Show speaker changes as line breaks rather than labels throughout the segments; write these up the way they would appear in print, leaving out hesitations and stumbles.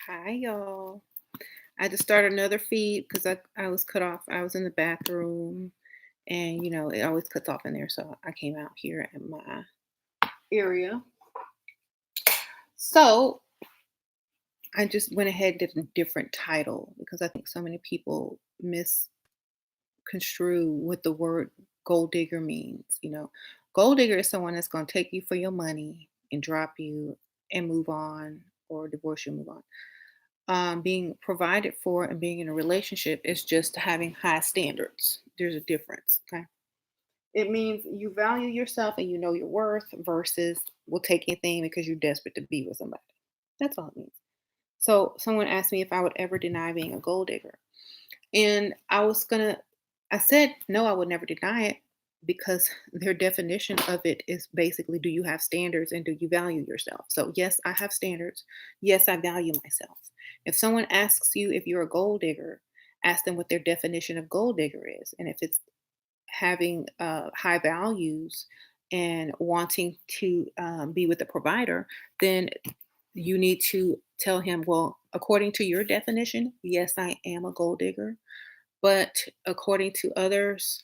Hi, y'all. I had to start another feed because I was cut off. I was in the bathroom and, it always cuts off in there. So I came out here at my area. So I just went ahead and did a different title because I think so many people misconstrue what the word gold digger means. Gold digger is someone that's going to take you for your money and drop you and move on or divorce you and move on. Being provided for and being in a relationship is just having high standards. There's a difference. Okay. It means you value yourself and you know your worth versus will take anything because you're desperate to be with somebody. That's all it means. So someone asked me if I would ever deny being a gold digger. And I said, no, I would never deny it because their definition of it is basically, do you have standards and do you value yourself? So, yes, I have standards. Yes, I value myself. If someone asks you if you're a gold digger, ask them what their definition of gold digger is. And if it's having high values and wanting to be with a provider, then you need to tell him, well, according to your definition, yes, I am a gold digger. But according to others,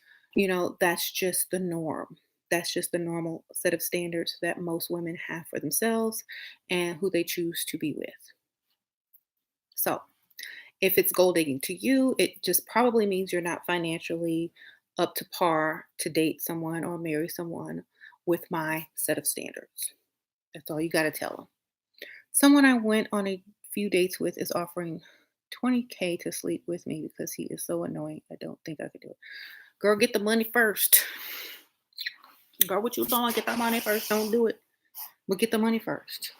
that's just the norm. That's just the normal set of standards that most women have for themselves and who they choose to be with. So if it's gold digging to you, it just probably means you're not financially up to par to date someone or marry someone with my set of standards. That's all you got to tell them. Someone I went on a few dates with is offering 20K to sleep with me because he is so annoying. I don't think I could do it. Girl, get the money first. Girl, what you doing? Get the money first. Don't do it. But get the money first.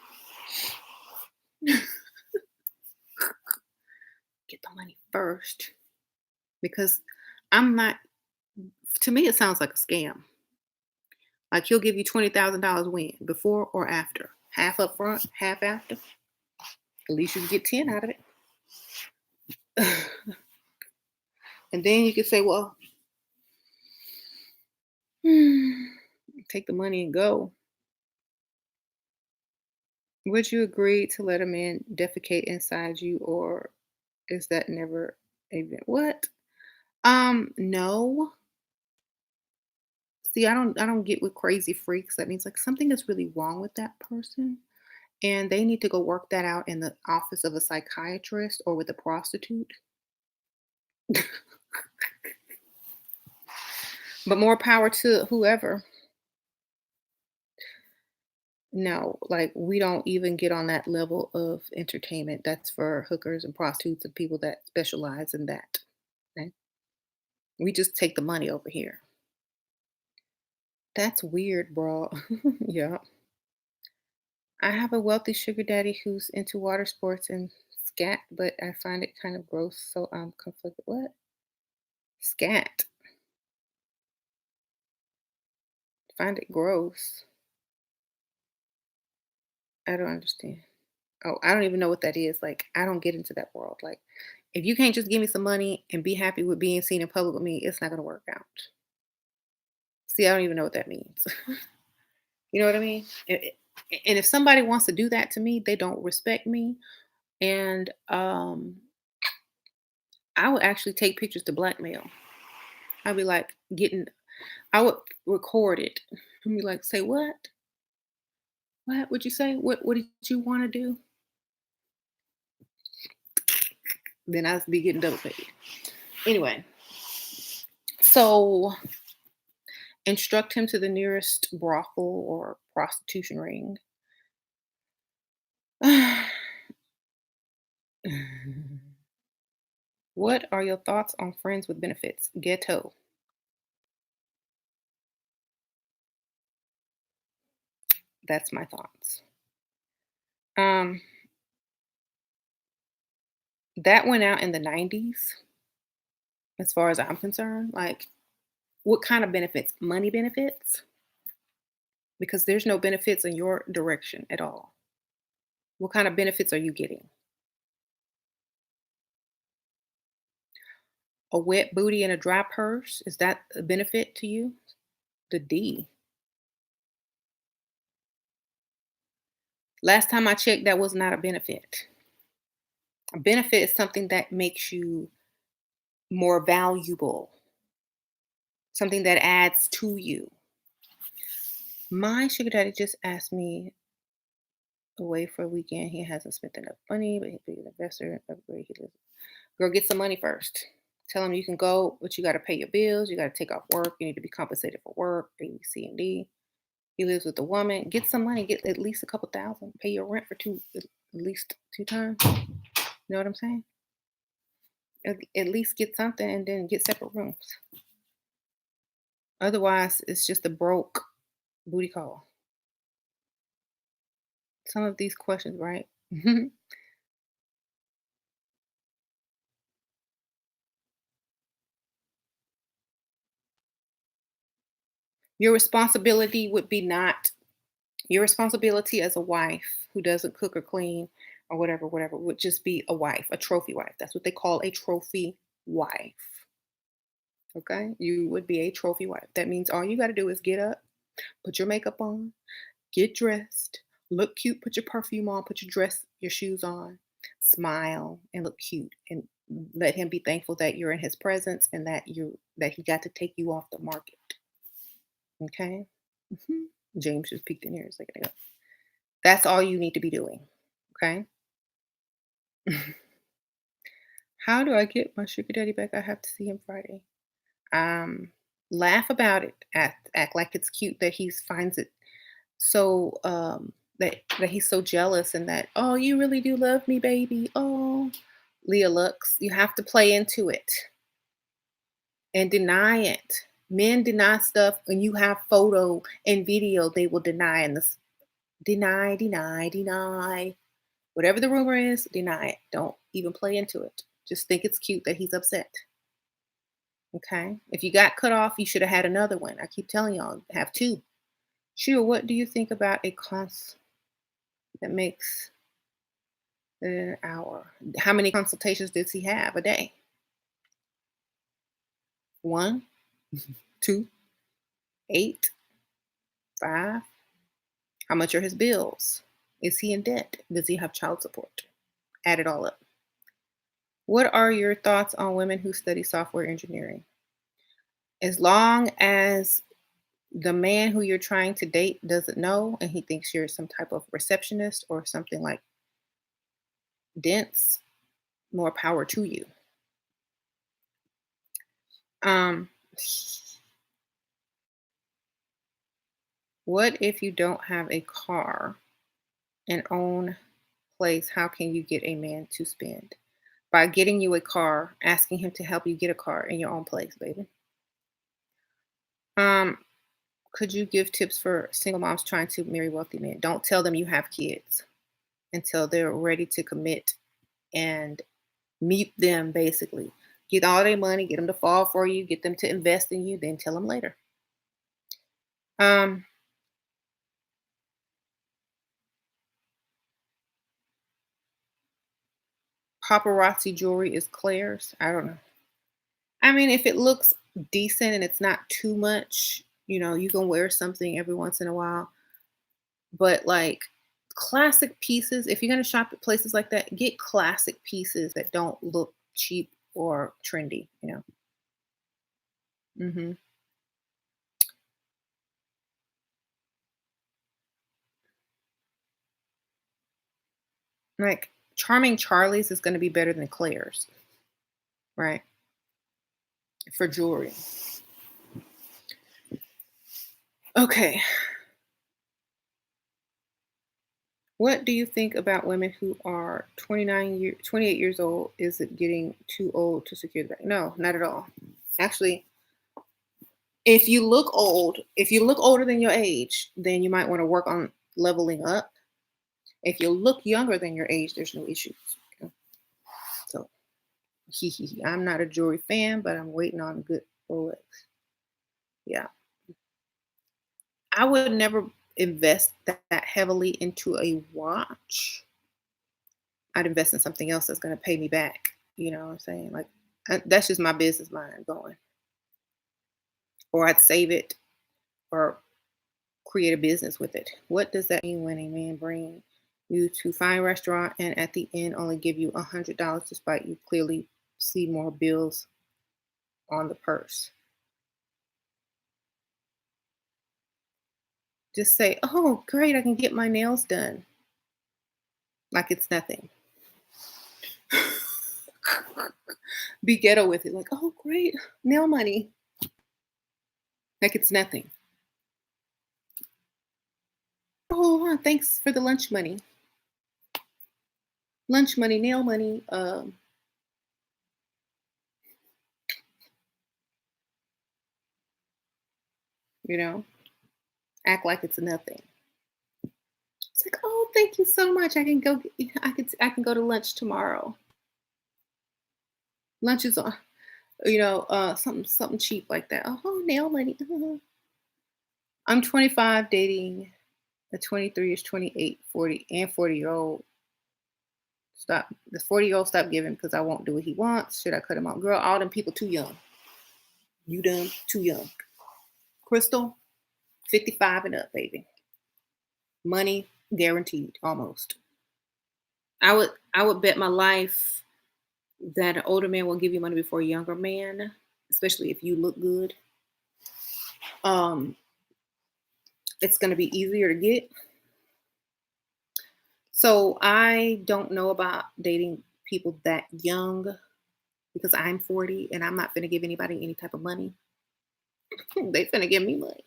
Get the money first. Because I'm not, to me, it sounds like a scam. Like he'll give you $20,000 when? Before or after? Half up front, half after? At least you can get 10 out of it. And then you can say, well, take the money and go. Would you agree to let a man defecate inside you, or is that never even what? No. See, I don't get with crazy freaks. That means like something is really wrong with that person, and they need to go work that out in the office of a psychiatrist or with a prostitute. But more power to whoever. No, like we don't even get on that level of entertainment. That's for hookers and prostitutes and people that specialize in that. Okay? We just take the money over here. That's weird, bro. Yeah. I have a wealthy sugar daddy who's into water sports and scat, but I find it kind of gross, so I'm conflicted. What? Scat. Find it gross. I don't understand. Oh, I don't even know what that is. Like, I don't get into that world. Like, if you can't just give me some money and be happy with being seen in public with me, it's not going to work out. See, I don't even know what that means. You know what I mean? And if somebody wants to do that to me, they don't respect me. And I would actually take pictures to blackmail. I'd be like I would record it and be like, say what? What would you say? What did you want to do? Then I'd be getting double paid. Anyway, so instruct him to the nearest brothel or prostitution ring. What are your thoughts on friends with benefits? Ghetto. That's my thoughts. Um, that went out in the 90s, as far as I'm concerned. Like, what kind of benefits? Money benefits? Because there's no benefits in your direction at all. What kind of benefits are you getting? A wet booty and a dry purse? Is that a benefit to you? The D. Last time I checked, that was not a benefit. A benefit is something that makes you more valuable, something that adds to you. My sugar daddy just asked me away for a weekend. He hasn't spent enough money, but he'll be an investor and upgrade he lives. Girl, get some money first. Tell him you can go, but you got to pay your bills. You got to take off work. You need to be compensated for work, A, B, C, and D. He lives with a woman. Get some money. Get at least a couple thousand. Pay your rent for at least 2 times. You know what I'm saying? At least get something and then get separate rooms. Otherwise, it's just a broke booty call. Some of these questions, right? Your responsibility would be not your responsibility as a wife who doesn't cook or clean or whatever, whatever, would just be a wife, a trophy wife. That's what they call a trophy wife. Okay. You would be a trophy wife. That means all you got to do is get up, put your makeup on, get dressed, look cute, put your perfume on, put your dress, your shoes on, smile and look cute and let him be thankful that you're in his presence and that he got to take you off the market. Okay? Mhm. James just peeked in here a second ago. That's all you need to be doing. Okay? How do I get my sugar daddy back? I have to see him Friday. Um, Laugh about it. Act like it's cute that he finds it so that he's so jealous and that, oh, you really do love me, baby. Oh, Leah looks. You have to play into it and deny it. Men deny stuff when you have photo and video, they will deny and this deny, deny, deny. Whatever the rumor is, deny it. Don't even play into it. Just think it's cute that he's upset. Okay. If you got cut off, you should have had another one. I keep telling y'all, have two. Sure, what do you think about a cons that makes an hour? How many consultations does he have a day? One, two, eight, five? How much are his bills? Is he in debt? Does he have child support? Add it all up. What are your thoughts on women who study software engineering? As long as the man who you're trying to date doesn't know and he thinks you're some type of receptionist or something like dense, more power to you. Um, what if you don't have a car and own place? How can you get a man to spend? By getting you a car, asking him to help you get a car in your own place, baby. Um, could you give tips for single moms trying to marry wealthy men? Don't tell them you have kids until they're ready to commit and meet them basically. Get all their money, get them to fall for you, get them to invest in you, then tell them later. Um, Paparazzi jewelry is Claire's. I don't know. I mean, if it looks decent and it's not too much, you can wear something every once in a while. But like classic pieces, if you're gonna shop at places like that, get classic pieces that don't look cheap or trendy. Hmm. Like Charming Charlie's is gonna be better than Claire's, right? For jewelry. Okay. What do you think about women who are 28 years old? Is it getting too old to secure the bag? No, not at all. Actually, if you look older than your age, then you might want to work on leveling up. If you look younger than your age, there's no issues. Okay? So, I'm not a jewelry fan, but I'm waiting on good Rolex. Yeah, I would never invest that heavily into a watch. I'd invest in something else that's going to pay me back. You know what I'm saying? Like that's just my business mind going. Or I'd save it or create a business with it. What does that mean when a man brings? you to find a restaurant and at the end only give you $100 despite you clearly see more bills on the purse. Just say, "Oh, great, I can get my nails done." Like it's nothing. Be ghetto with it. Like, "Oh, great, nail money." Like it's nothing. "Oh, thanks for the lunch money." Lunch money, nail money, you know, act like it's nothing. It's like, "Oh, thank you so much. I can go I can go to lunch tomorrow. Lunch is on." Something cheap like that. Oh, nail money. I'm 25 dating a 23ish, 28, 40, and 40-year-old. Stop. The 40-year-old stop giving because I won't do what he wants. Should I cut him out? Girl, all them people too young. You done too young. Crystal, 55 and up, baby. Money guaranteed, almost. I would bet my life that an older man will give you money before a younger man, especially if you look good. Um, it's gonna be easier to get. So I don't know about dating people that young because I'm 40 and I'm not gonna give anybody any type of money. They finna give me money.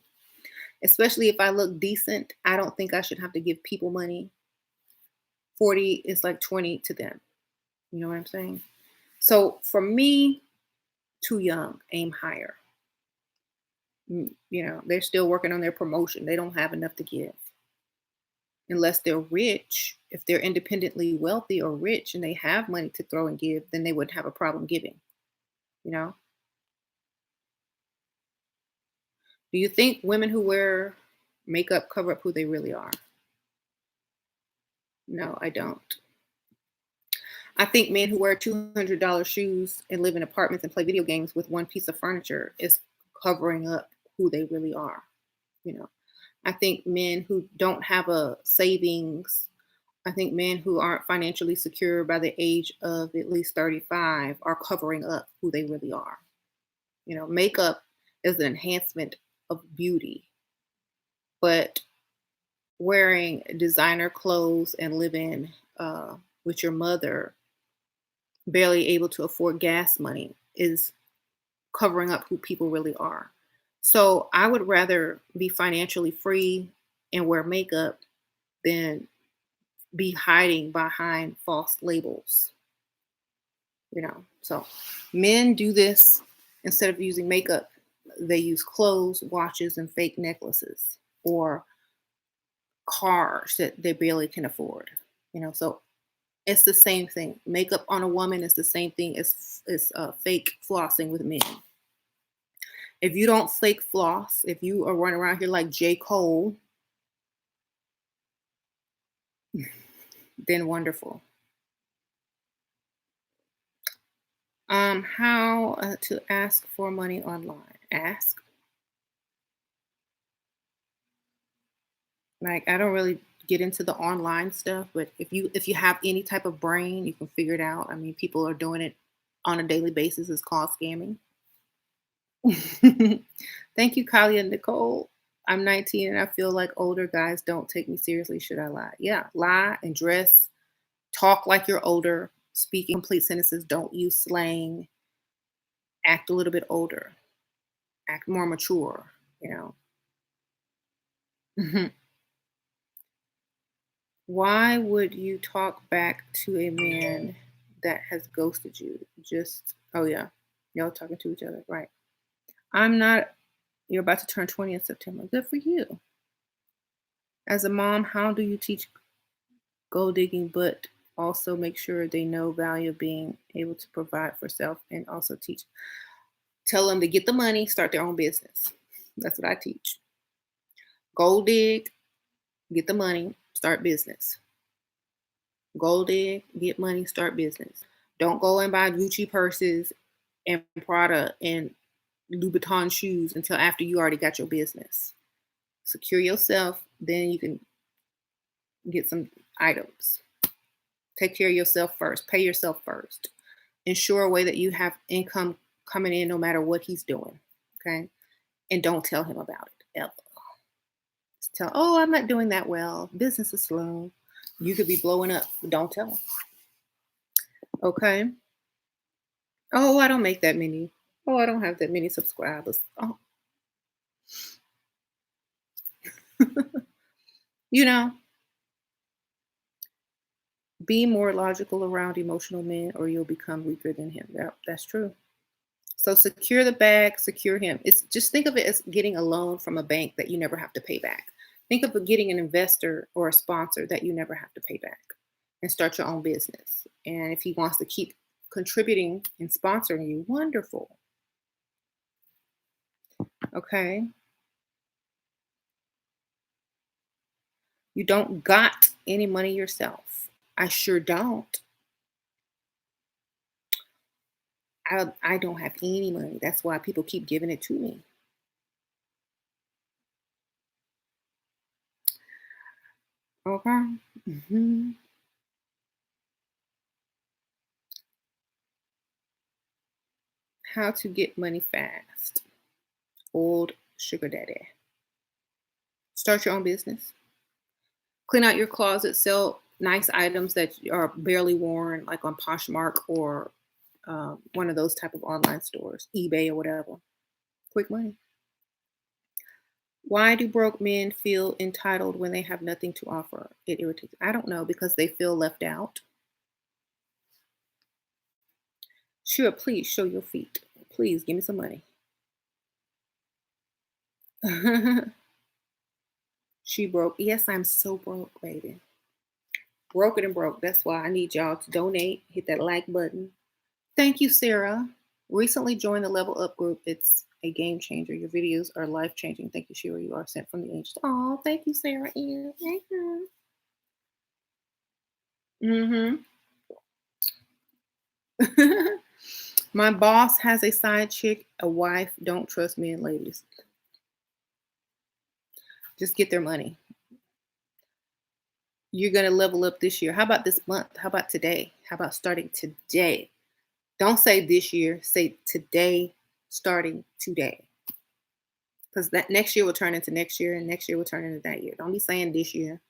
Especially if I look decent. I don't think I should have to give people money. 40 is like 20 to them. You know what I'm saying? So for me, too young, aim higher. They're still working on their promotion. They don't have enough to give. Unless they're rich, if they're independently wealthy or rich and they have money to throw and give, then they wouldn't have a problem giving, you know? Do you think women who wear makeup cover up who they really are? No, I don't. I think men who wear $200 shoes and live in apartments and play video games with one piece of furniture is covering up who they really are, you know? I think men who don't have a savings, I think men who aren't financially secure by the age of at least 35 are covering up who they really are. Makeup is an enhancement of beauty, but wearing designer clothes and living with your mother, barely able to afford gas money, is covering up who people really are. So I would rather be financially free and wear makeup than be hiding behind false labels. So men do this instead of using makeup, they use clothes, watches, and fake necklaces or cars that they barely can afford. So it's the same thing. Makeup on a woman is the same thing as fake flossing with men. If you don't fake floss, if you are running around here like J. Cole, then wonderful. How to ask for money online? Ask. Like I don't really get into the online stuff, but if you have any type of brain, you can figure it out. I mean, people are doing it on a daily basis. It's called scamming. Thank you, Kalia and Nicole. I'm 19 and I feel like older guys don't take me seriously. Should I lie? Yeah, lie and dress. Talk like you're older. Speak in complete sentences. Don't use slang. Act a little bit older. Act more mature. You know. Why would you talk back to a man that has ghosted you? Oh yeah, y'all talking to each other, right? I'm not. You're about to turn 20 in September. Good for you. As a mom, how do you teach gold digging, but also make sure they know value of being able to provide for self and also tell them to get the money, start their own business. That's what I teach. Gold dig, get the money, start business. Gold dig, get money, start business. Don't go and buy Gucci purses and Prada and Louboutin shoes until after you already got your business. Secure yourself, then you can get some items. Take care of yourself first. Pay yourself first. Ensure a way that you have income coming in no matter what he's doing. Okay. And don't tell him about it ever. Just tell, oh, I'm not doing that well. Business is slow. You could be blowing up. Don't tell him. Okay. Oh, I don't make that many. Oh, I don't have that many subscribers. Oh, you know, be more logical around emotional men or you'll become weaker than him. Yep, that's true. So secure the bag, secure him. It's just think of it as getting a loan from a bank that you never have to pay back. Think of it getting an investor or a sponsor that you never have to pay back and start your own business. And if he wants to keep contributing and sponsoring you, wonderful. Okay. You don't got any money yourself. I sure don't. I don't have any money. That's why people keep giving it to me. Okay. hmm How to get money fast. Old sugar daddy. Start your own business. Clean out your closet. Sell nice items that are barely worn, like on Poshmark or one of those type of online stores, eBay or whatever. Quick money. Why do broke men feel entitled when they have nothing to offer? It irritates. I don't know because they feel left out. Sure, please show your feet. Please give me some money. She broke. Yes, I'm so broke, baby. Broken and broke. That's why I need y'all to donate. Hit that like button. Thank you, Sarah. Recently joined the Level Up group. It's a game changer. Your videos are life changing. Thank you, Shira. You are sent from the angels. Oh, thank you, Sarah. Yeah, thank you. My boss has a side chick, a wife. Don't trust men, ladies. Just get their money. You're going to level up this year. How about this month? How about today? How about starting today? Don't say this year, say today, starting today. Because that next year will turn into next year, and next year will turn into that year. Don't be saying this year.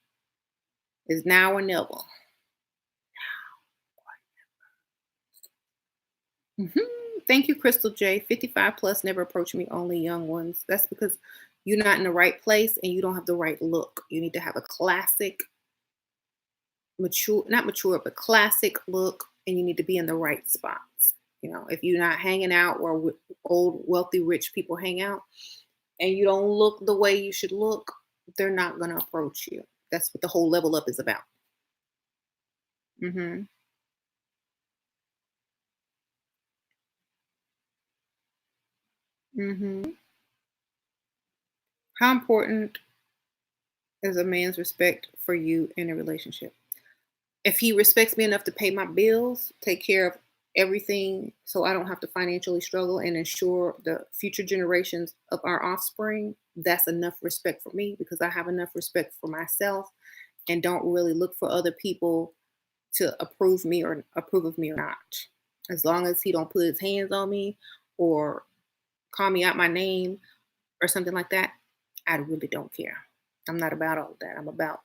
It's now or never. Thank you, Crystal J. 55 plus never approach me, only young ones. That's because you're not in the right place and you don't have the right look. You need to have a classic, mature, not mature, but classic look, and you need to be in the right spots. If you're not hanging out where old, wealthy, rich people hang out, and you don't look the way you should look, they're not going to approach you. That's what the whole level up is about. hmm hmm How important is a man's respect for you in a relationship? If he respects me enough to pay my bills, take care of everything so I don't have to financially struggle and ensure the future generations of our offspring, that's enough respect for me because I have enough respect for myself and don't really look for other people to approve of me or not. As long as he don't put his hands on me or call me out my name or something like that, I really don't care. I'm not about all of that. I'm about,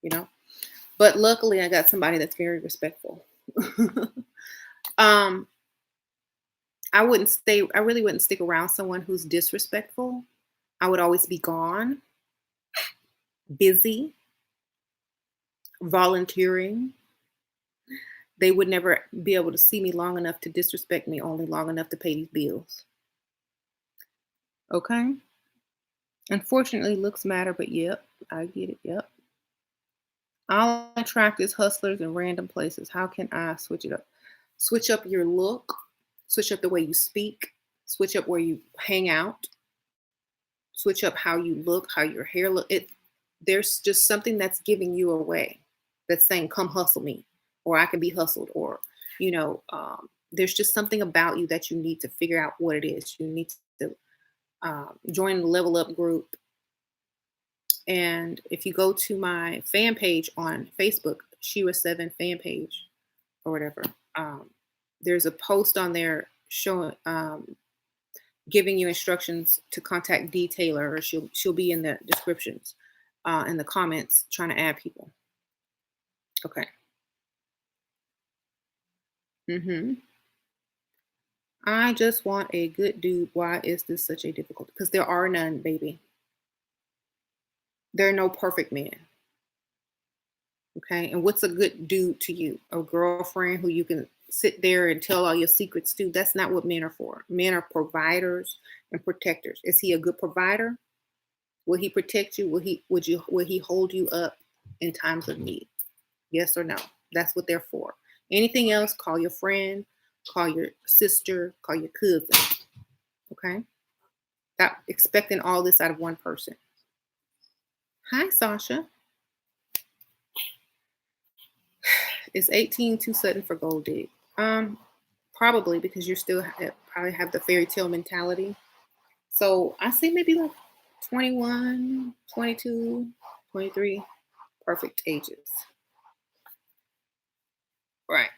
you know. But luckily I got somebody that's very respectful. um I really wouldn't stick around someone who's disrespectful. I would always be gone, busy, volunteering. They would never be able to see me long enough to disrespect me, only long enough to pay these bills. Okay? Unfortunately, looks matter, but yep, I get it. Yep. All I attract is hustlers in random places. How can I switch it up? Switch up your look, switch up the way you speak, switch up where you hang out, switch up how you look, how your hair look. There's just something that's giving you away. That's saying, "Come hustle me," or "I can be hustled," or there's just something about you that you need to figure out what it is. You need to join the Level Up group And if you go to my fan page on Facebook, She Was Seven fan page or whatever, um, there's a post on there showing giving you instructions to contact detailer, or she'll be in the descriptions, in the comments, trying to add people. Okay. hmm I just want a good dude. Why is this such a difficult? Because there are none, baby. There are no perfect men. Okay. And what's a good dude to you? A girlfriend who you can sit there and tell all your secrets to? That's not what men are for. Men are providers and protectors. Is he a good provider? Will he protect you? Will he hold you up in times of need? Yes or no? That's what they're for. Anything else, call your friend, call your sister, call your cousin. Okay? Stop expecting all this out of one person. Hi, Sasha. Is 18 too sudden for gold dig? Probably because you still probably have the fairy tale mentality. So I say maybe like 21, 22, 23, perfect ages. Right.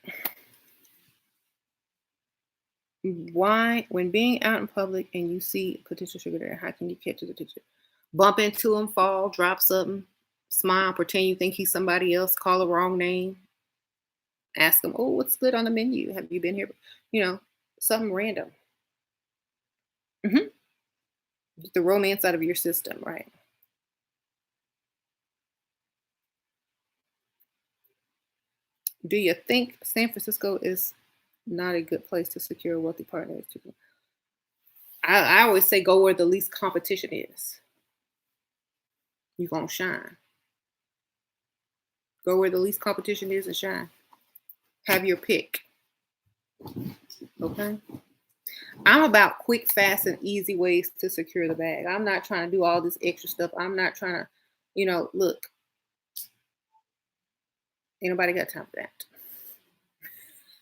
Why, when being out in public and you see potential sugar daddy, how can you catch his attention? Bump into him, fall, drop something, smile, pretend you think he's somebody else, call a wrong name, ask him, "Oh, what's good on the menu? Have you been here?" You know, something random. hmm Get the romance out of your system, right? Do you think San Francisco is not a good place to secure a wealthy partner? I always say go where the least competition is. You're gonna shine. Go where the least competition is and shine. Have your pick. Okay. I'm about quick, fast, and easy ways to secure the bag. I'm not trying to do all this extra stuff. I'm not trying to, look, ain't nobody got time for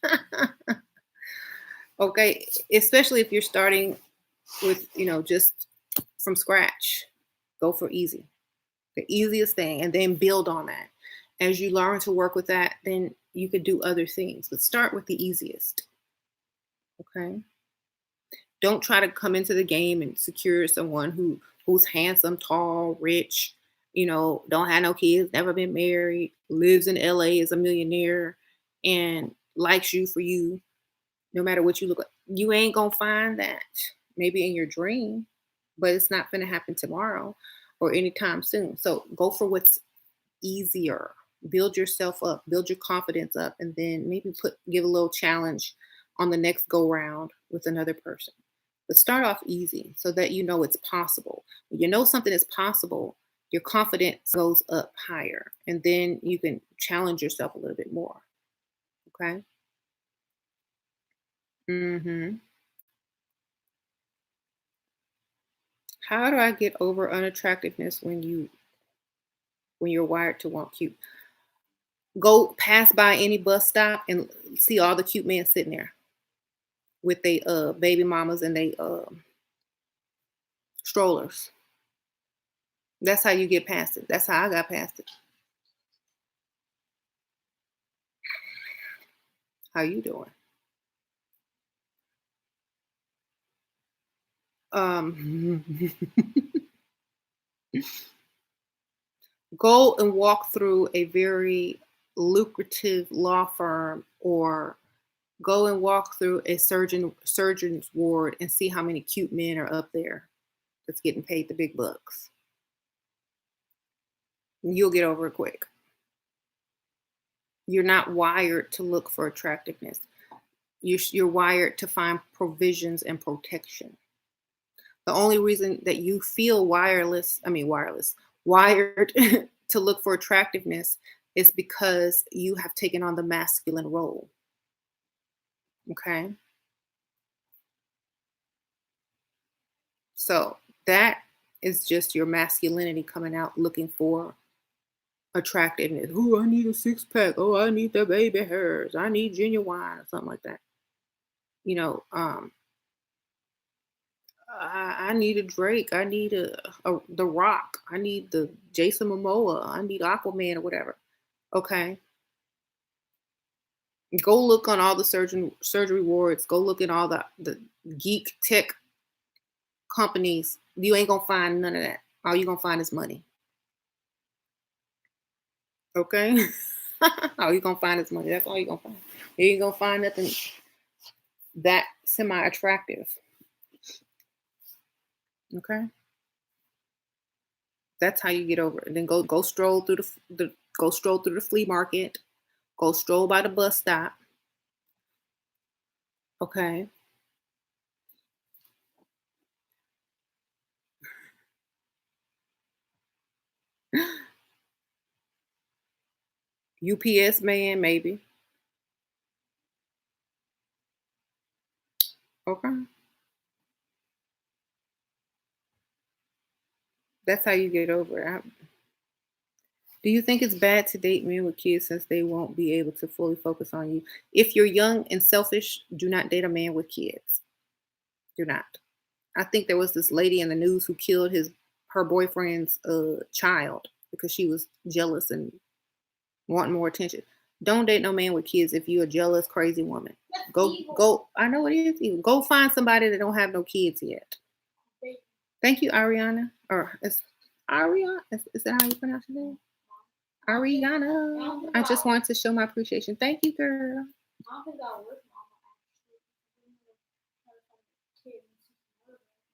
that. Okay. Especially if you're starting with, just from scratch. Go for easy. The easiest thing, and then build on that. As you learn to work with that, then you could do other things, but start with the easiest. Okay. Don't try to come into the game and secure someone who's handsome, tall, rich, don't have no kids, never been married, lives in LA, is a millionaire, and likes you for you, no matter what you look like. You ain't gonna find that. Maybe in your dream, but it's not gonna happen tomorrow or anytime soon. So go for what's easier. Build yourself up, build your confidence up, and then maybe give a little challenge on the next go round with another person. But start off easy so that you know it's possible. When you know something is possible, your confidence goes up higher, and then you can challenge yourself a little bit more. Okay. hmm How do I get over unattractiveness when you're wired to want cute? Go pass by any bus stop and see all the cute men sitting there with they baby mamas and they strollers. That's how you get past it. That's how I got past it. How you doing? Um, go and walk through a very lucrative law firm, or go and walk through a surgeon's ward and see how many cute men are up there that's getting paid the big bucks. You'll get over it quick. You're not wired to look for attractiveness. You're wired to find provisions and protection. The only reason that you feel wired to look for attractiveness is because you have taken on the masculine role. Okay. So that is just your masculinity coming out looking for attractiveness. Oh, I need a six pack. Oh, I need the baby hairs. I need genuine or something like that. You know, um, I need a Drake. I need a The Rock. I need the Jason Momoa. I need Aquaman or whatever. Okay. Go look on all the surgery wards. Go look at all the geek tech companies. You ain't gonna find none of that. All you gonna find is money. Okay. All you gonna find is money. That's all you gonna find. You ain't gonna find nothing that semi attractive. Okay. That's how you get over it. And then go stroll through the go stroll through the flea market. Go stroll by the bus stop. Okay. UPS man, maybe. Okay. That's how you get over it. Do you think it's bad to date men with kids since they won't be able to fully focus on you? If you're young and selfish, do not date a man with kids. Do not. I think there was this lady in the news who killed her boyfriend's child because she was jealous and wanting more attention. Don't date no man with kids if you're a jealous, crazy woman. Go. I know it is evil. Go find somebody that don't have no kids yet. Thank you, Ariana. Or is Ariana? Is that how you pronounce your name? Ariana. I just wanted to show my appreciation. Thank you, girl.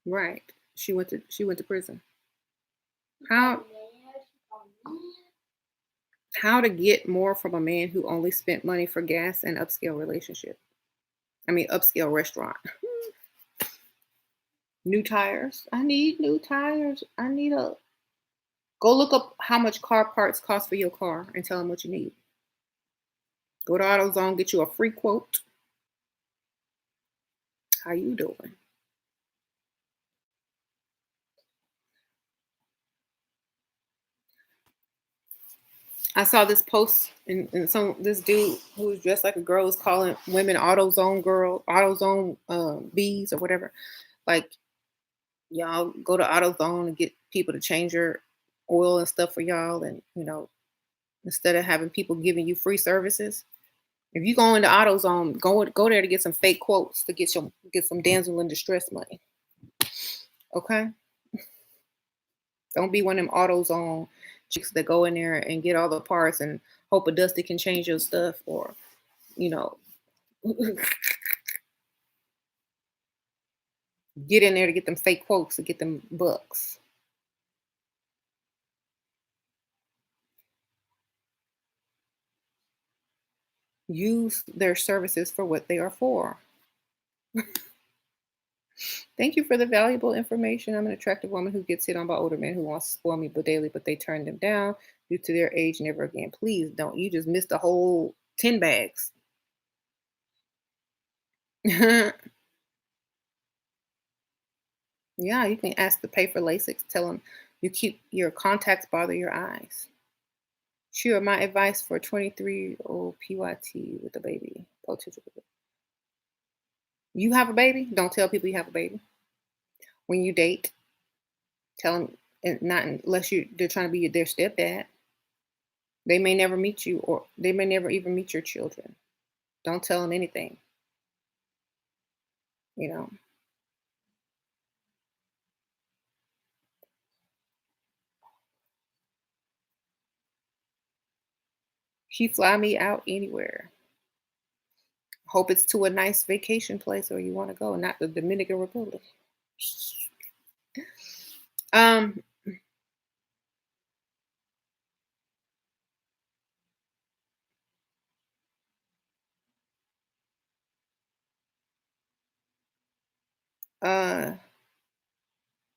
Right. She went to prison. How how to get more from a man who only spent money for gas and upscale relationship. I mean upscale restaurant. New tires. I need new tires. I need a Go look up how much car parts cost for your car and tell them what you need. Go to AutoZone, get you a free quote. How you doing? I saw this post and some this dude who was dressed like a girl was calling women AutoZone bees or whatever. Like y'all go to AutoZone and get people to change your oil and stuff for y'all, and instead of having people giving you free services. If you go into AutoZone, go there to get some fake quotes to get some damsel in distress money. Okay, don't be one of them AutoZone chicks that go in there and get all the parts and hope a Dusty can change your stuff, or you know get in there to get them fake quotes to get them bucks. Use their services for what they are for. Thank you for the valuable information. I'm an attractive woman who gets hit on by older men who wants to spoil me but daily, but they turn them down due to their age. Never again. Please don't. You just missed a whole 10 bags. Yeah, you can ask to pay for LASIK. Tell them you keep your contacts bother your eyes. Sure, my advice for 23-year-old PYT with a baby. Potential. You have a baby? Don't tell people you have a baby. When you date, tell them, and not unless they're trying to be their stepdad. They may never meet you, or they may never even meet your children. Don't tell them anything. You know, she fly me out anywhere. Hope it's to a nice vacation place where you want to go, not the Dominican Republic. Um, uh,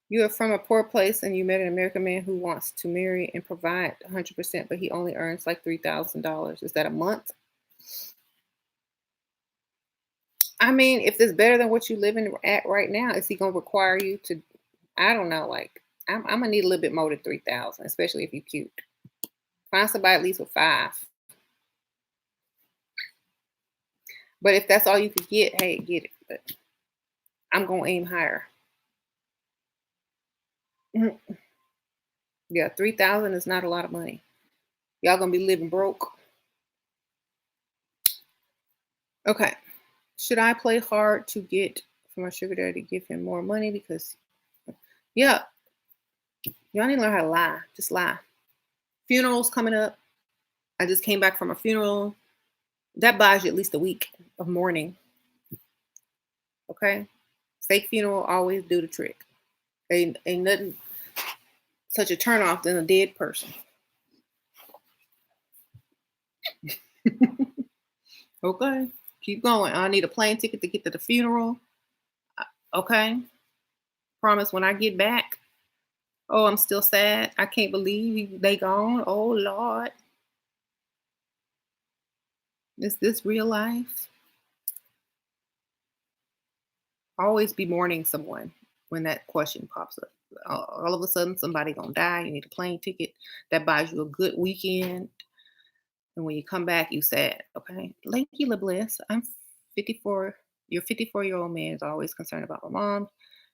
you are from a poor place and you met an American man who wants to marry and provide 100%, but he only earns like $3,000. Is that a month? I mean, if it's better than what you living at right now, is he gonna require you to? I don't know. Like, I'm gonna need a little bit more than 3,000, especially if you cute. Find somebody at least with five. But if that's all you could get, hey, get it. But I'm gonna aim higher. Mhm. Yeah, 3,000 is not a lot of money. Y'all gonna be living broke. Okay. Should I play hard to get for my sugar daddy to give him more money? Because yeah, y'all need to learn how to lie. Just lie. Funerals coming up. I just came back from a funeral. That buys you at least a week of mourning. Okay. Fake funeral always do the trick. Ain't nothing such a turnoff than a dead person. Okay. Keep going. I need a plane ticket to get to the funeral. Okay. Promise when I get back. Oh, I'm still sad. I can't believe they gone. Oh Lord. Is this real life? Always be mourning someone when that question pops up. All of a sudden, somebody gonna die. You need a plane ticket that buys you a good weekend, and when you come back, you sad. Okay, Lanky Bliss. I'm 54. Your 54-year-old man is always concerned about my mom.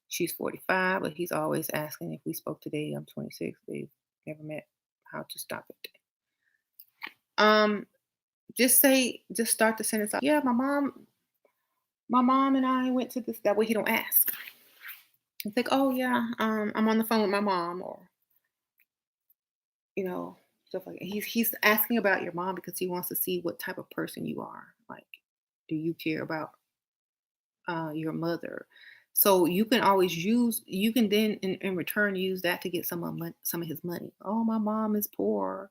She's 45, but he's always asking if we spoke today. I'm 26. They've never met. How to stop it? Um, just start the sentence out. Yeah, my mom and I went to this. That way he don't ask. It's like, oh yeah, I'm on the phone with my mom, or you know, stuff like that. He's asking about your mom because he wants to see what type of person you are. Like, do you care about your mother? So you can then in return use that to get some of his money. Oh, my mom is poor,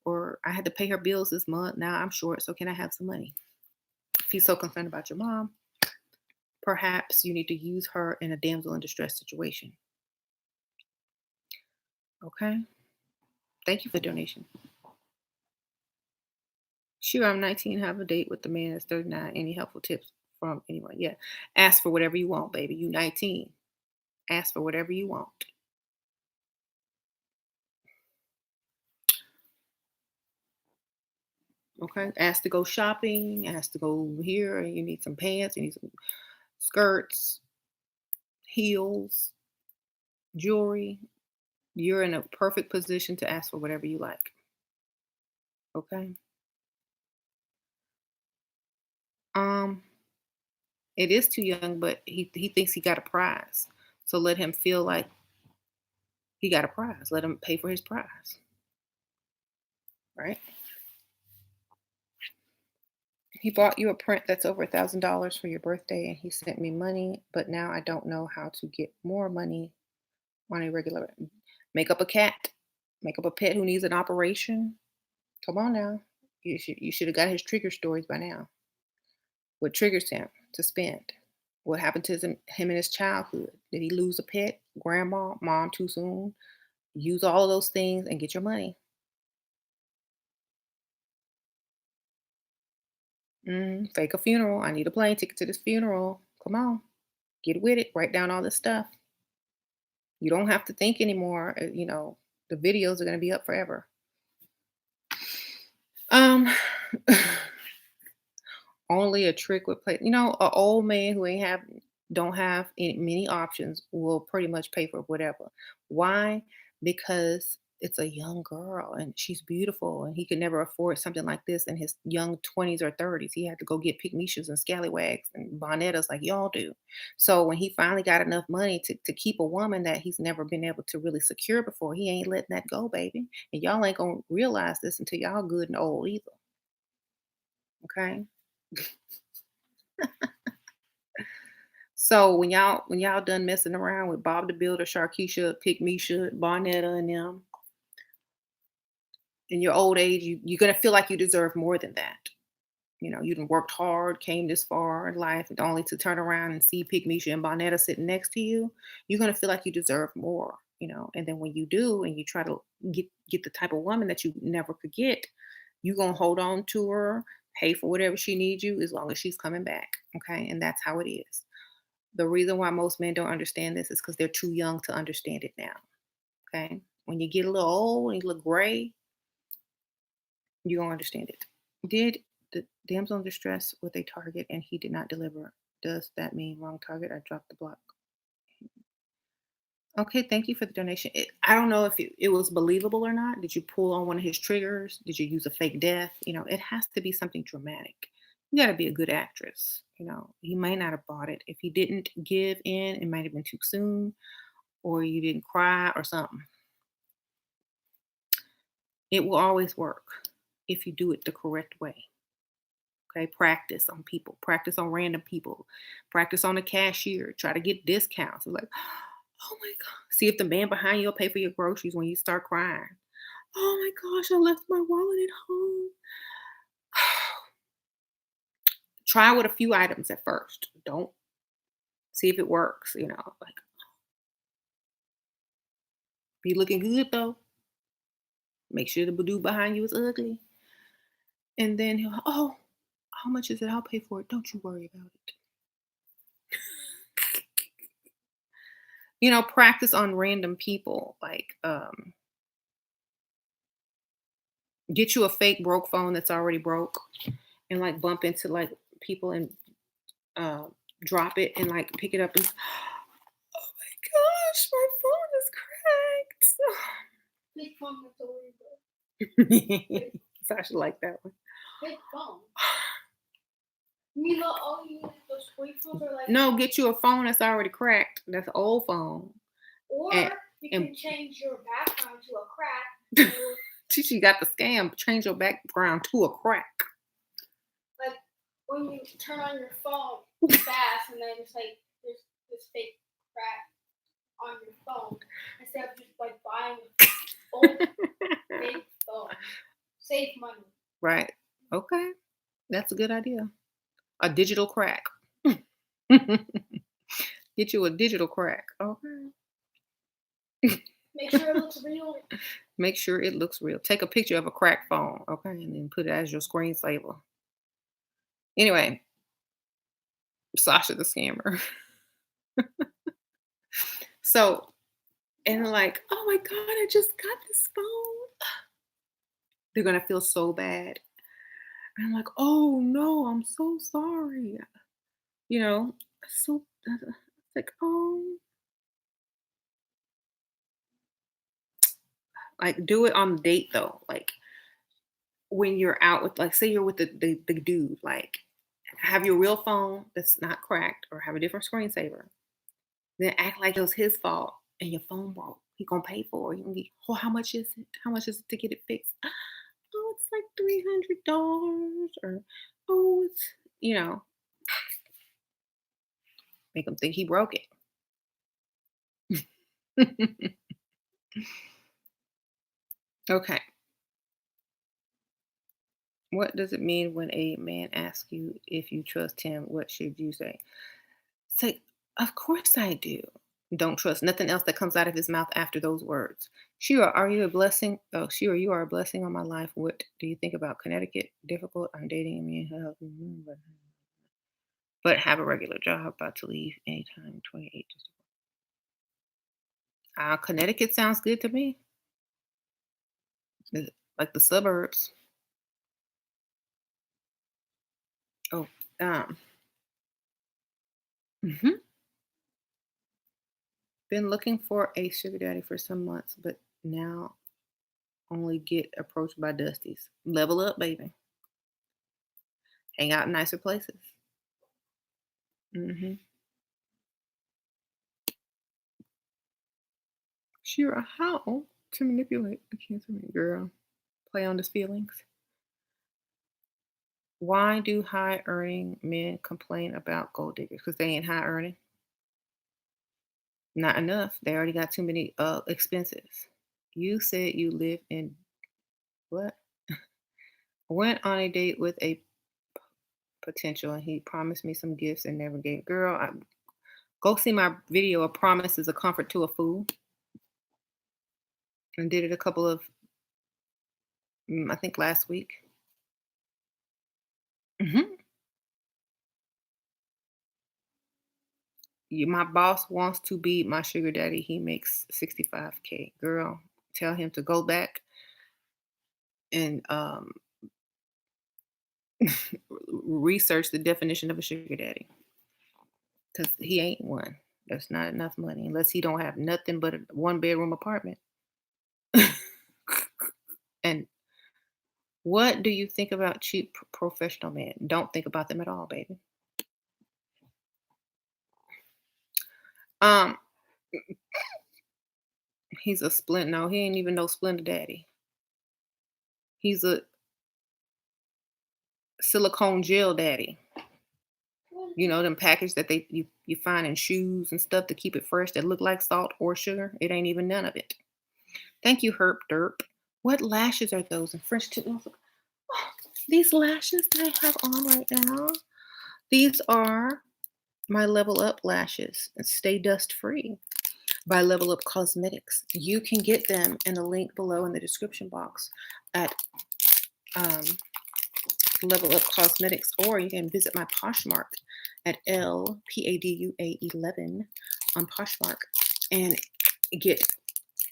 or I had to pay her bills this month. Now I'm short, so can I have some money? If he's so concerned about your mom, perhaps you need to use her in a damsel in distress situation. Okay. Thank you for the donation. Sure, I'm 19, have a date with the man that's 39. Any helpful tips from anyone? Yeah. Ask for whatever you want, baby. You 19. Ask for whatever you want. Okay. Ask to go shopping. Ask to go here. You need some pants. You need some skirts, heels, jewelry. You're in a perfect position to ask for whatever you like. Okay. Um, it is too young, but he thinks he got a prize. So let him feel like he got a prize. Let him pay for his prize. Right? He bought you a print that's over $1,000 for your birthday, and he sent me money, but now I don't know how to get more money on a regular. Make up a cat, make up a pet who needs an operation. Come on now. You should have got his trigger stories by now. What triggers him to spend? What happened to him in his childhood? Did he lose a pet, grandma, mom too soon? Use all of those things and get your money. Fake a funeral. I need a plane ticket to this funeral. Come on, get with it. Write down all this stuff. You don't have to think anymore. The videos are going to be up forever. Um, only a trick would play. A old man who ain't have don't have many options will pretty much pay for whatever. Why? Because it's a young girl and she's beautiful, and he could never afford something like this in his young 20s or 30s. He had to go get pygmishas and scallywags and bonnettas like y'all do. So when he finally got enough money to keep a woman that he's never been able to really secure before, he ain't letting that go, baby. And y'all ain't gonna realize this until y'all good and old either. Okay. So when y'all done messing around with Bob the Builder, Sharkeisha, Pick Misha, Barnetta, and them, in your old age, you're gonna feel like you deserve more than that. You done worked hard, came this far in life, and only to turn around and see Pick Misha and Barnetta sitting next to you. You're gonna feel like you deserve more. And then when you do, and you try to get the type of woman that you never could get, you're gonna hold on to her, pay for whatever she needs you as long as she's coming back. Okay, and that's how it is. The reason why most men don't understand this is because they're too young to understand it now. Okay. When you get a little old and you look gray, you don't understand it. Did the damsel in distress with a target and he did not deliver? Does that mean wrong target? I dropped the block. Okay, thank you for the donation. I don't know if it was believable or not. Did you pull on one of his triggers? Did you use a fake death? It has to be something dramatic. You got to be a good actress. He might not have bought it. If he didn't give in, it might have been too soon, or you didn't cry or something. It will always work if you do it the correct way. Okay, practice on people, practice on random people, practice on the cashier, try to get discounts. It's like, oh my God. See if the man behind you will pay for your groceries when you start crying. Oh my gosh, I left my wallet at home. Try with a few items at first. Don't see if it works, like be looking good though. Make sure the dude behind you is ugly. And then oh, how much is it? I'll pay for it. Don't you worry about it. Practice on random people. Like, get you a fake broke phone that's already broke and like bump into like people and uh, drop it and like pick it up and oh my gosh, my phone is cracked.
Big phone that's already broke.
Sasha like that one.
Big phone. You mean all you need those square phones are like
no, get you a phone that's already cracked. That's an old phone.
Or
and,
you
and
can change your background to a crack.
She got the scam. Change your background to a crack.
Like when you turn on your phone fast and then it's like there's this fake crack on your phone instead of just like buying old fake phone. Save money.
Right. Okay. That's a good idea. A digital crack. Get you a digital crack. Okay.
Make sure it looks real.
Make sure it looks real. Take a picture of a cracked phone, okay, and then put it as your screensaver. Anyway, Sasha the scammer. So, and like, oh my God, I just got this phone. They're gonna feel so bad. And I'm like, oh no, I'm so sorry. You know, so like, oh, like do it on the date though. Like when you're out with, like, say you're with the dude, like have your real phone that's not cracked or have a different screensaver. Then act like it was his fault and your phone broke. He gonna pay for it. He gonna be, oh, how much is it? How much is it to get it fixed? Oh, it's like $300. Or, oh, it's, make him think he broke it. Okay. What does it mean when a man asks you if you trust him? What should you say? Say, of course I do. Don't trust nothing else that comes out of his mouth after those words. Shira, are you a blessing? Oh, Shira, you are a blessing on my life. What do you think about Connecticut? Difficult. I'm dating me, but have a regular job. About to leave anytime. 28. Connecticut sounds good to me. Like the suburbs. Oh, um, mhm. Been looking for a sugar daddy for some months, but now only get approached by Dusties. Level up, baby. Hang out in nicer places. Hmm. Sure, how to manipulate a cancer man, girl? Play on his feelings. Why do high earning men complain about gold diggers? Because they ain't high earning. Not enough. They already got too many expenses. You said you live in what? Went on a date with a potential and he promised me some gifts and never gave. Girl, go see my video. A promise is a comfort to a fool. And did it a couple of, I think last week. Hmm. My boss wants to be my sugar daddy. He makes 65K. Girl, tell him to go back and research the definition of a sugar daddy because he ain't one. That's not enough money unless he don't have nothing but a one-bedroom apartment. And what do you think about cheap professional men? Don't think about them at all, baby. Um, he's a splint. No, he ain't even no Splendor Daddy. He's a silicone gel daddy. You know, them package that you find in shoes and stuff to keep it fresh that look like salt or sugar. It ain't even none of it. Thank you, Herp Derp. What lashes are those in French tip? These lashes that I have on right now. These are my Level Up lashes and stay dust free by Level Up Cosmetics. You can get them in the link below in the description box at um, Level Up Cosmetics, or you can visit my Poshmark at LPADUA11 on Poshmark and get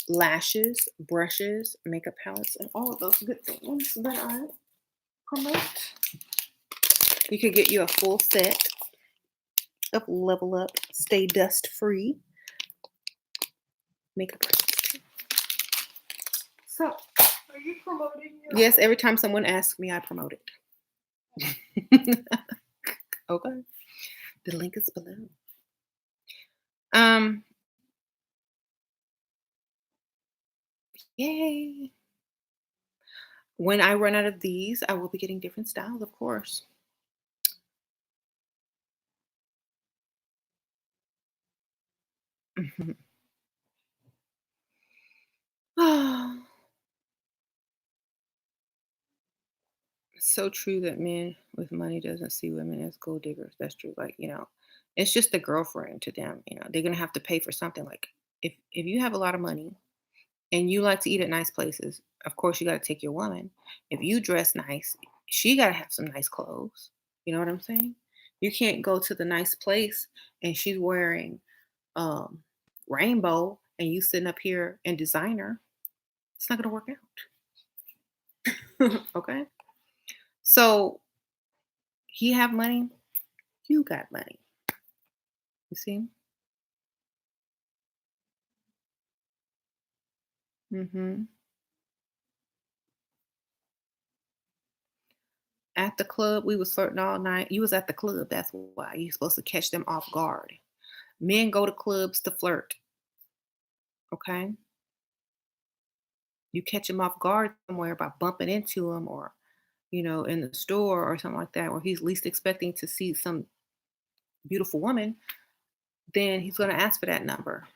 lashes, brushes, makeup palettes, and all of those good things that I promote. You can get you a full set of Level Up Stay Dust Free makeup brushes. So,
Are you promoting your
yes, every time someone asks me, I promote it. Okay. The link is below. Um, Yay. When I run out of these, I will be getting different styles, of course. Oh, so true that men with money doesn't see women as gold diggers. That's true. Like, it's just a girlfriend to them. They're gonna have to pay for something. Like if you have a lot of money and you like to eat at nice places, of course you gotta take your woman. If you dress nice, she gotta have some nice clothes. You know what I'm saying? You can't go to the nice place and she's wearing um rainbow and you sitting up here in designer. It's not gonna work out. Okay. So he have money, you got money. You see? Hmm. At the club, we was flirting all night. You was at the club. That's why you supposed to catch them off guard. Men go to clubs to flirt. Okay, you catch him off guard somewhere by bumping into him, or in the store or something like that, where he's least expecting to see some beautiful woman. Then he's gonna ask for that number.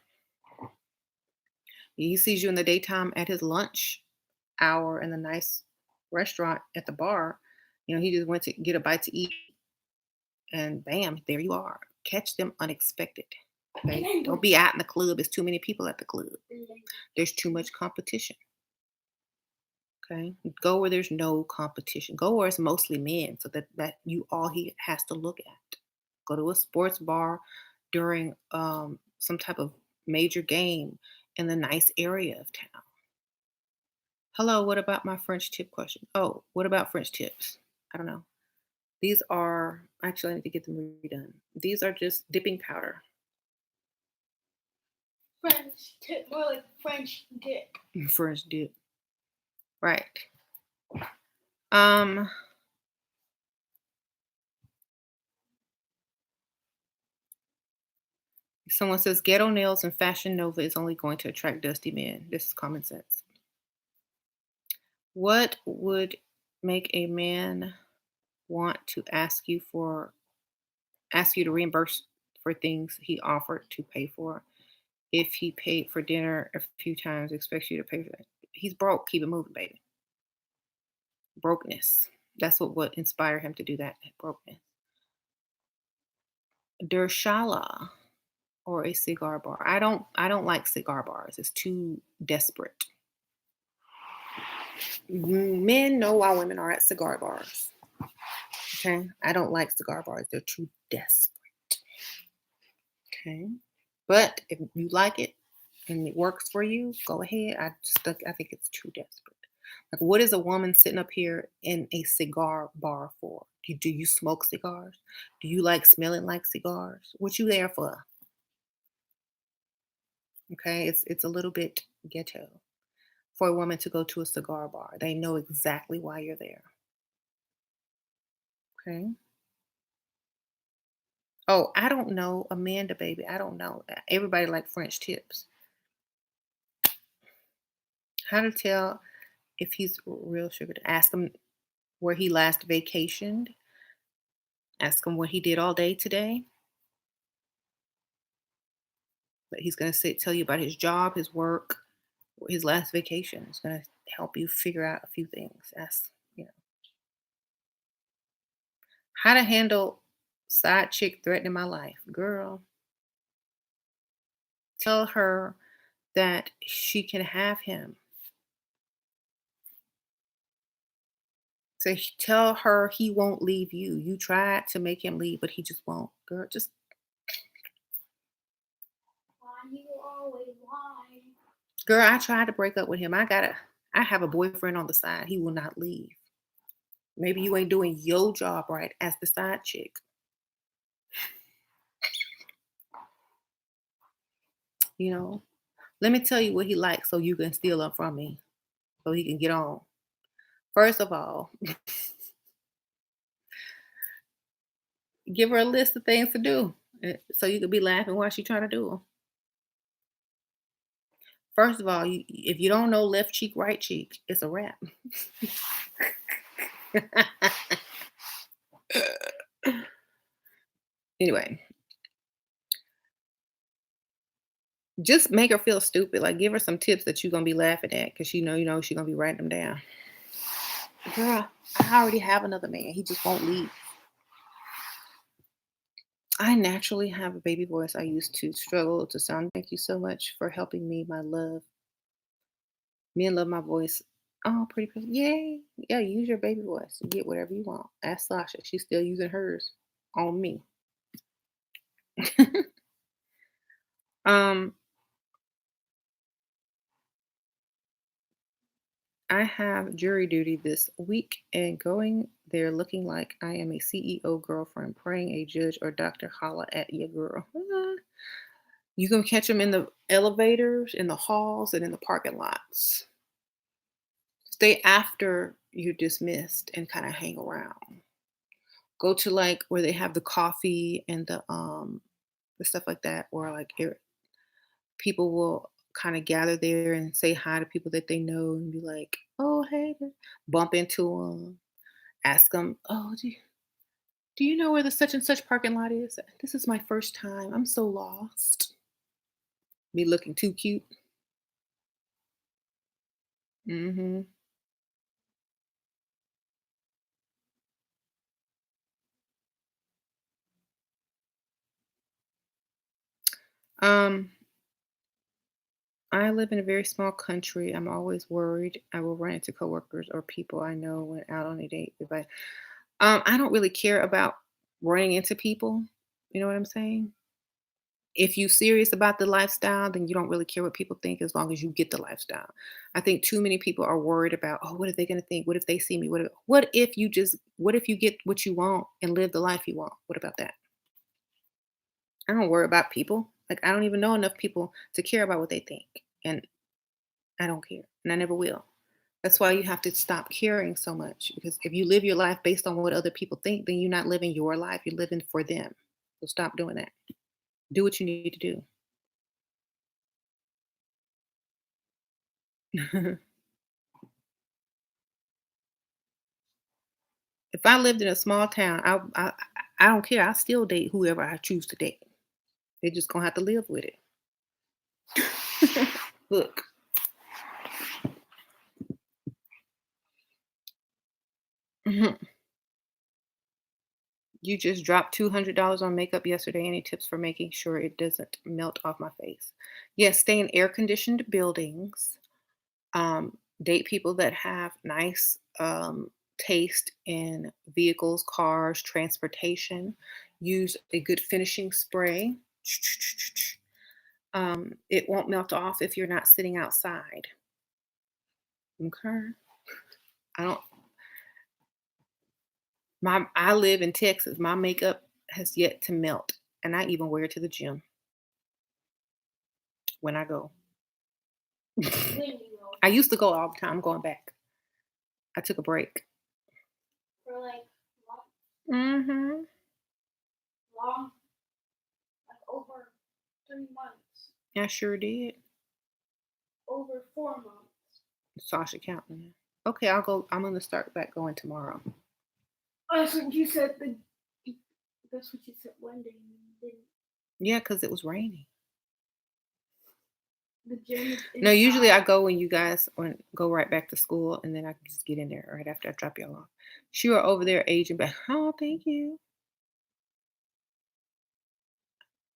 He sees you in the daytime at his lunch hour in the nice restaurant at the bar. He just went to get a bite to eat, and bam, there you are. Catch them unexpected. Okay, don't be out in the club. There's too many people at the club. There's too much competition. Okay, go where there's no competition. Go where it's mostly men, so that you all he has to look at. Go to a sports bar during some type of major game in the nice area of town. Hello, what about my French tip question? Oh, what about French tips? I don't know. These are actually I need to get them redone. These are just dipping powder.
French tip? More like French dip.
French dip. Right. Um Someone says ghetto nails and Fashion Nova is only going to attract dusty men. This is common sense. What would make a man want to ask you to reimburse for things he offered to pay for? If he paid for dinner a few times, expects you to pay for it. He's broke. Keep it moving, baby. Brokenness. That's what would inspire him to do that. Brokenness. Dershala or a cigar bar. I don't like cigar bars. It's too desperate. Men know why women are at cigar bars. Okay. I don't like cigar bars. They're too desperate. Okay. But if you like it and it works for you, go ahead. I think it's too desperate. Like, what is a woman sitting up here in a cigar bar for? Do you smoke cigars? Do you like smelling like cigars? What you there for? Okay, it's a little bit ghetto for a woman to go to a cigar bar. They know exactly why you're there. Okay. Oh, I don't know, Amanda, baby. I don't know. Everybody like French tips. How to tell if he's real sugar? Ask him where he last vacationed. Ask him what he did all day today. But he's gonna say tell you about his job, his work, his last vacation. It's gonna help you figure out a few things. Ask, how to handle side chick threatening my life. Girl, tell her that she can have him. Tell her he won't leave you. You tried to make him leave, but he just won't. Girl, just
Why you always lie?
girl, I tried to break up with him. I have a boyfriend on the side. He will not leave. Maybe you ain't doing your job right as the side chick. You know, let me tell you what he likes so you can steal him from me, so he can get on. First of all, give her a list of things to do so you could be laughing while she trying to do them. First of all, if you don't know left cheek, right cheek, it's a wrap. Anyway, just make her feel stupid. Like give her some tips that you're gonna be laughing at because you know she's gonna be writing them down. Girl, I already have another man. He just won't leave. I naturally have a baby voice. I used to struggle to sound. Thank you so much for helping me, my love. Men love my voice. Oh, pretty person. Yay. Yeah, use your baby voice. You get whatever you want. Ask Sasha. She's still using hers on me. um, I have jury duty this week and going there looking like I am a CEO girlfriend praying a judge or doctor holla at your girl. You can catch them in the elevators, in the halls, and in the parking lots. Stay after you're dismissed and kind of hang around. Go to like where they have the coffee and the stuff like that, or like people will kind of gather there and say hi to people that they know and be like, "Oh, hey," bump into them, ask them, "Oh, do you know where the such and such parking lot is? This is my first time. I'm so lost." Me looking too cute. Hmm. Um, I live in a very small country. I'm always worried I will run into coworkers or people I know when out on a date. I don't really care about running into people. You know what I'm saying? If you serious about the lifestyle, then you don't really care what people think as long as you get the lifestyle. I think too many people are worried about, oh, what are they going to think? What if they see me? What if you get what you want and live the life you want? What about that? I don't worry about people. Like I don't even know enough people to care about what they think. And I don't care. And I never will. That's why you have to stop caring so much because if you live your life based on what other people think, then you're not living your life. You're living for them. So stop doing that. Do what you need to do. If I lived in a small town, I don't care. I still date whoever I choose to date. They're just gonna have to live with it. Look, mhm, you just dropped $200 on makeup yesterday. Any tips for making sure it doesn't melt off my face? Yes, stay in air conditioned buildings. Date people that have nice taste in vehicles, cars, transportation. Use a good finishing spray. It won't melt off if you're not sitting outside. Okay. I don't I live in Texas. My makeup has yet to melt and I even wear it to the gym. when I go.
When you go
I used to go all the time. I'm going back. I took a break.
for like
Mm-hmm.
long, like over 3 months,
I sure did.
over 4 months.
Sasha counting. Okay, I'll go. I'm gonna start back going tomorrow.
That's what you said. That's what you said one day. And you didn't.
Yeah, because it was raining.
The gym is
No, usually I
inside.
go when you guys go right back to school, and then I can just get in there right after I drop y'all off. She were over there aging back. Oh, thank you.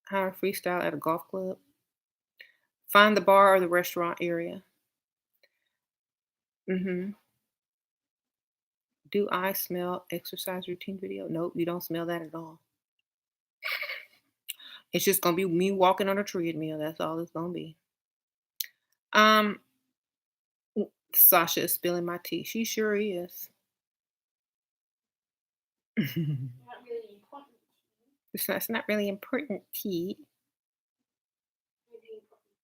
How to freestyle at a golf club. Find the bar or the restaurant area. Mm-hmm. Do I smell exercise routine video? Nope, you don't smell that at all. It's just gonna be me walking on a treadmill. That's all it's gonna be. Um, Sasha is spilling my tea. She sure is.
Not really important.
It's not really important tea.
Really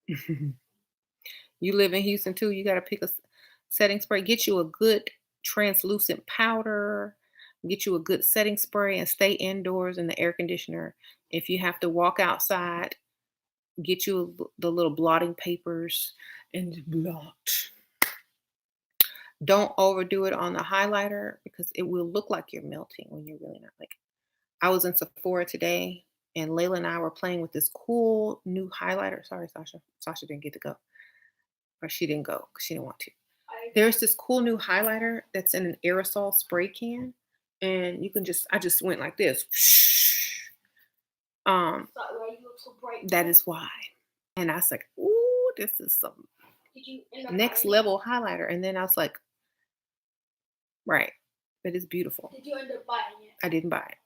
important.
You live in Houston too. You got to pick a setting spray. Get you a good translucent powder. Get you a good setting spray and stay indoors in the air conditioner. If you have to walk outside, get you the little blotting papers and blot. Don't overdo it on the highlighter because it will look like you're melting when you're really not. Like I was in Sephora today and Layla and I were playing with this cool new highlighter. Sorry, Sasha. Sasha didn't get to go. Or she didn't go because she didn't want to.
I
There's this cool new highlighter that's in an aerosol spray can. And you can I just went like this.
thought why you look so bright.
That is why. And I was like, ooh, this is some
Did you end up
next
buying it?
level highlighter. And then I was like, right, but it's beautiful.
Did you end up buying it?
I didn't buy it.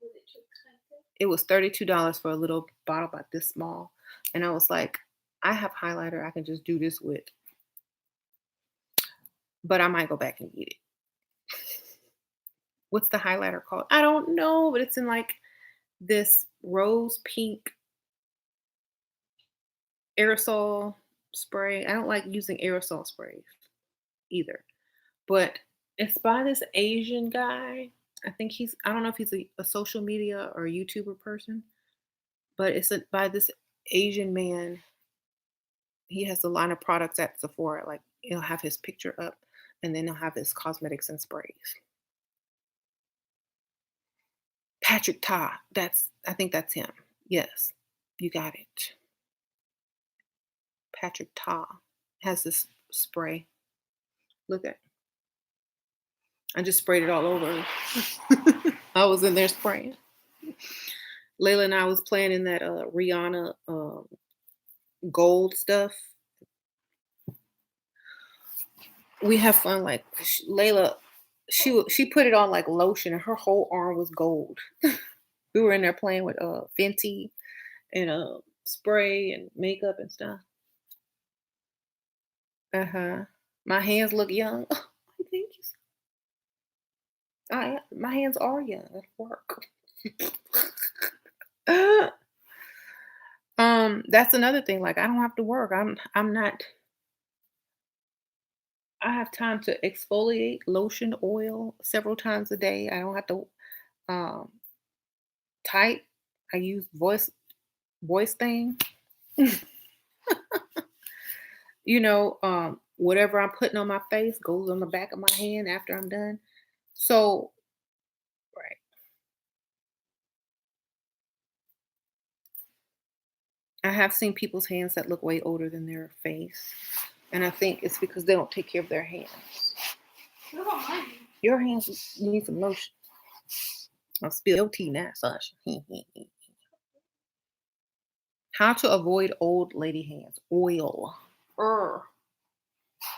Was it too expensive?
It was $32 for a little bottle about this small. And I was like, I have highlighter I can just do this with. But I might go back and get it. What's the highlighter called? I don't know, but it's in like this rose pink aerosol spray. I don't like using aerosol sprays either. But it's by this Asian guy. I don't know if he's a social media or a YouTuber person, but by this Asian man. He has a line of products at Sephora. Like he'll have his picture up and then he'll have his cosmetics and sprays. Patrick Ta. I think that's him. Yes, you got it. Patrick Ta has this spray. Look at. I just sprayed it all over. I was in there spraying. Layla and I was playing in that Rihanna gold stuff. We have fun. Like Layla, she put it on like lotion, and her whole arm was gold. We were in there playing with Fenty and spray and makeup and stuff. Uh-huh. My hands look young. Thank you. My hands are young at work. That's another thing. Like I don't have to work. I'm not. I have time to exfoliate, lotion, oil several times a day. I don't have to um, type. I use voice thing. Whatever I'm putting on my face goes on the back of my hand after I'm done. So, right. I have seen people's hands that look way older than their face. And I think it's because they don't take care of their hands.
What about mine?
Your hands need some lotion. I'll spill your tea now, Sasha. How to avoid old lady hands. Oil.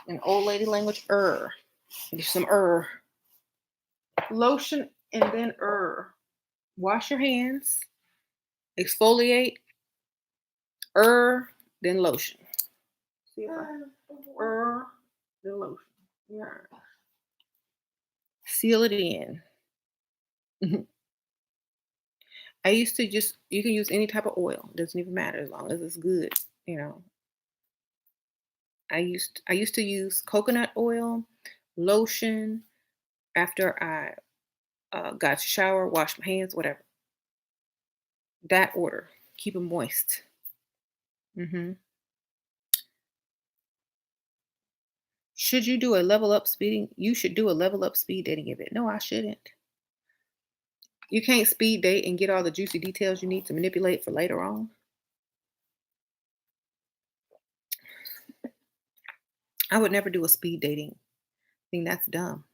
In old lady language, Get some lotion and then wash your hands, exfoliate, then lotion. See if then lotion. Yeah. Seal it in. I used to you can use any type of oil. Doesn't even matter as long as it's good. You know, I used to use coconut oil, lotion after I got to shower, wash my hands, whatever. That order. Keep them moist. Hmm. Should you do a level up speeding? You should do a level up speed dating event. No, I shouldn't. You can't speed date and get all the juicy details you need to manipulate for later on. I would never do a speed dating thing. That's dumb.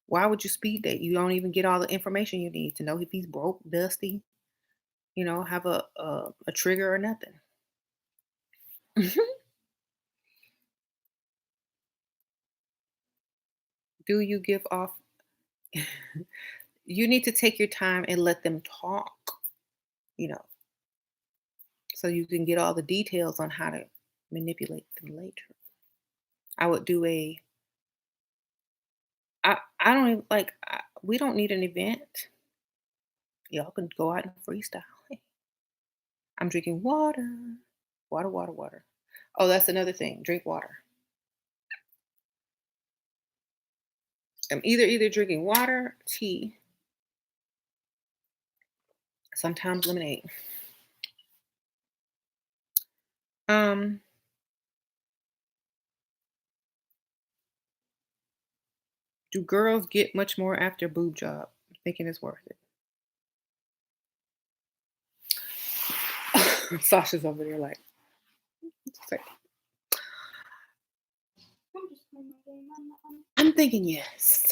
Why would you speed date? You don't even get all the information you need to know if he's broke, dusty, have a trigger or nothing. Do you give off you need to take your time and let them talk, you know, so you can get all the details on how to manipulate them later. I would do a I don't even we don't need an event. Y'all can go out and freestyle. Hey, I'm drinking water. Water, water, water. Oh, that's another thing. Drink water. I'm either drinking water, tea, sometimes lemonade. Um, do girls get much more after boob job? I'm thinking it's worth it. Sasha's over there like, "Say."
I'm just playing my game.
I'm thinking yes,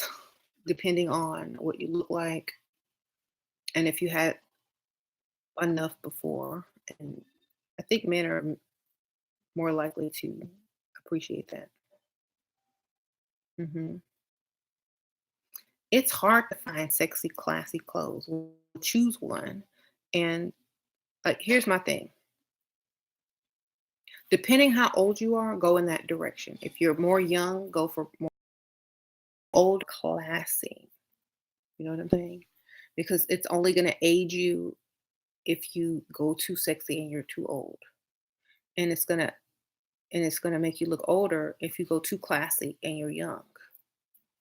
depending on what you look like and if you had enough before. And I think men are more likely to appreciate that. Hmm. It's hard to find sexy, classy clothes. We'll choose one. And here's my thing. Depending how old you are, go in that direction. If you're more young, go for more old, classy. You know what I'm saying? Because it's only going to aid you if you go too sexy and you're too old. And it's gonna make you look older if you go too classy and you're young.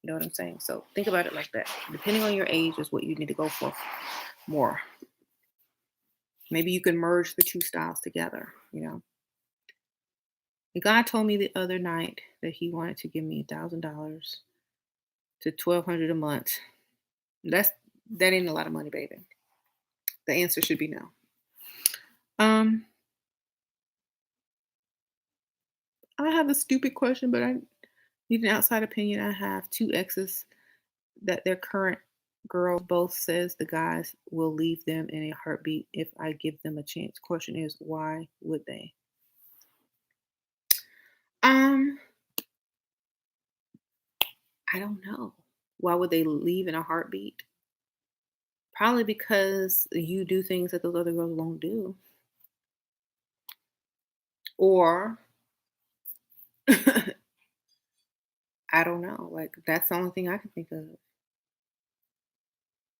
You know what I'm saying? So think about it like that. Depending on your age is what you need to go for more. Maybe you can merge the two styles together. The guy told me the other night that he wanted to give me $1,000 to 1,200 a month. That's that ain't a lot of money, baby. The answer should be no. Um, I have a stupid question, but I need an outside opinion. I have two exes that their current girl both says the guys will leave them in a heartbeat if I give them a chance. Question is, why would they? Um, I don't know. Why would they leave in a heartbeat? Probably because you do things that those other girls won't do. Or I don't know. Like that's the only thing I can think of.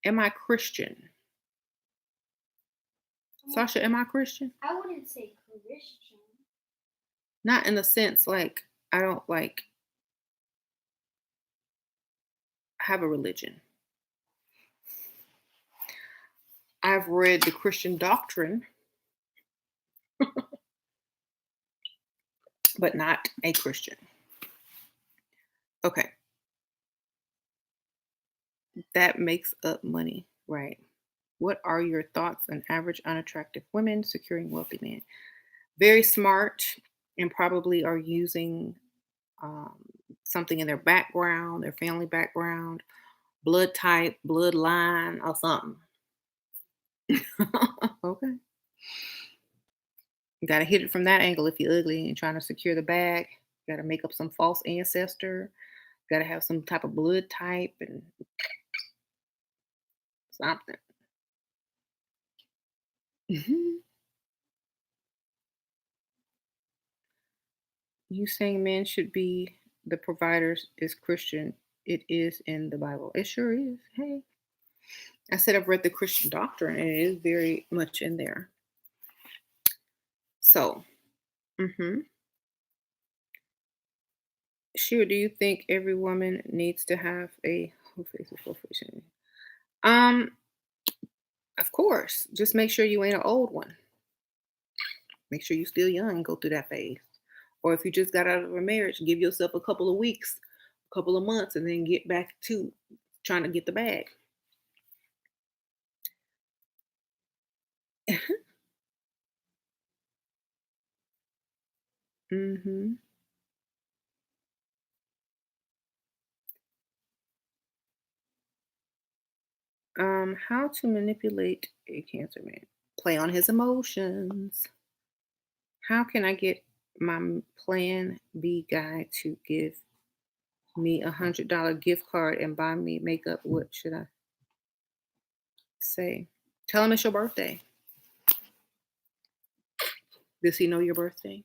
Am I Christian? Sasha, am I Christian?
I wouldn't say Christian.
Not in the sense like I don't like have a religion. I've read the Christian doctrine, but not a Christian. Okay, that makes up money, right? What are your thoughts on average unattractive women securing wealthy men? Very smart and probably are using um, something in their background, their family background, blood type, bloodline, or something. Okay. You got to hit it from that angle if you're ugly and trying to secure the bag. You got to make up some false ancestor. You got to have some type of blood type and something. Mhm. You saying men should be the providers is Christian. It is in the Bible. It sure is. Hey, I said I've read the Christian doctrine and it is very much in there. So Mhm. Sure. Do you think every woman needs to have a whole face before fishing? Um, of course. Just make sure you ain't an old one. Make sure you're still young and go through that phase. Or if you just got out of a marriage, give yourself a couple of weeks, a couple of months, and then get back to trying to get the bag. hmm how to manipulate a cancer man? Play on his emotions. How can I get my plan B guy to give me $100 gift card and buy me makeup? What should I say? Tell him it's your birthday. Does he know your birthday?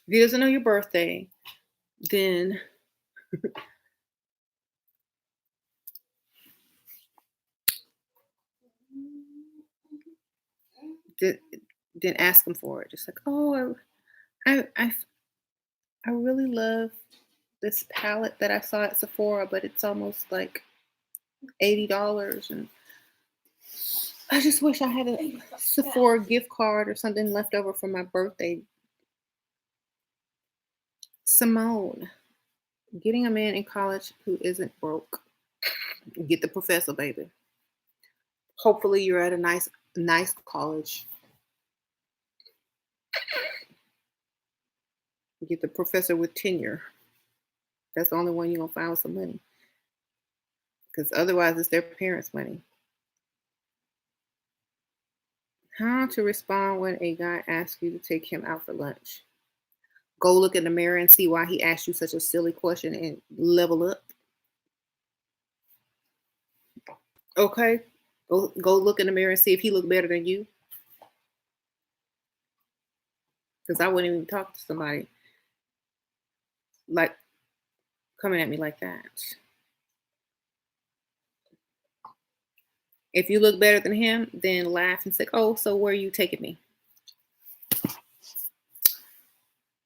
If he doesn't know your birthday, then th- then ask him for it. Just like, oh, I really love this palette that I saw at Sephora, but it's almost like $80, and I just wish I had a Sephora gift card or something left over for my birthday. Simone, getting a man in college who isn't broke. Get the professor, baby. Hopefully, you're at a nice college. Get the professor with tenure. That's the only one you're gonna find with some money, because otherwise, it's their parents' money. How to respond when a guy asks you to take him out for lunch? Go look in the mirror and see why he asked you such a silly question and level up. Okay? Go look in the mirror and see if he look better than you. Because I wouldn't even talk to somebody like coming at me like that. If you look better than him, then laugh and say, "Oh, so where are you taking me?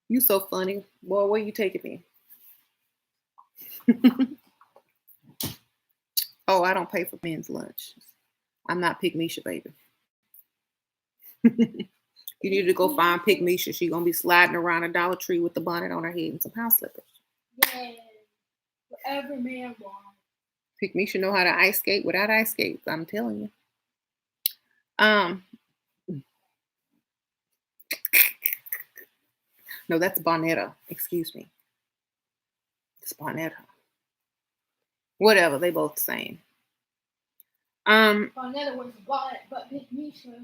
You so funny. Boy, where you taking me?" Oh, I don't pay for men's lunch. I'm not Pick Misha, baby. You need to go find Pick Misha. She gonna be sliding around a Dollar Tree with the bonnet on her head and some house slippers.
Yeah. Whatever man wants.
Pick Misha know how to ice skate without ice skates. I'm telling you. Um, no, that's Bonetta. Excuse me. It's Bonetta. Whatever. They both the same.
Bonetta wears a bonnet, but Big Misha.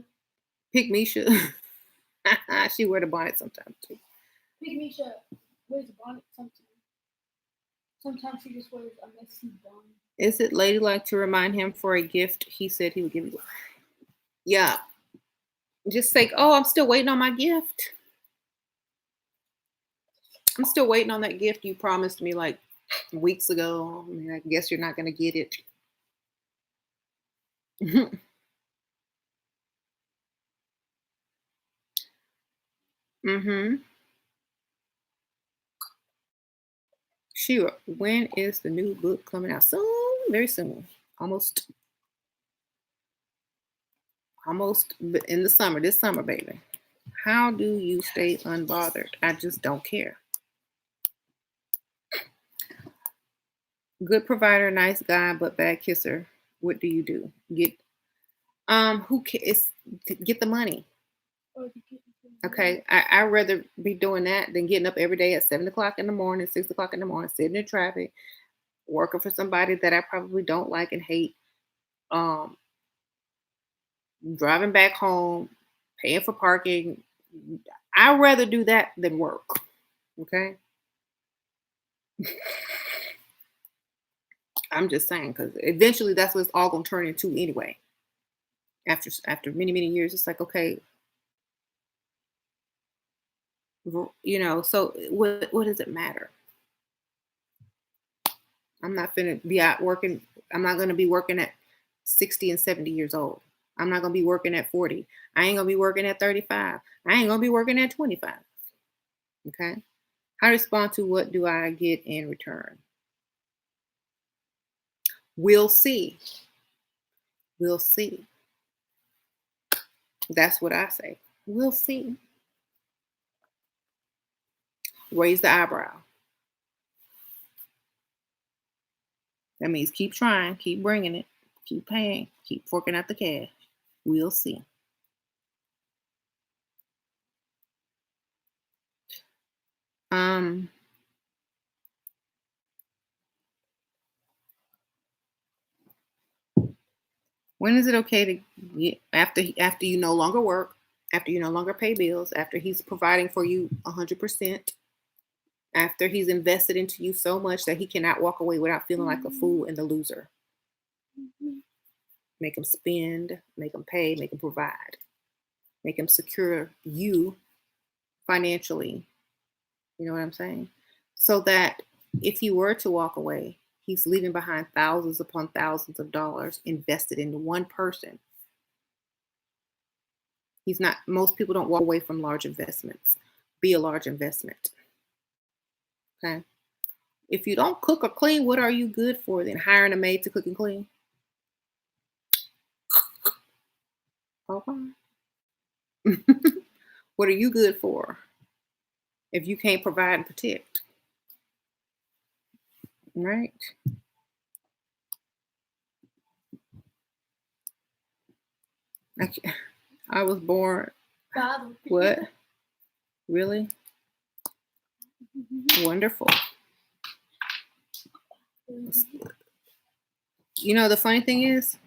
Pick Misha. She wear the bonnet sometimes too.
Big Misha wears a bonnet sometimes. Sometimes she just wears a messy bonnet.
Is it ladylike to remind him for a gift he said he would give you? Yeah. Just say, oh, I'm still waiting on my gift. I'm still waiting on that gift you promised me like weeks ago. I mean, I guess you're not going to get it. mm-hmm. Sure. When is the new book coming out? Soon, very soon. Almost in the summer, this summer, baby. How do you stay unbothered? I just don't care. Good provider, nice guy, but bad kisser. What do you do? Who cares? Get the money. Okay, I'd rather be doing that than getting up every day at 7 o'clock in the morning, 6 o'clock in the morning, sitting in traffic, working for somebody that I probably don't like and hate. Um, Driving back home, paying for parking. I'd rather do that than work. Okay, I'm just saying because eventually that's what it's all gonna turn into anyway. After many years, it's like okay, So what does it matter? I'm not gonna be out working. I'm not gonna be working at 60 and 70 years old. I'm not gonna be working at 40. I ain't gonna be working at 35. I ain't gonna be working at 25. Okay. How to respond to what do I get in return? We'll see. We'll see. That's what I say. We'll see. Raise the eyebrow. That means keep trying, keep bringing it, keep paying, keep forking out the cash. We'll see. Um, when is it okay to get after you no longer work, after you no longer pay bills, after he's providing for you 100%, after he's invested into you so much that he cannot walk away without feeling like a fool and the loser? Make him spend, make him pay, make him provide, make him secure you financially. You know what I'm saying? So that if you were to walk away, he's leaving behind thousands upon thousands of dollars invested into one person. He's not, most people don't walk away from large investments. Be a large investment. Okay. If you don't cook or clean, what are you good for then? Hiring a maid to cook and clean? Okay. What are you good for if you can't provide and protect? Right? I, ca- I was born.
Bottle.
What? Really? Wonderful. You know, the funny thing is,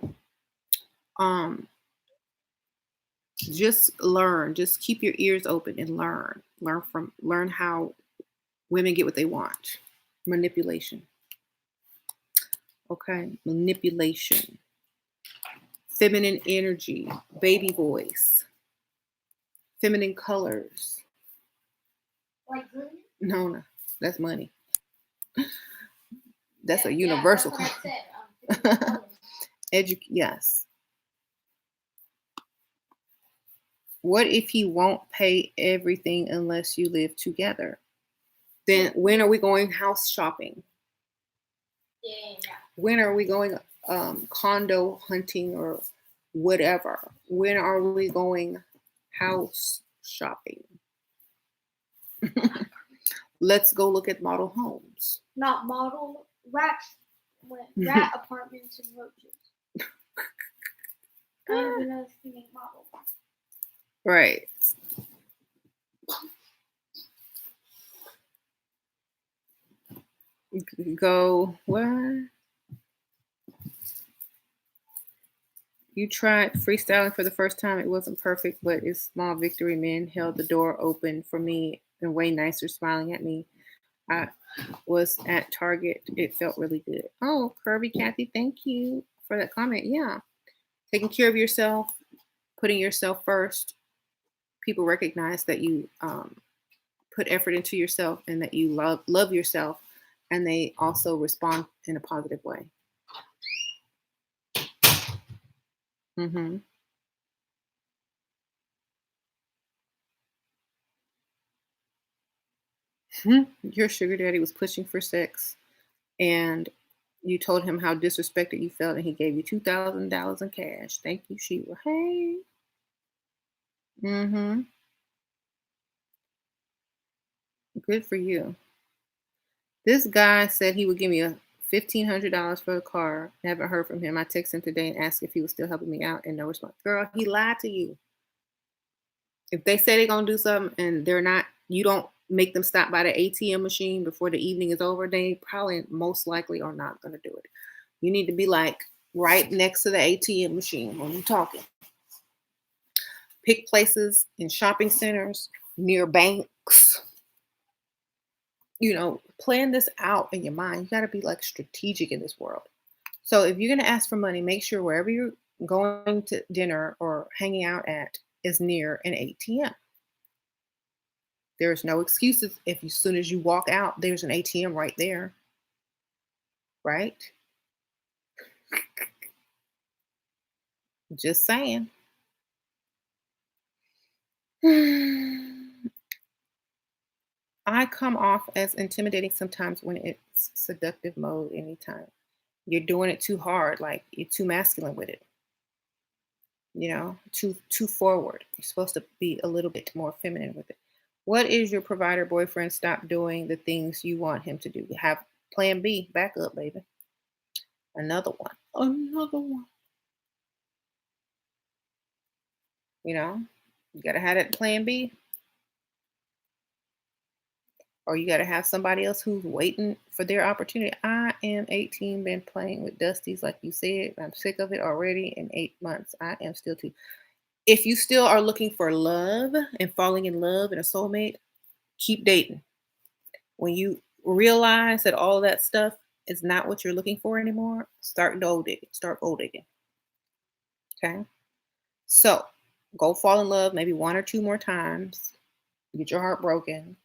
um, just learn. Just keep your ears open and learn. Learn how women get what they want. Manipulation. Okay. Manipulation. Feminine energy. Baby voice. Feminine colors.
Like green?
No, no. That's money. That's a
Yeah,
universal
that's what
color.
I said. Different colors.
Yes. What if he won't pay everything unless you live together? Then when are we going house shopping?
Yeah.
When are we going condo hunting or whatever? When are we going house shopping? Let's go look at model homes.
Not model rats. Rat apartments and roaches. I didn't even know this thing ain't model.
Right. Go, what? You tried freestyling for the first time. It wasn't perfect, but it's small victory. Men held the door open for me and way nicer, smiling at me. I was at Target. It felt really good. Oh, Kirby, Kathy, thank you for that comment. Yeah. Taking care of yourself, putting yourself first. People recognize that you put effort into yourself and that you love yourself, and they also respond in a positive way. Mm-hmm. Your sugar daddy was pushing for sex, and you told him how disrespected you felt, and he gave you $2,000 in cash. Thank you, Sheila. Hey. Mm-hmm. Good for you. This guy said he would give me a $1,500 for the car. Never heard from him. I texted him today and asked if he was still helping me out, and no response. Girl, he lied to you. If they say they're gonna do something and they're not, you don't make them stop by the ATM machine before the evening is over, they probably most likely are not gonna do it. You need to be like right next to the ATM machine when you're talking. Pick places in shopping centers, near banks. Plan this out in your mind. You gotta be like strategic in this world. So if you're gonna ask for money, make sure wherever you're going to dinner or hanging out at is near an ATM. There's no excuses if as soon as you walk out, there's an ATM right there, right? Just saying. I come off as intimidating sometimes when it's seductive mode anytime. You're doing it too hard, like you're too masculine with it, too forward. You're supposed to be a little bit more feminine with it. What is your provider boyfriend stop doing the things you want him to do? Have plan B, back up, baby. Another one. Another one. You know, you gotta have that plan B, or you gotta have somebody else who's waiting for their opportunity. I am 18, been playing with Dusties, like you said. I'm sick of it already in 8 months. I am still too. If you still are looking for love and falling in love and a soulmate, keep dating. When you realize that all that stuff is not what you're looking for anymore, start gold digging. Start gold digging. Okay. So go fall in love maybe one or two more times. Get your heart broken.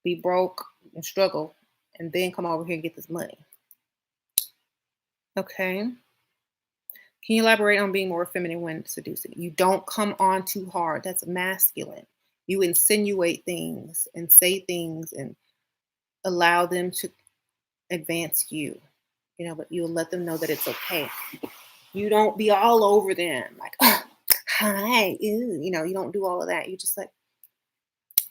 Be broke and struggle. And then come over here and get this money. Okay. Can you elaborate on being more feminine when seducing? You don't come on too hard. That's masculine. You insinuate things and say things and allow them to advance you, but you'll let them know that it's okay. You don't be all over them like, oh, hi, ew. You don't do all of that. You're just like,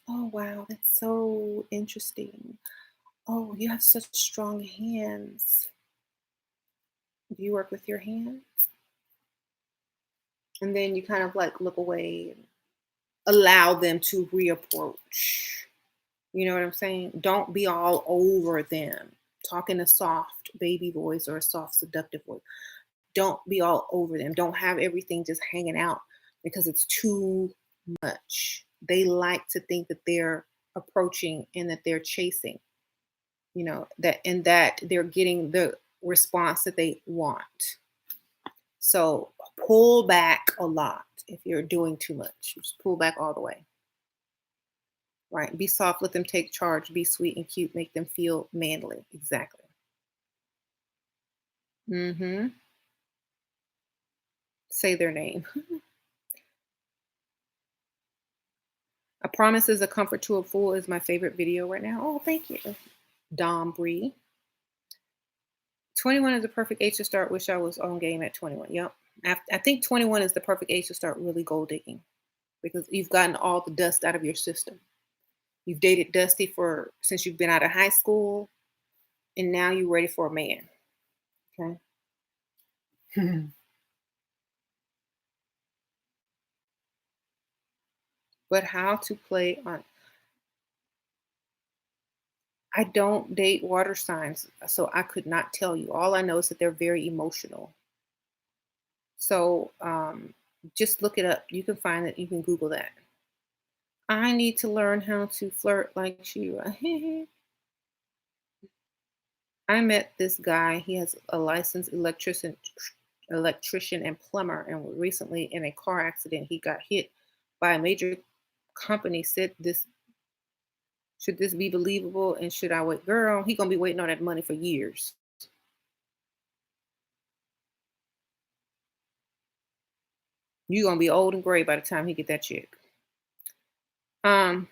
oh, wow, that's so interesting. Oh, you have such strong hands. Do you work with your hands? And then you kind of like look away and allow them to reapproach. You know what I'm saying? Don't be all over them. Talk in a soft baby voice or a soft seductive voice. Don't be all over them. Don't have everything just hanging out because it's too much. They like to think that they're approaching and that they're chasing, that they're getting the response that they want. So pull back a lot if you're doing too much. Just pull back all the way. Right. Be soft, let them take charge, be sweet and cute, make them feel manly. Exactly. Mm-hmm. Say their name. A promise is a comfort to a fool is my favorite video right now. Oh, thank you. Dom Bree. 21 is the perfect age to start. Wish I was on game at 21. Yep. I think 21 is the perfect age to start really gold digging because you've gotten all the dust out of your system. You've dated Dusty for since you've been out of high school, and now you're ready for a man. Okay. But how to play on I don't date water signs, so I could not tell you. All I know is that they're very emotional. So just look it up. You can find it. You can Google that. I need to learn how to flirt like Shira. I met this guy. He has a licensed electrician and plumber, and recently in a car accident, he got hit by a major company. Said this should this be believable and should I wait? Girl, he gonna be waiting on that money for years. You gonna be old and gray by the time he get that check. Um,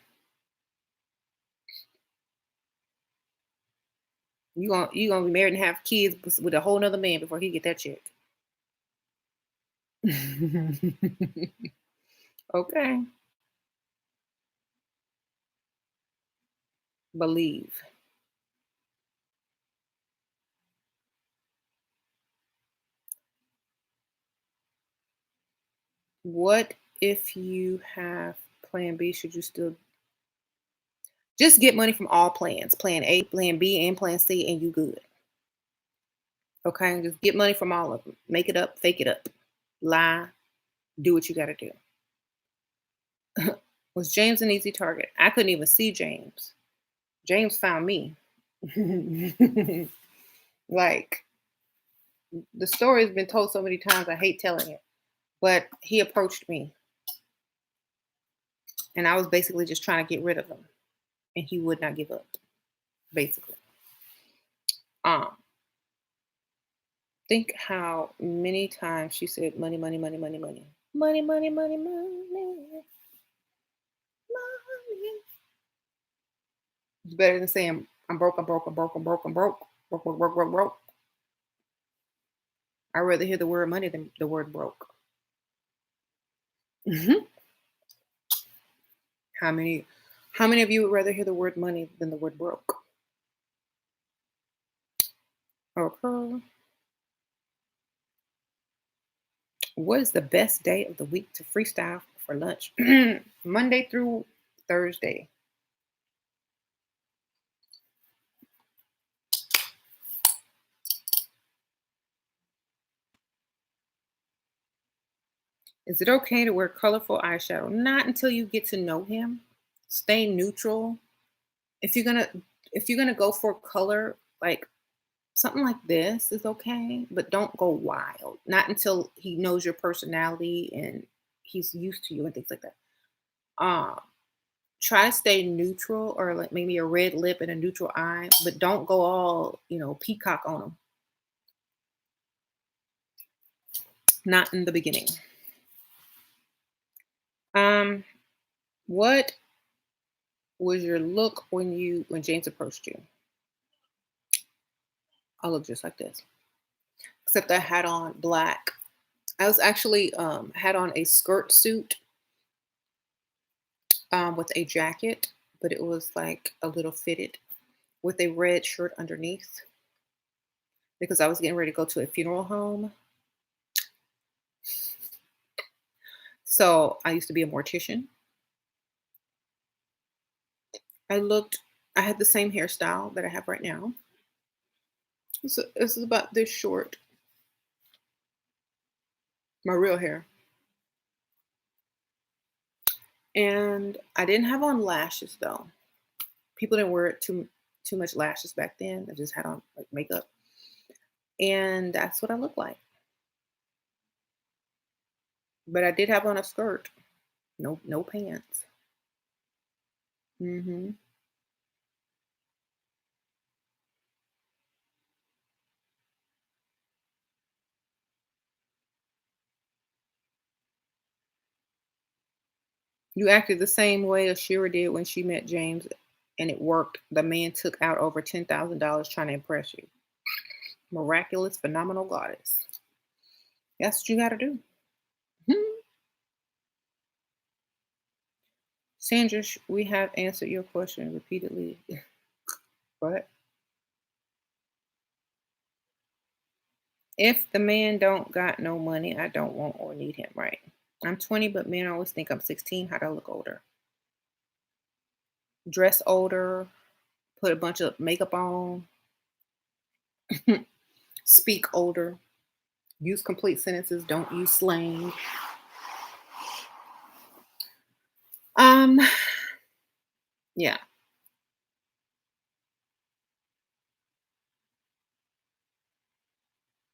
you gonna be married and have kids with a whole nother man before he get that check. Okay. Believe. What if you have plan B? Should you still just get money from all plans? Plan A, plan B, and plan C, and you good. Okay. Just get money from all of them. Make it up, fake it up. Lie, do what you gotta do. Was James an easy target? I couldn't even see James. James found me. Like the story has been told so many times, I hate telling it. But he approached me and I was basically just trying to get rid of him. And he would not give up, basically. Um, think how many times she said money, money, money, money, money. Money, money, money, money, money. better than saying I'm broke, I'm broke, I'm broke, I'm broke, I'm broke, broke, broke, broke, broke, broke. I'd rather hear the word money than the word broke. Hmm. How many how many of you would rather hear the word money than the word broke? Okay. What is the best day of the week to freestyle for lunch? Monday through Thursday. Is it okay to wear colorful eyeshadow? Not until you get to know him. Stay neutral. If you're gonna if you're gonna go for color, like something like this is okay, but don't go wild. Not until he knows your personality and he's used to you and things like that. Um, Try to stay neutral or like maybe a red lip and a neutral eye, but don't go all, peacock on him. Not in the beginning. Um, what was your look when James approached you? I look just like this, except I had on black. I was actually had on a skirt suit with a jacket, but it was like a little fitted with a red shirt underneath because I was getting ready to go to a funeral home. So I used to be a mortician. I looked, I had the same hairstyle that I have right now. So this is about this short, my real hair. And I didn't have on lashes though. People didn't wear too much lashes back then. I just had on like makeup. And that's what I look like. But I did have on a skirt. No pants. Hmm. You acted the same way as Shira did when she met James, and it worked. The man took out over $10,000 trying to impress you. Miraculous, phenomenal goddess. That's what you got to do. Mhm. Sandra, we have answered your question repeatedly. But if the man don't got no money, I don't want or need him, right? I'm 20, but men always think I'm 16. How do I look older? Dress older, put a bunch of makeup on, speak older, use complete sentences, don't use slang. Um, yeah.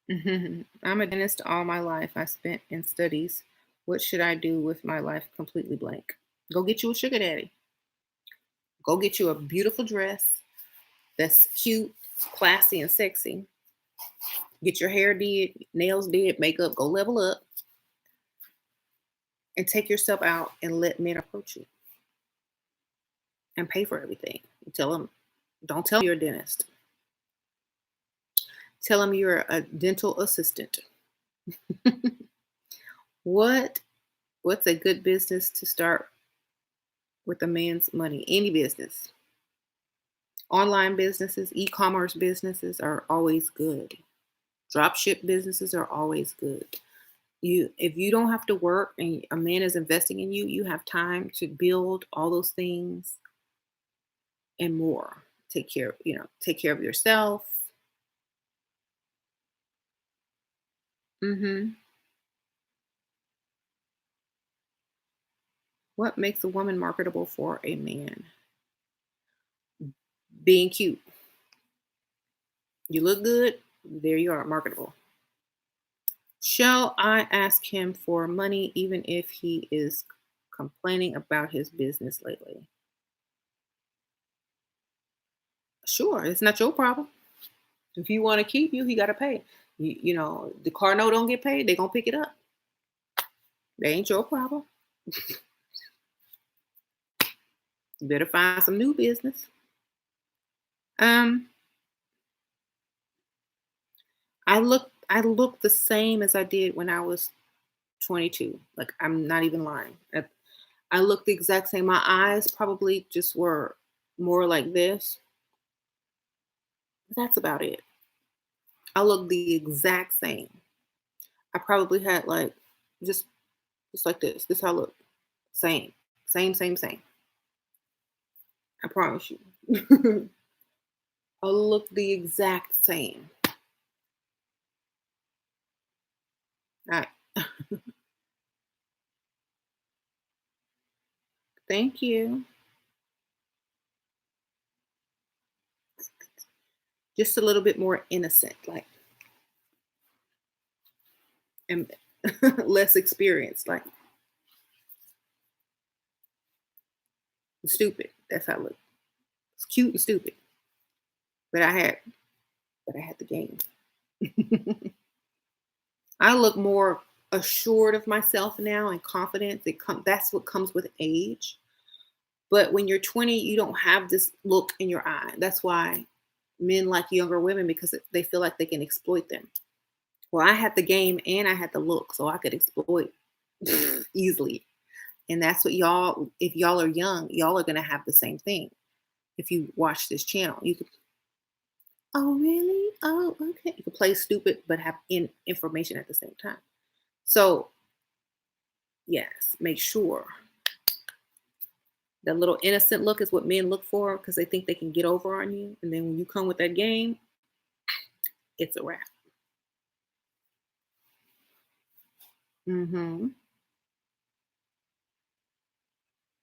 I'm a dentist all my life. I spent in studies. What should I do with my life completely blank? Go get you a sugar daddy. Go get you a beautiful dress that's cute, classy, and sexy. Get your hair did, nails did, makeup, go level up, and take yourself out and let men approach you and pay for everything. Tell them, don't tell 'em you're a dentist. Tell them you're a dental assistant. what What's a good business to start with a man's money? Any business. Online businesses, e-commerce businesses are always good. Drop ship businesses are always good. If you don't have to work and a man is investing in you, you have time to build all those things and more. Take care of yourself. Hmm. What makes a woman marketable for a man? Being cute. You look good, there you are, marketable. Shall I ask him for money even if he is complaining about his business lately? Sure, it's not your problem. If you want to keep you, he got to pay. The car note don't get paid, they going to pick it up. They ain't your problem. You better find some new business. Um, I look the same as I did when I was 22. Like, I'm not even lying. I look the exact same. My eyes probably just were more like this. But that's about it. I look the exact same. I probably had like just just like this. This how I look. Same. Same, same, same. I promise you. I look the exact same. All right. Thank you. Just a little bit more innocent, like, and less experienced, like stupid. That's how I look. It's cute and stupid. But I had the game. I look more assured of myself now and confidence. That's what comes with age. But when you're 20, you don't have this look in your eye. That's why men like younger women because they feel like they can exploit them. Well, I had the game and I had the look, so I could exploit easily. And that's what y'all, if y'all are young, y'all are gonna have the same thing. If you watch this channel, you could, oh really? Oh, okay. You could play stupid but have information at the same time. So yes, make sure that little innocent look is what men look for because they think they can get over on you. And then when you come with that game, it's a wrap. Hmm.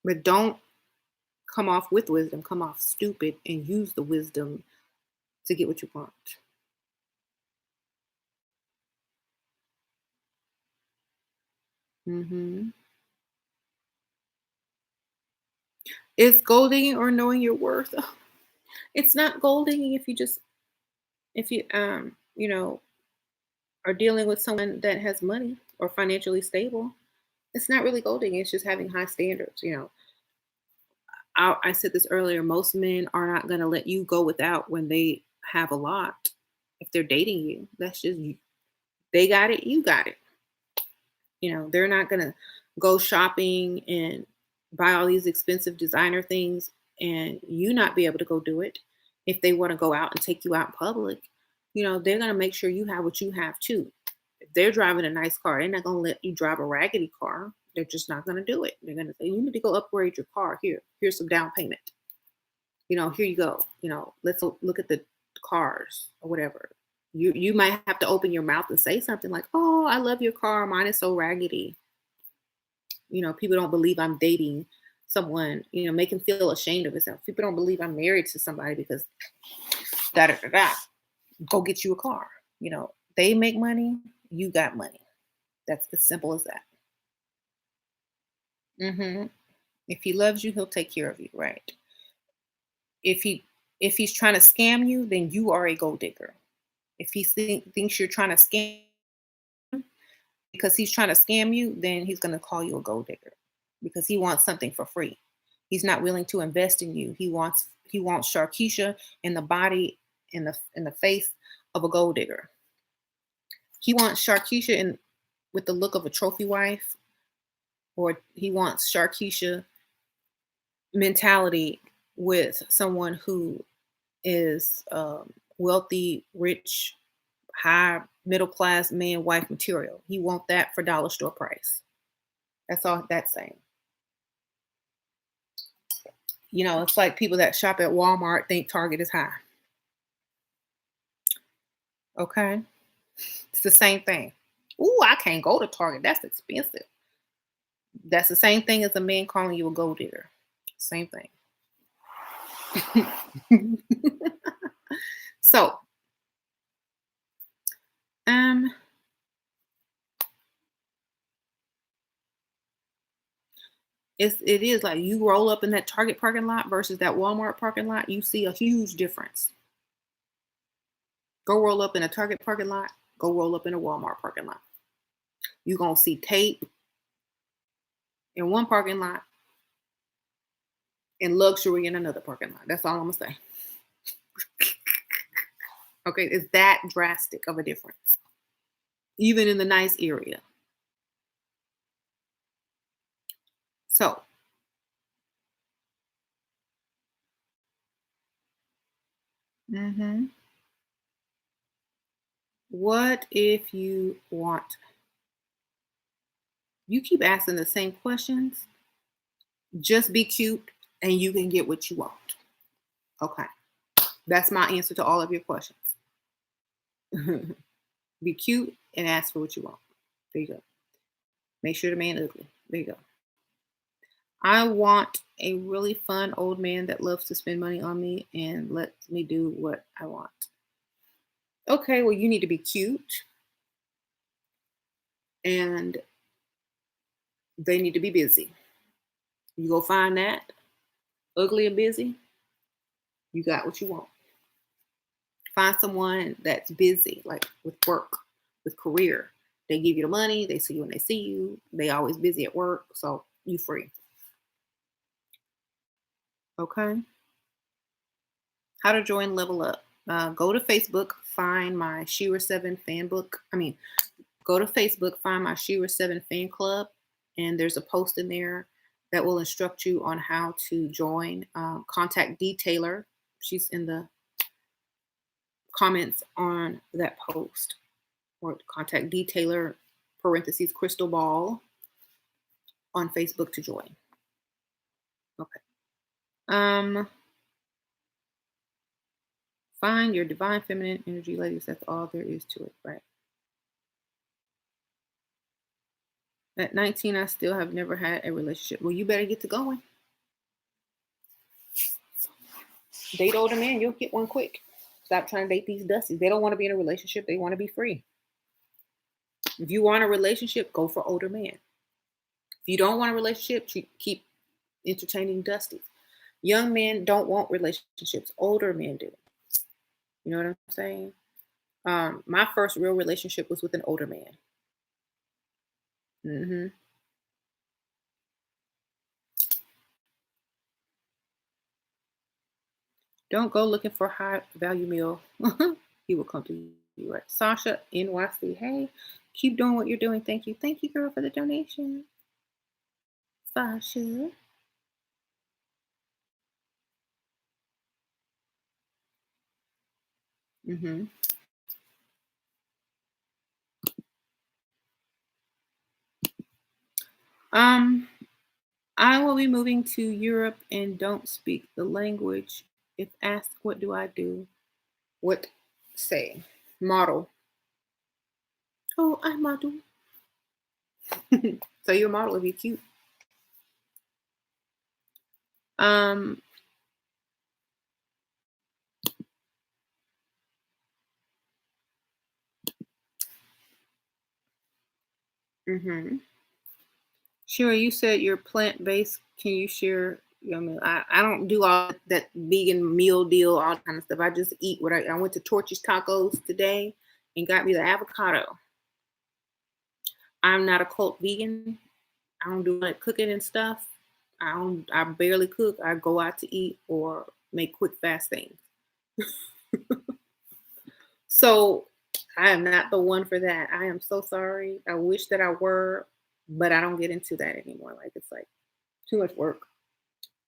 But don't come off with wisdom, come off stupid and use the wisdom to get what you want. Hmm. Is gold digging or knowing your worth? It's not gold digging if you are dealing with someone that has money or financially stable. It's not really gold digging. It's just having high standards. I said this earlier. Most men are not going to let you go without when they have a lot. If they're dating you, that's just you. They got it. You got it. They're not going to go shopping and buy all these expensive designer things and you not be able to go do it. If they want to go out and take you out in public, they're going to make sure you have what you have too. If they're driving a nice car, they're not going to let you drive a raggedy car. They're just not going to do it. They're going to say, you need to go upgrade your car. Here's some down payment. Here you go. Let's look at the cars or whatever. You might have to open your mouth and say something like, "Oh, I love your car. Mine is so raggedy." People don't believe I'm dating someone. Make him feel ashamed of himself. People don't believe I'm married to somebody because da da da da. Go get you a car. They make money. You got money. That's as simple as that. Hmm. If he loves you, he'll take care of you, right? If he's trying to scam you, then you are a gold digger. If he thinks you're trying to scam because he's trying to scam you, then he's going to call you a gold digger because he wants something for free. He's not willing to invest in you. He wants Sharkeisha in the body in the face of a gold digger. He wants Sharkeisha in with the look of a trophy wife, or he wants Sharkeisha mentality with someone who is wealthy, rich, high middle class man wife material. He want that for dollar store price. That's all that's saying. It's like people that shop at Walmart think Target is high. Okay. It's the same thing. Ooh, I can't go to Target. That's expensive. That's the same thing as a man calling you a gold digger. Same thing. So, um, it is like you roll up in that Target parking lot versus that Walmart parking lot, you see a huge difference. Go roll up in a Target parking lot, go roll up in a Walmart parking lot. You're gonna see tape in one parking lot and luxury in another parking lot. That's all I'm gonna say. Okay, it's that drastic of a difference, even in the nice area. So, mhm, what if you keep asking the same questions, just be cute and you can get what you want. Okay, that's my answer to all of your questions. Be cute and ask for what you want. There you go. Make sure the man ugly. There you go. I want a really fun old man that loves to spend money on me and lets me do what I want. Okay, well, you need to be cute and they need to be busy. You go find that ugly and busy, you got what you want. Find someone that's busy, like with work, with career. They give you the money, they see you when they see you. They always busy at work, so you free. Okay. How to join Level Up. Go to Facebook, find my Shira 7 fan book. Go to Facebook, find my Shira 7 fan club, and there's a post in there that will instruct you on how to join. Contact Detailer. She's in the comments on that post. Or contact Detailer, parentheses, Crystal Ball, on Facebook to join. Okay. Um, Find your divine feminine energy, ladies. That's all there is to it, right? At 19, I still have never had a relationship. Well, you better get to going. Date older men, you'll get one quick. Stop trying to date these dusties. They don't want to be in a relationship. They want to be free. If you want a relationship, go for older men. If you don't want a relationship, keep entertaining dusties. Young men don't want relationships. Older men do. You know what I'm saying? My first real relationship was with an older man. Hmm. Don't go looking for high value meal. He will come to you. Right. Sasha NYC. Hey, keep doing what you're doing. Thank you. Thank you, girl, for the donation. Sasha. Hmm. Um, I will be moving to Europe and don't speak the language. If asked, what do I do? What say? Model. Oh, I model. So your model would be cute. Um, hmm. Sure, you said you're plant based. Can you share? I don't do all that vegan meal deal, all that kind of stuff. I just eat what I went to Torchy's Tacos today and got me the avocado. I'm not a cult vegan. I don't do like cooking and stuff. I barely cook. I go out to eat or make quick fast things. So I am not the one for that. I am so sorry. I wish that I were, but I don't get into that anymore. Like it's like too much work.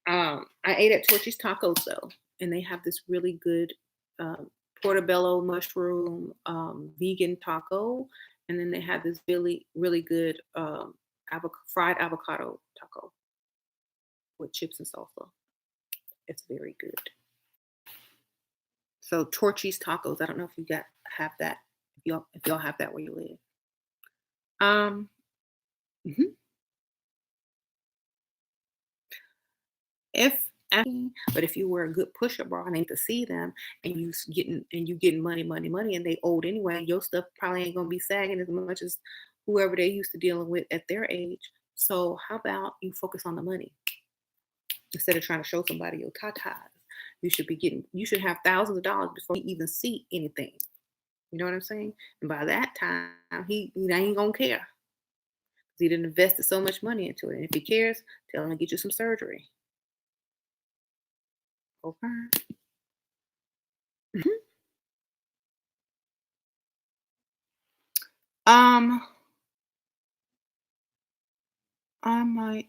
I ate at Torchy's Tacos though, and they have this really good um, portobello mushroom vegan taco, and then they have this really good fried avocado taco with chips and salsa. It's very good. So Torchy's Tacos. I don't know if you got have that. If y'all have that where you live. Um, mhm. If but if you were a good pusher bra and ain't to see them and you getting money and they old anyway, your stuff probably ain't gonna be sagging as much as whoever they used to dealing with at their age. So how about you focus on the money instead of trying to show somebody your tatas? You should have thousands of dollars before you even see anything. You know what I'm saying? And by that time, he ain't gonna care. He didn't invested so much money into it. And if he cares, tell him to get you some surgery. Okay. Um, I might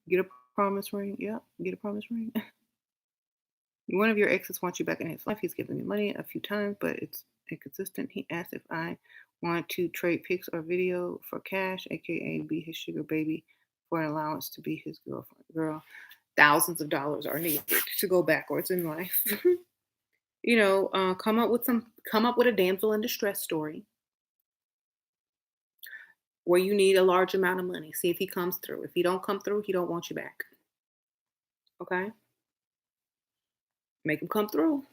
get a promise ring. Yep, get a promise ring. One of your exes wants you back in his life. He's given me money a few times, but it's inconsistent. He asked if I want to trade pics or video for cash, aka be his sugar baby, for an allowance to be his girlfriend. Girl, thousands of dollars are needed to go backwards in life. Come up with a damsel in distress story where you need a large amount of money. See if he comes through. If he don't come through, he don't want you back. Okay, make him come through.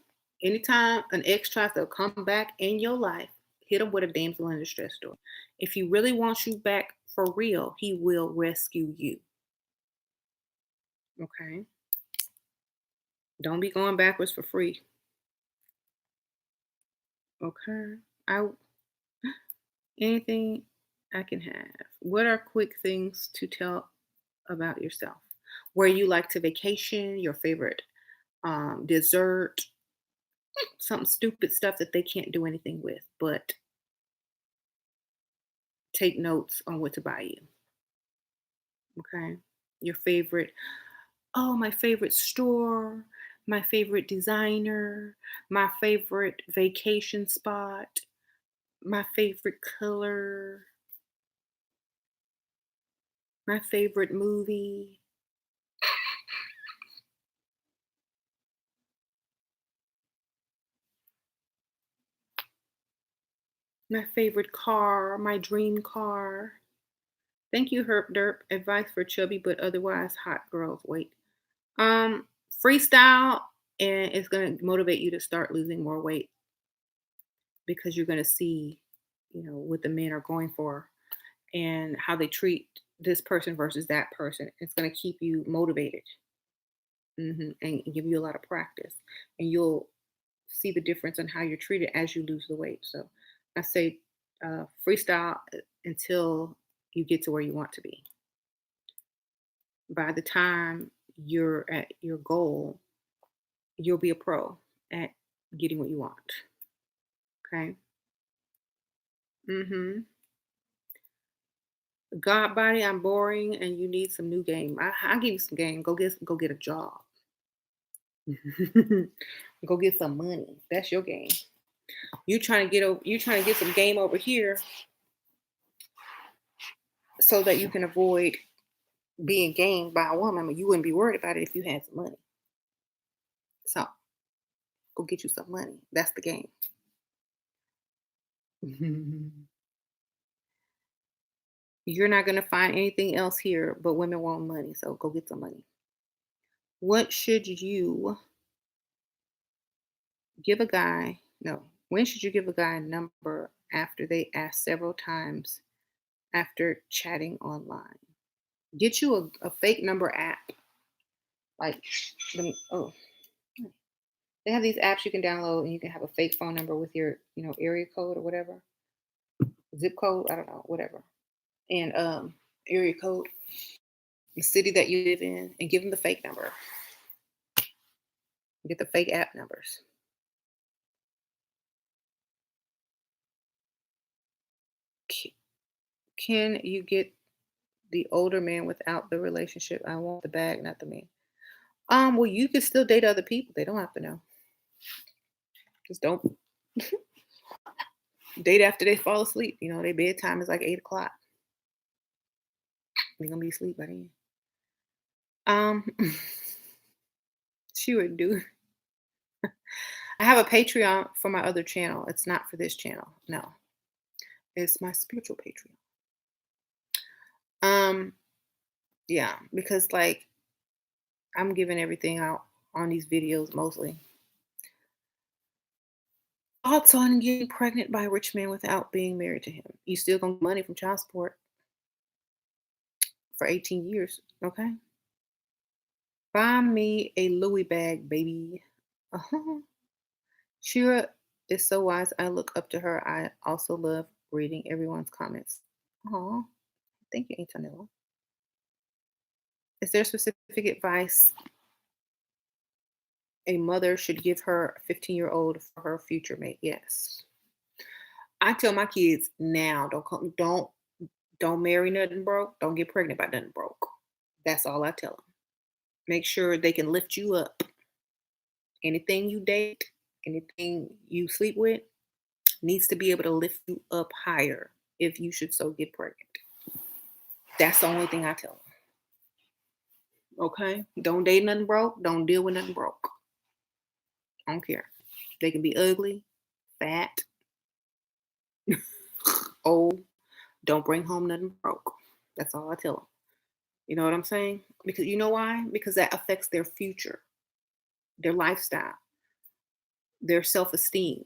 Anytime an ex tries to come back in your life, hit him with a damsel in distress story. If he really wants you back for real, he will rescue you. Okay, don't be going backwards for free. Okay, I anything I can have. What are quick things to tell about yourself? Where you like to vacation, your favorite dessert, something stupid stuff that they can't do anything with, but take notes on what to buy you. Okay. Your favorite, oh, my favorite store, my favorite designer, my favorite vacation spot, my favorite color, my favorite movie, my favorite car, my dream car. Thank you, Herp Derp. Advice for chubby but otherwise hot girls. Wait. Um, Freestyle, and it's gonna motivate you to start losing more weight because you're gonna see, what the men are going for and how they treat this person versus that person. It's gonna keep you motivated, and give you a lot of practice, and you'll see the difference in how you're treated as you lose the weight. So, I say, freestyle until you get to where you want to be. By the time you're at your goal, you'll be a pro at getting what you want. Okay. God body, I'm boring, and you need some new game. I'll give you some game. Go get a job. Go get some money. That's your game. You trying to get some game over here so that you can avoid being gamed by a woman. I mean, you wouldn't be worried about it if you had some money. So go get you some money. That's the game. You're not gonna find anything else here but women want money. So go get some money. What should you give a guy? No. When should you give a guy a number after they ask several times after chatting online? Get you a fake number app. Like they have these apps you can download and you can have a fake phone number with your, area code or whatever. Zip code, I don't know, whatever. And area code, the city that you live in, and give them the fake number. Get the fake app numbers. C- Can you get the older man without the relationship? I want the bag, not the man. Well, you can still date other people. They don't have to know. Just don't date after they fall asleep. Their bedtime is like 8 o'clock. They're gonna be asleep by then. Um, she would do. I have a Patreon for my other channel. It's not for this channel. No, it's my spiritual Patreon. Um, yeah, because like I'm giving everything out on these videos mostly. Thoughts on getting pregnant by a rich man without being married to him? You still gonna get money from child support for 18 years, okay? Buy me a Louis bag, baby. Uh-huh. Shira is so wise. I look up to her. I also love reading everyone's comments. Oh, thank you, Antonella. Is there specific advice a mother should give her 15-year-old for her future mate? Yes. I tell my kids now, don't marry nothing broke. Don't get pregnant by nothing broke. That's all I tell them. Make sure they can lift you up. Anything you date, anything you sleep with needs to be able to lift you up higher if you should so get pregnant. That's the only thing I tell them. Okay? Don't date nothing broke. Don't deal with nothing broke. I don't care. They can be ugly, fat, old. Don't bring home nothing broke. That's all I tell them. You know what I'm saying? Because you know why? Because that affects their future, their lifestyle, their self-esteem,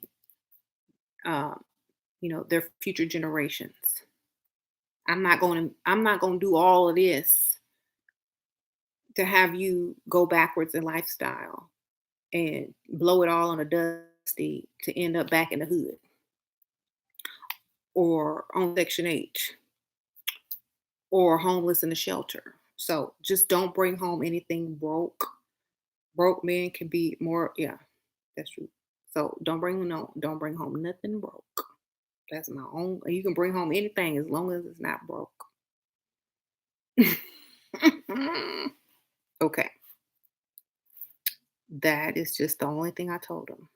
um, their future generations. I'm not going to do all of this to have you go backwards in lifestyle and blow it all on a dusty to end up back in the hood or on Section H or homeless in a shelter. So just don't bring home anything broke. Broke men can be more, yeah, that's true. So don't bring home nothing broke. That's my own. You can bring home anything as long as it's not broke. Okay. That is just the only thing I told them.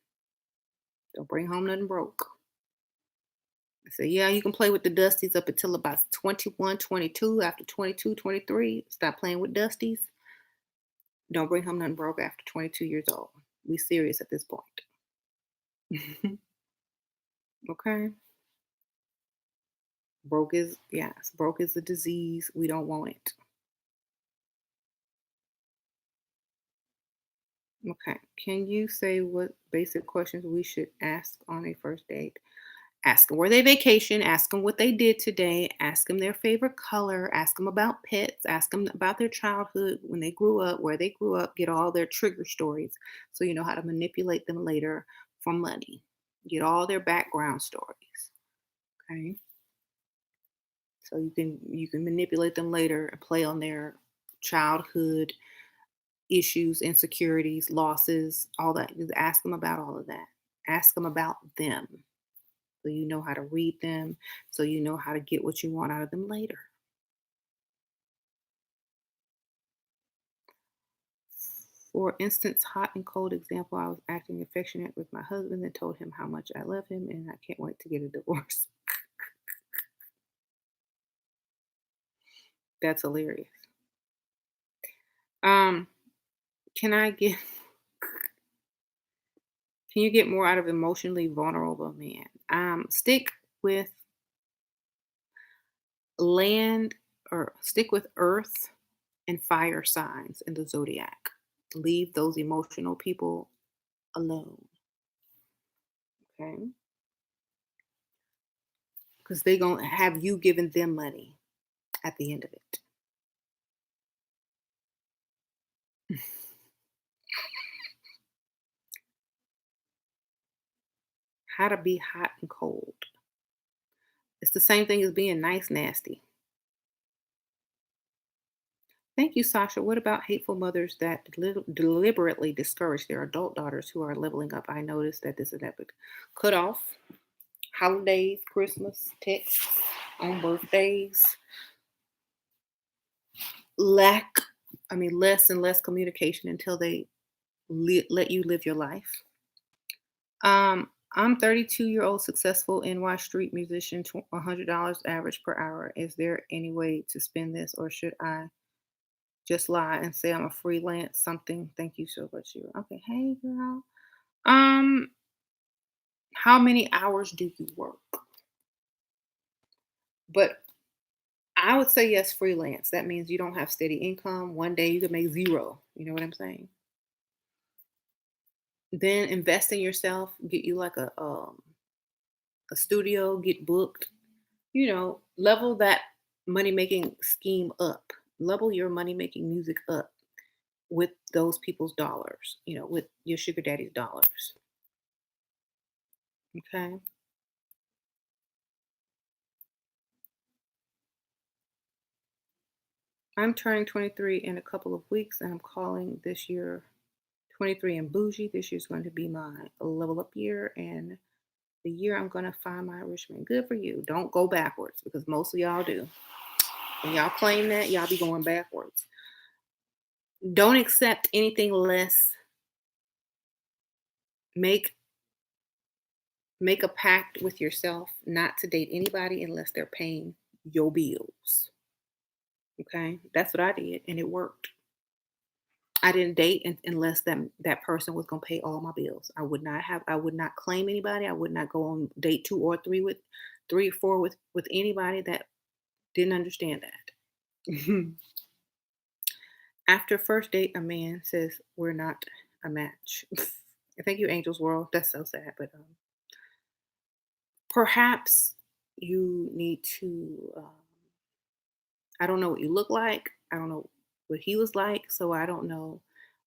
Don't bring home nothing broke. I said, yeah, you can play with the dusties up until about 21, 22. After 22, 23, stop playing with dusties. Don't bring home nothing broke after 22 years old. We serious at this point. Okay. Broke is a disease. We don't want it. Okay. Can you say what basic questions we should ask on a first date? Ask them where they vacation, ask them what they did today, ask them their favorite color, ask them about pets, ask them about their childhood, when they grew up, where they grew up, get all their trigger stories so you know how to manipulate them later for money. Get all their background stories. Okay. So you can manipulate them later and play on their childhood issues, insecurities, losses, all that. Just ask them about all of that. Ask them about them so you know how to read them, so you know how to get what you want out of them later. For instance, hot and cold example, I was acting affectionate with my husband and told him how much I love him and I can't wait to get a divorce. That's hilarious. Um, can I get can you get more out of emotionally vulnerable man? Stick with land or stick with earth and fire signs in the zodiac. Leave those emotional people alone. Okay. Because they're going to have you giving them money at the end of it. How to be hot and cold. It's the same thing as being nice, nasty. Thank you, Sasha. What about hateful mothers that deliberately discourage their adult daughters who are leveling up? I noticed that this is epic. Cut off holidays, Christmas, texts on birthdays, lack, less and less communication until they let you live your life. I'm 32-year-old successful NY street musician, $100 average per hour. Is there any way to spend this, or should I just lie and say I'm a freelance something? Thank you so much. You okay? Hey, girl. Um, how many hours do you work? But I would say yes, freelance. That means you don't have steady income. One day you could make zero. You know what I'm saying? Then invest in yourself. Get you like a studio. Get booked. Level that money making scheme up. Level your money making music up with those people's dollars. With your sugar daddy's dollars. Okay. I'm turning 23 in a couple of weeks, and I'm calling this year 23 and bougie. This year's going to be my level up year, and the year I'm gonna find my enrichment. Good for you. Don't go backwards because most of y'all do. When y'all claim that, y'all be going backwards. Don't accept anything less. Make make a pact with yourself not to date anybody unless they're paying your bills. Okay? That's what I did and it worked. I didn't date unless that person was gonna pay all my bills. I would not claim anybody. I would not go on date 2 or 3 with 3 or 4 with anybody that didn't understand that. After first date, a man says, "We're not a match." Thank you, Angel's World. That's so sad, but perhaps you need to. I don't know what you look like. I don't know what he was like, so I don't know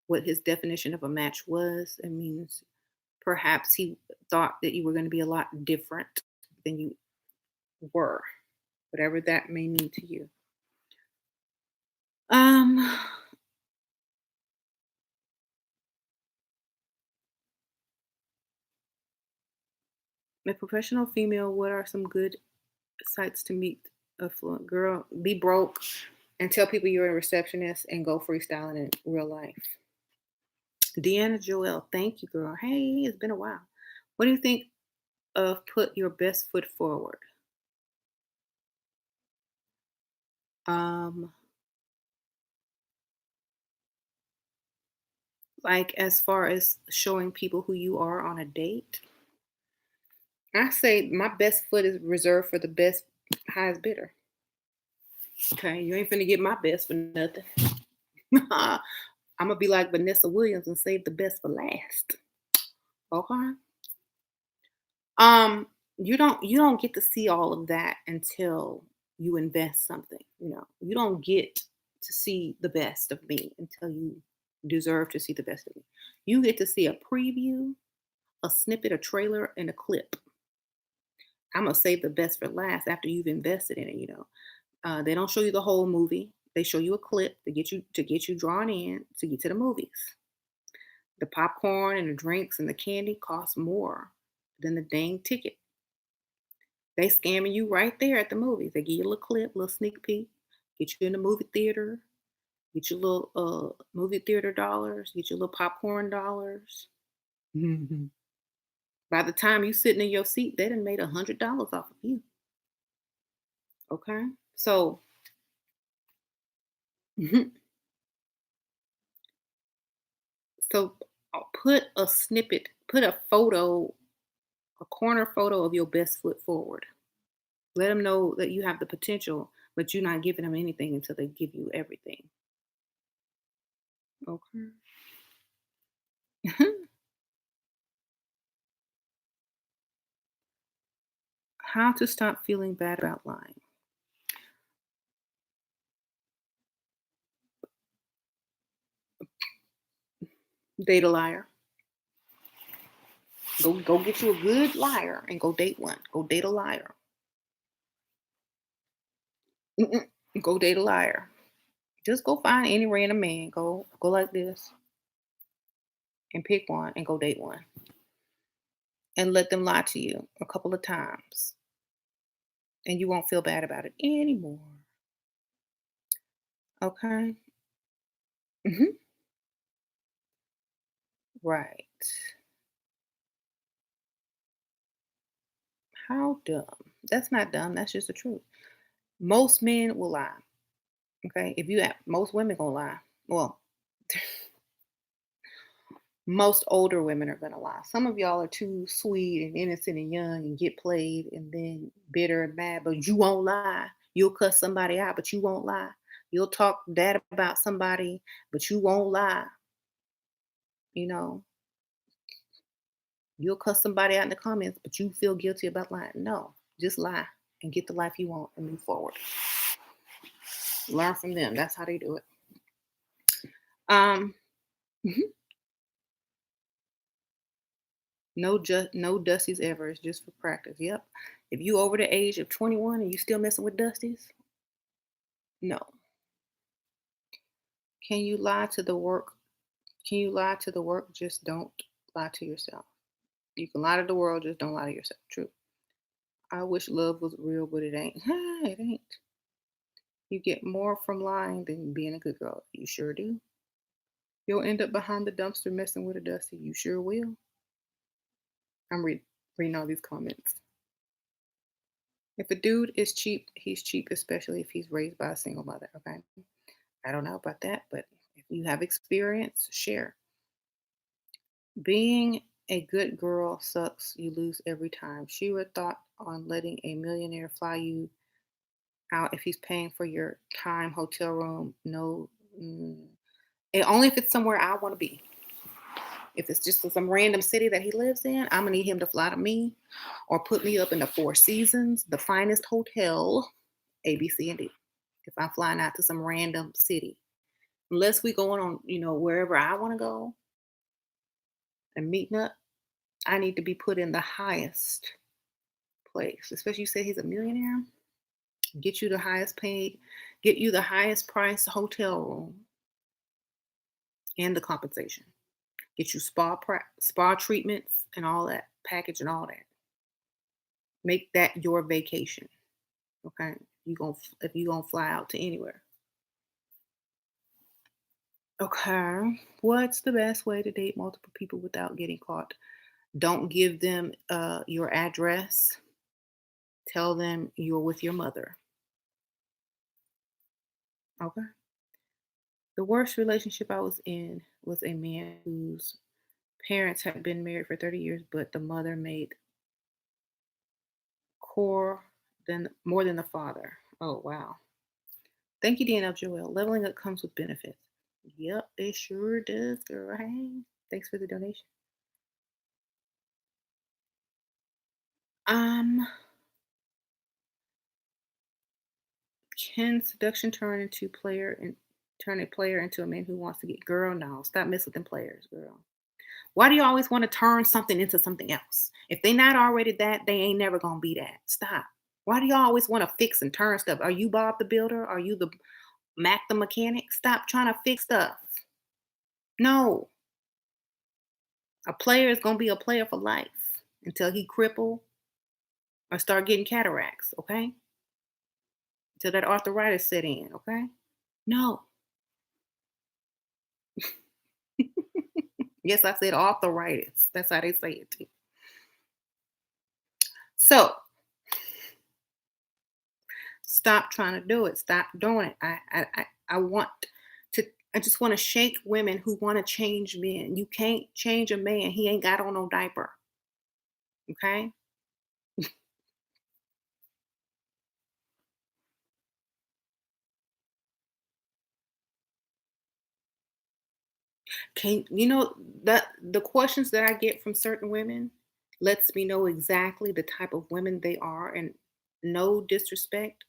what his definition of a match was. It means perhaps he thought that you were going to be a lot different than you were, whatever that may mean to you. Um, a professional female, what are some good sites to meet a fluent girl? Be broke and tell people you're a receptionist and go freestyling in real life. Deanna Joel, thank you, girl. Hey, it's been a while. What do you think of put your best foot forward? Um, like as far as showing people who you are on a date, I say my best foot is reserved for the best highest bidder. Okay, you ain't finna get my best for nothing. I'm gonna be like Vanessa Williams and save the best for last. Okay. Um, you don't get to see all of that until you invest something. You don't get to see the best of me until you deserve to see the best of me. You get to see a preview, a snippet, a trailer, and a clip. I'm gonna save the best for last after you've invested in it. They don't show you the whole movie. They show you a clip to get you drawn in to get to the movies. The popcorn and the drinks and the candy cost more than the dang ticket. They scamming you right there at the movies. They give you a little clip, little sneak peek, get you in the movie theater, get your little movie theater dollars, get your little popcorn dollars. Mhm. By the time you sitting in your seat, they done made $100 off of you. Okay, so so put a snippet, put a photo, a corner photo of your best foot forward. Let them know that you have the potential, but you're not giving them anything until they give you everything. Okay. How to stop feeling bad about lying. Date a liar. Go get you a good liar and go date one. Go date a liar. Mm-mm. Go date a liar. Just go find any random man. Go like this and pick one and go date one and let them lie to you a couple of times and you won't feel bad about it anymore. Okay. Hmm. Right. How dumb. That's not dumb. That's just the truth. Most men will lie. Okay. If you have most women gonna lie. Well, most older women are gonna lie. Some of y'all are too sweet and innocent and young and get played and then bitter and mad, but you won't lie. You'll cuss somebody out, but you won't lie. You'll talk bad about somebody, but you won't lie. You know, you'll cuss somebody out in the comments, but you feel guilty about lying. No, just lie and get the life you want and move forward. Learn from them. That's how they do it. Um, mhm. No dusties ever. It's just for practice. Yep. If you over the age of 21 and you still messing with dusties, no. Can you lie to the work? Can you lie to the work? Just don't lie to yourself. You can lie to the world, just don't lie to yourself. True. I wish love was real, but it ain't. It ain't. You get more from lying than being a good girl. You sure do. You'll end up behind the dumpster messing with a dusty. You sure will. I'm reading all these comments. If a dude is cheap, he's cheap, especially if he's raised by a single mother. Okay. I don't know about that, but if you have experience, share. Being a good girl sucks. You lose every time. Shira thought on letting a millionaire fly you out if he's paying for your time, hotel room. No, and only if it's somewhere I want to be. If it's just some random city that he lives in, I'm gonna need him to fly to me or put me up in the Four Seasons, the finest hotel, A, B, C, and D. If I'm flying out to some random city, unless we going on, wherever I want to go and meeting up, I need to be put in the highest place. Especially you say he's a millionaire, get you the highest paid, get you the highest price hotel room and the compensation. Get you spa treatments and all that package and all that. Make that your vacation. Okay, if you gonna fly out to anywhere. Okay, what's the best way to date multiple people without getting caught? Don't give them your address. Tell them you're with your mother. Okay. The worst relationship I was in was a man whose parents had been married for 30 years, but the mother made core than more than the father. Oh wow. Thank you, DNF Joel. Leveling up comes with benefits. Yep, it sure does, girl. Hey, thanks for the donation. Um, can seduction turn a player into a man who wants to get girl? No, stop messing with them players, girl. Why do you always want to turn something into something else? If they not already that, they ain't never gonna be that. Stop. Why do you always want to fix and turn stuff? Are you Bob the Builder? Are you the Mac the mechanic? Stop trying to fix stuff. No, a player is gonna be a player for life until he cripple or start getting cataracts. Okay, until that arthritis set in. Okay, no. Yes, I said arthritis. That's how they say it too. So stop trying to do it. Stop doing it. I want to. I just want to shake women who want to change men. You can't change a man. He ain't got on no diaper. Okay. Can you know that the questions that I get from certain women lets me know exactly the type of women they are, and no disrespect.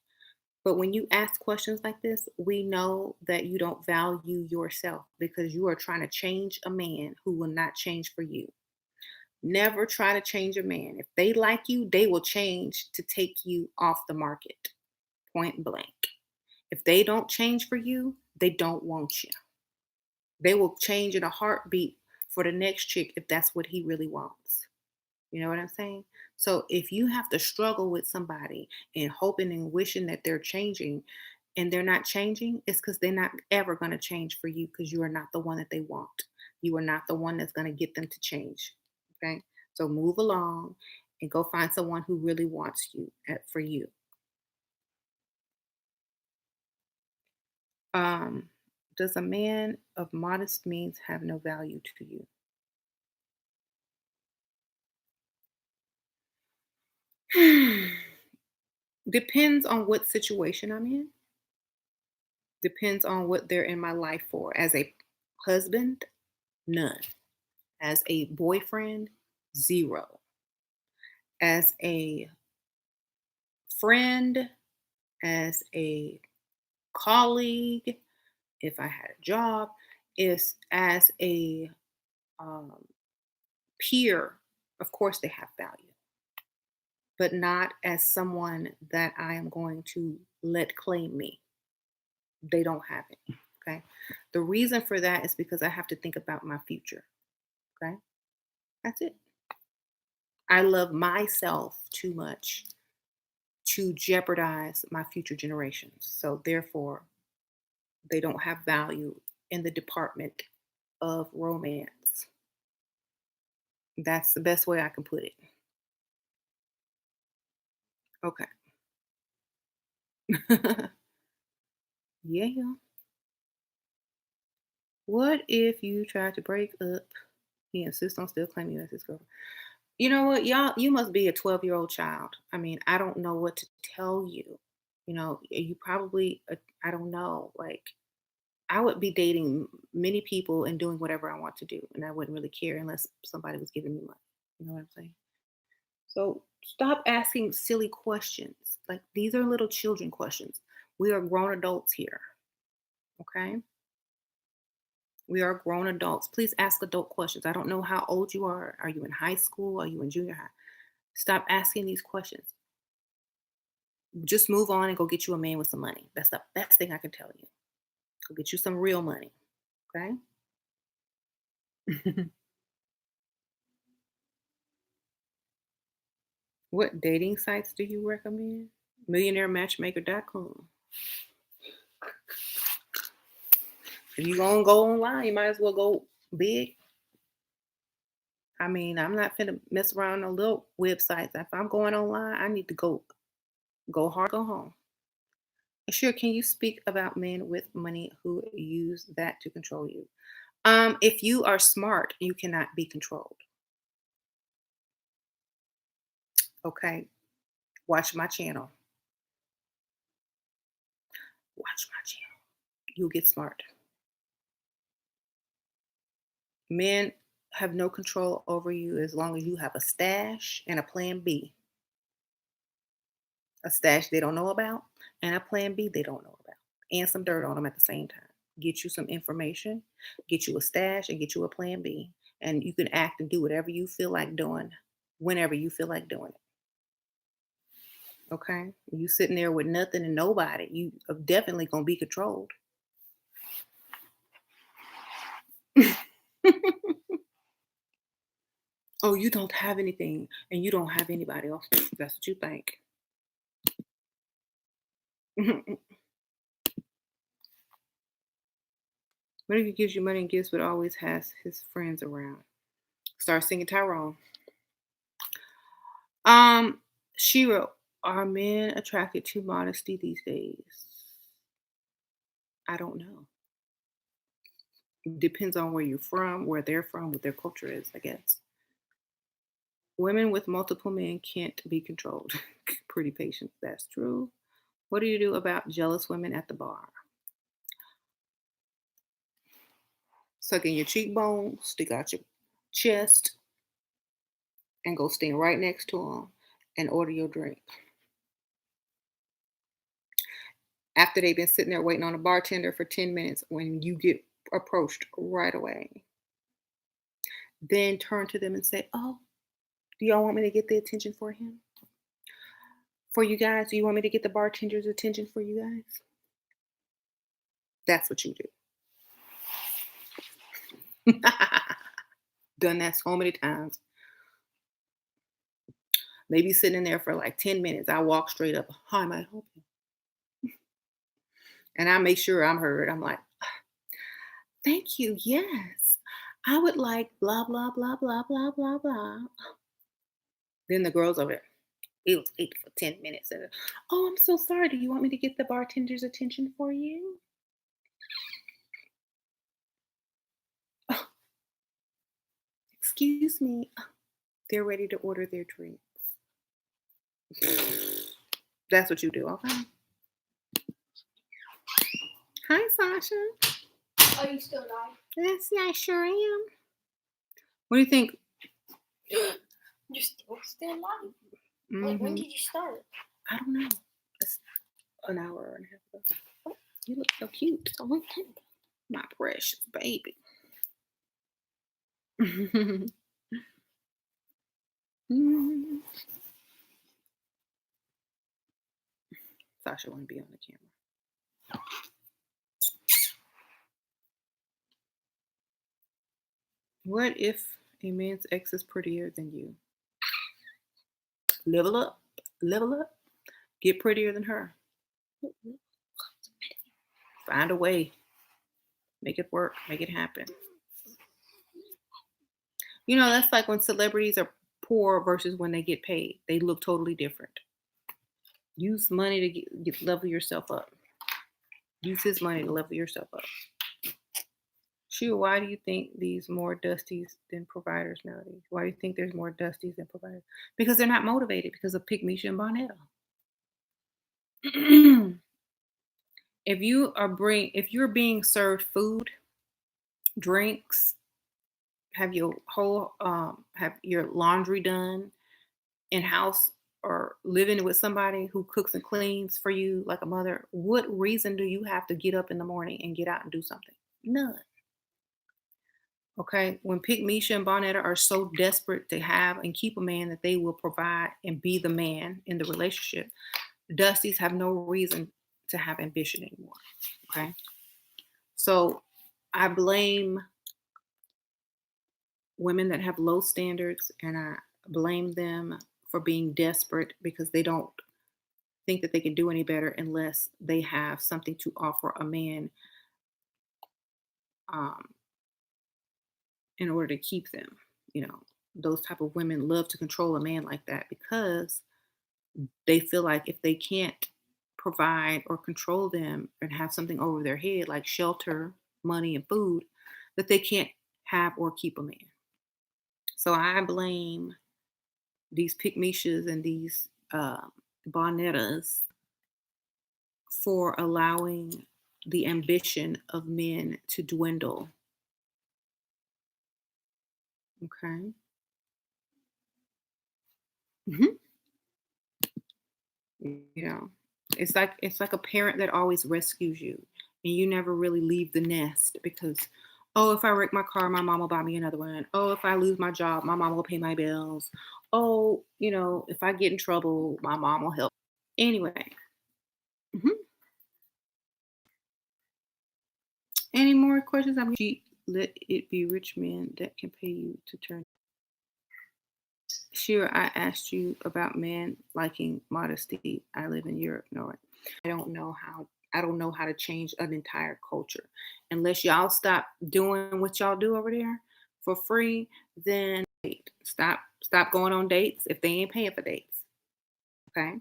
But when you ask questions like this, we know that you don't value yourself because you are trying to change a man who will not change for you. Never try to change a man. If they like you, they will change to take you off the market, point blank. If they don't change for you, they don't want you. They will change in a heartbeat for the next chick if that's what he really wants. You know what I'm saying? So if you have to struggle with somebody and hoping and wishing that they're changing and they're not changing, it's because they're not ever going to change for you because you are not the one that they want. You are not the one that's going to get them to change. Okay. So move along and go find someone who really wants you for you. Um, does a man of modest means have no value to you? Depends on what situation I'm in. Depends on what they're in my life for. As a husband, none. As a boyfriend, zero. As a friend, as a colleague, if I had a job, is as a um, peer, of course they have value, but not as someone that I am going to let claim me. They don't have it. Okay. The reason for that is because I have to think about my future. Okay. That's it. I love myself too much to jeopardize my future generations. So therefore, they don't have value in the department of romance. That's the best way I can put it. Okay. Yeah. What if you try to break up? He insists on still claiming you as his girlfriend. You know what, y'all? You must be a 12-year-old child. I mean, I don't know what to tell you. You probably, I don't know. Like, I would be dating many people and doing whatever I want to do, and I wouldn't really care unless somebody was giving me money. You know what I'm saying? So stop asking silly questions. Like, these are little children questions. We are grown adults here. Okay? We are grown adults. Please ask adult questions. I don't know how old you are. Are you in high school? Are you in junior high? Stop asking these questions. Just move on and go get you a man with some money. That's the best thing I can tell you. Go get you some real money. Okay? What dating sites do you recommend? MillionaireMatchmaker.com. If you gonna go online, you might as well go big. I mean, I'm not finna mess around on little websites. If I'm going online, I need to go hard, go home. Sure, can you speak about men with money who use that to control you? If you are smart, you cannot be controlled. Okay. Watch my channel. Watch my channel. You'll get smart. Men have no control over you as long as you have a stash and a plan B. A stash they don't know about and a plan B they don't know about. And some dirt on them at the same time. Get you some information, get you a stash, and get you a plan B. And you can act and do whatever you feel like doing whenever you feel like doing it. Okay? You sitting there with nothing and nobody, you are definitely gonna be controlled. Oh, you don't have anything and you don't have anybody else. That's what you think. What if he gives you money and gifts but always has his friends around? Start singing Tyrone. Um, Shiro, are men attracted to modesty these days? I don't know. Depends on where you're from, where they're from, what their culture is, I guess. Women with multiple men can't be controlled. Pretty patient, that's true. What do you do about jealous women at the bar? Suck in your cheekbone, stick out your chest, and go stand right next to them and order your drink. After they've been sitting there waiting on a bartender for 10 minutes, when you get approached right away, then turn to them and say, "Oh, do y'all want me to get the attention for him? For you guys? Do you want me to get the bartender's attention for you guys?" That's what you do. Done that so many times. Maybe sitting in there for like 10 minutes. I walk straight up. "Hi, may I help you?" And I make sure I'm heard. I'm like, "Thank you. Yes. I would like blah, blah, blah, blah, blah, blah, blah." Then the girls over there, it was 8 for 10 minutes. And, "Oh, I'm so sorry. Do you want me to get the bartender's attention for you?" "Oh, excuse me." They're ready to order their drinks. That's what you do, okay? Hi, Sasha.
Are you still live?
Yes, yeah, I sure am. What do you think?
You're still live. Like, when
Hmm.
did you start?
I don't know. It's an hour and a half ago. You look so cute.
A long time ago.
My precious baby. Mhm. Sasha want to be on the camera. What if a man's ex is prettier than you? Level up, level up, get prettier than her. Find a way, make it work, make it happen. That's like when celebrities are poor versus when they get paid. They look totally different. Use money to level yourself up. Use his money to level yourself up. Sure, why do you think these more dusties than providers nowadays? Why do you think there's more dusties than providers? Because they're not motivated because of Pygmisha and Bonetta. If you're being served food, drinks, have your laundry done in house, or living with somebody who cooks and cleans for you like a mother, what reason do you have to get up in the morning and get out and do something? None. Okay. When Pygmisha and Bonetta are so desperate to have and keep a man that they will provide and be the man in the relationship, Dusties have no reason to have ambition anymore. Okay. So I blame women that have low standards, and I blame them for being desperate because they don't think that they can do any better unless they have something to offer a man, um, in order to keep them. You know, those type of women love to control a man like that because they feel like if they can't provide or control them and have something over their head like shelter, money, and food, that they can't have or keep a man. So I blame these Pygmishas and these Bonettas for allowing the ambition of men to dwindle. Okay. Mhm. You know, it's like a parent that always rescues you, and you never really leave the nest because, oh, if I wreck my car, my mom will buy me another one. Oh, if I lose my job, my mom will pay my bills. Oh, if I get in trouble, my mom will help. Anyway, mhm. Any more questions? Let it be rich men that can pay you to turn. Sure, I asked you about men liking modesty. I live in Europe. No, I don't know how. I don't know how to change an entire culture. Unless y'all stop doing what y'all do over there for free, then stop going on dates if they ain't paying for dates. Okay.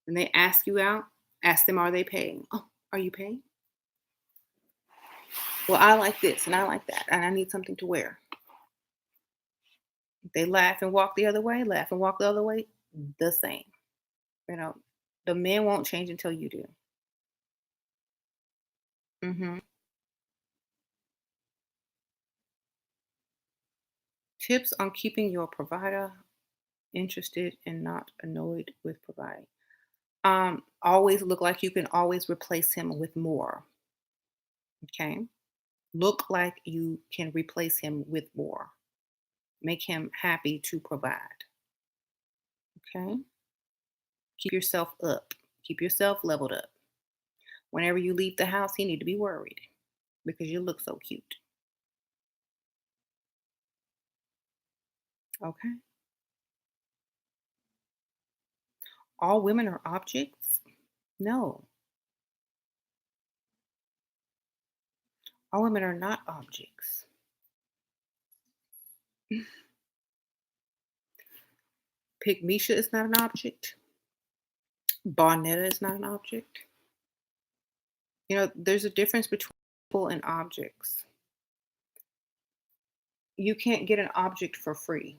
When they ask you out, ask them, are they paying? Oh, are you paying? Well, I like this and I like that, and I need something to wear. If they laugh and walk the other way, laugh and walk the other way, the same. You know, the men won't change until you do. Hmm. Tips on keeping your provider interested and not annoyed with providing. Always look like you can always replace him with more. Okay. Look like you can replace him with more. Make him happy to provide. Okay. Keep yourself up. Keep yourself leveled up. Whenever you leave the house, he need to be worried because you look so cute. Okay. All women are objects? No, all women are not objects. Pygmisha is not an object. Barnetta is not an object. There's a difference between people and objects. You can't get an object for free.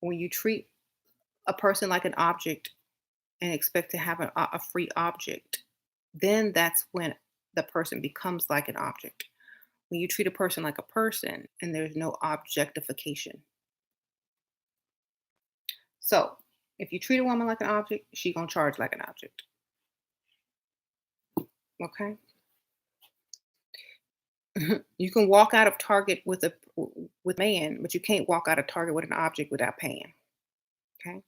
When you treat a person like an object and expect to have a free object, then that's when the person becomes like an object. When you treat a person like a person and there's no objectification. So, if you treat a woman like an object, she gonna charge like an object. Okay. You can walk out of Target with a man, but you can't walk out of Target with an object without paying. Okay.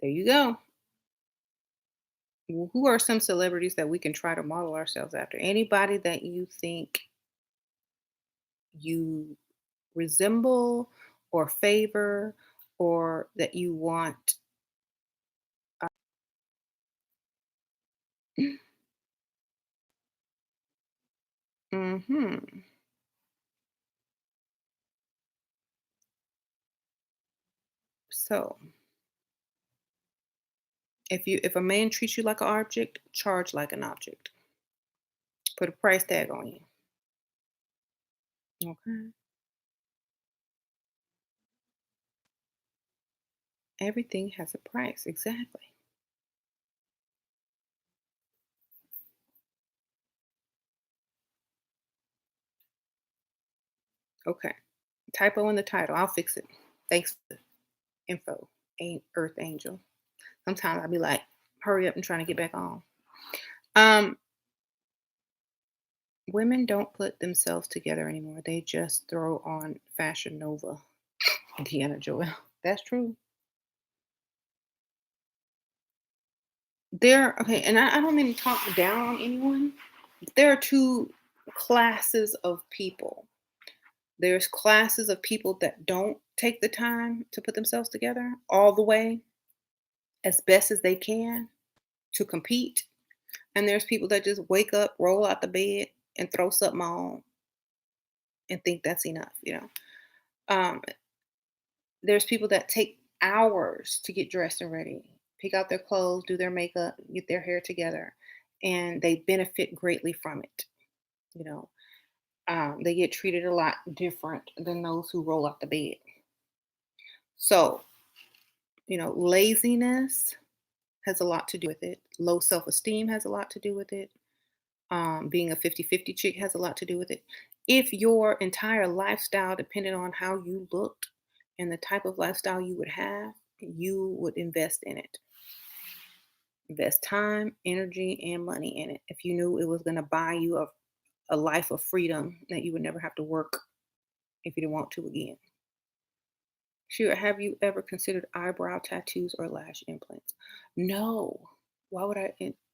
There you go. Who are some celebrities that we can try to model ourselves after? Anybody that you think you resemble or favor or that you want. Hmm. So if a man treats you like an object, charge like an object. Put a price tag on you. Okay. Everything has a price. Exactly. Okay. Typo in the title. I'll fix it. Thanks for the info. Earth Angel. Sometimes I'll be like, hurry up and trying to get back on. Um, Women don't put themselves together anymore. They just throw on Fashion Nova. Deanna Joel. That's true. There, okay, and I don't mean to talk down on anyone. There are two classes of people. There's classes of people that don't take the time to put themselves together all the way as best as they can to compete. And there's people that just wake up, roll out the bed, and throw something on and think that's enough. Um, there's people that take hours to get dressed and ready, pick out their clothes, do their makeup, get their hair together, and they benefit greatly from it. You know, they get treated a lot different than those who roll out the bed. So, laziness has a lot to do with it. Low self esteem has a lot to do with it. Being a 50-50 chick has a lot to do with it. If your entire lifestyle depended on how you looked and the type of lifestyle you would have, you would invest in it. Invest time, energy, and money in it. If you knew it was going to buy you a life of freedom that you would never have to work if you didn't want to again. Sure, have you ever considered eyebrow tattoos or lash implants? No. Why would I?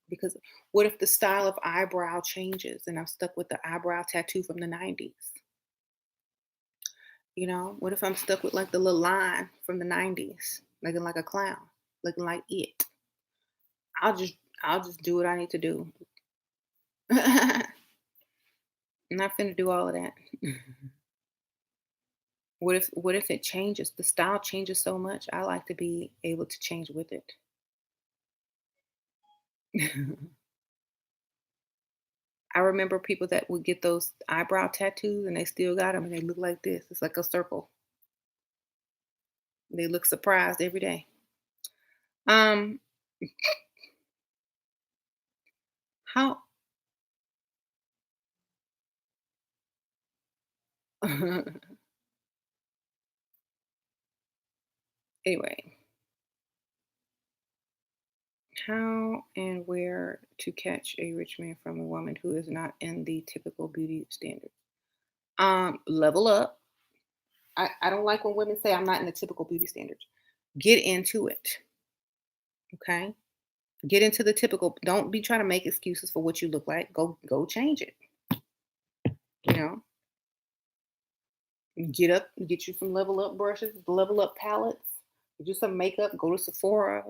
Because what if the style of eyebrow changes and I'm stuck with the eyebrow tattoo from the 90s? What if I'm stuck with like the little line from the 90s, looking like a clown, looking like it? I'll just I'll just do what I need to do. I'm not finna do all of that. What if it changes? The style changes so much. I like to be able to change with it. I remember people that would get those eyebrow tattoos and they still got them and they look like this. It's like a circle. They look surprised every day. Um, how anyway, how and where to catch a rich man from a woman who is not in the typical beauty standard? Level up. I don't like when women say I'm not in the typical beauty standards. Get into it. Okay. Get into the typical. Don't be trying to make excuses for what you look like. Go change it. You know, get up, get you some level up brushes, level up palettes, get you some makeup, go to Sephora,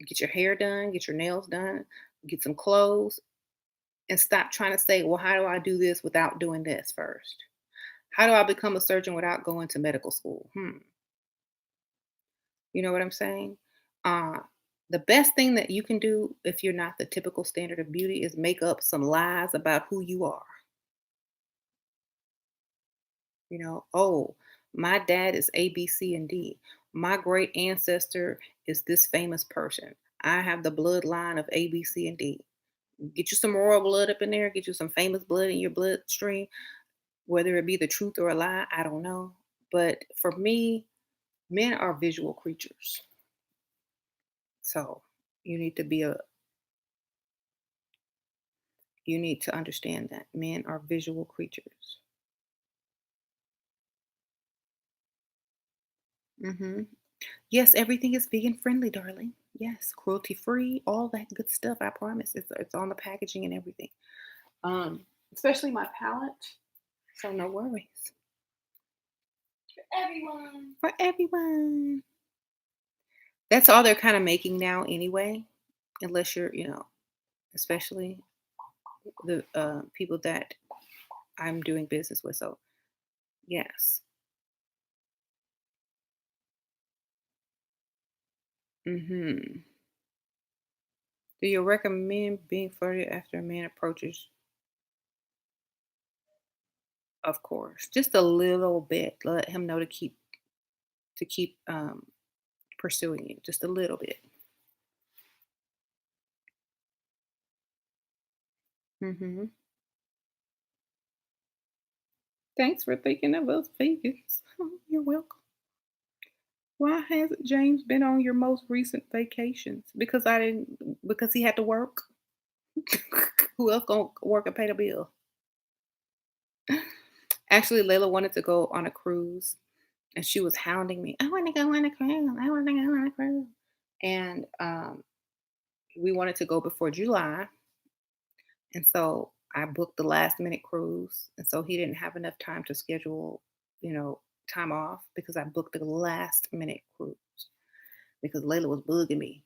get your hair done, get your nails done, get some clothes, and stop trying to say, well, how do I do this without doing this first? How do I become a surgeon without going to medical school? You know what I'm saying? Uh, the best thing that you can do if you're not the typical standard of beauty is make up some lies about who you are. Oh, my dad is A, B, C, and D. My great ancestor is this famous person. I have the bloodline of A, B, C, and D. Get you some royal blood up in there, get you some famous blood in your bloodstream, whether it be the truth or a lie, I don't know. But for me, men are visual creatures. So you need to be a you need to understand that men are visual creatures. hmm Yes, everything is vegan friendly, darling. Yes, cruelty free, all that good stuff. I promise. It's on the packaging and everything. Especially my palette. So no worries.
everyone.
For everyone. That's all they're kind of making now anyway, unless you're, especially the people that I'm doing business with. So, yes. Hmm. Do you recommend being flirted after a man approaches? Of course, just a little bit. Let him know to keep pursuing you, just a little bit. Hmm. Thanks for thinking of us vegans. You're welcome. Why hasn't James been on your most recent vacations? Because I didn't. Because he had to work. Who else gonna work and pay the bill? Actually, Layla wanted to go on a cruise, and she was hounding me. I want to go on a cruise. I want to go on a cruise. And we wanted to go before July, and so I booked the last minute cruise, and so he didn't have enough time to schedule, you know, time off because I booked the last minute cruise because Layla was bugging me.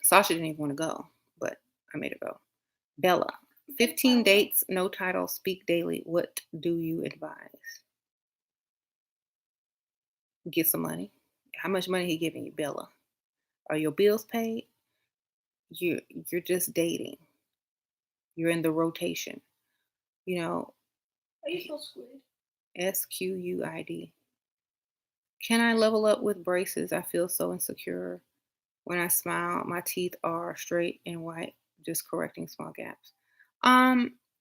Sasha didn't even want to go, but I made her go. Bella,
That's
15
fine.
dates, no title, speak daily. What do you advise? Get some money. How much money he giving you, Bella? Are your bills paid? You're just dating. You're in the rotation. You know,
Are you so squid?
SQUID. Can I level up with braces? I feel so insecure. When I smile, my teeth are straight and white, just correcting small gaps.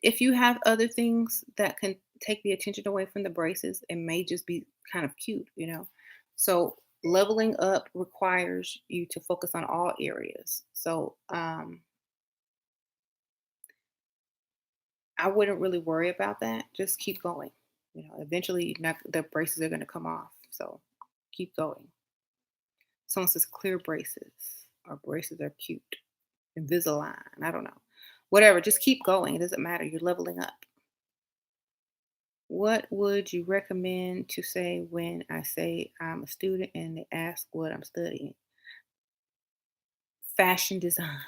If you have other things that can take the attention away from the braces, it may just be kind of cute. So leveling up requires you to focus on all areas. So I wouldn't really worry about that. Just keep going. Eventually not, the braces are going to come off. So keep going. Someone says clear braces or braces are cute. Invisalign. I don't know. Whatever. Just keep going. It doesn't matter. You're leveling up. What would you recommend to say when I say I'm a student and they ask what I'm studying? Fashion design.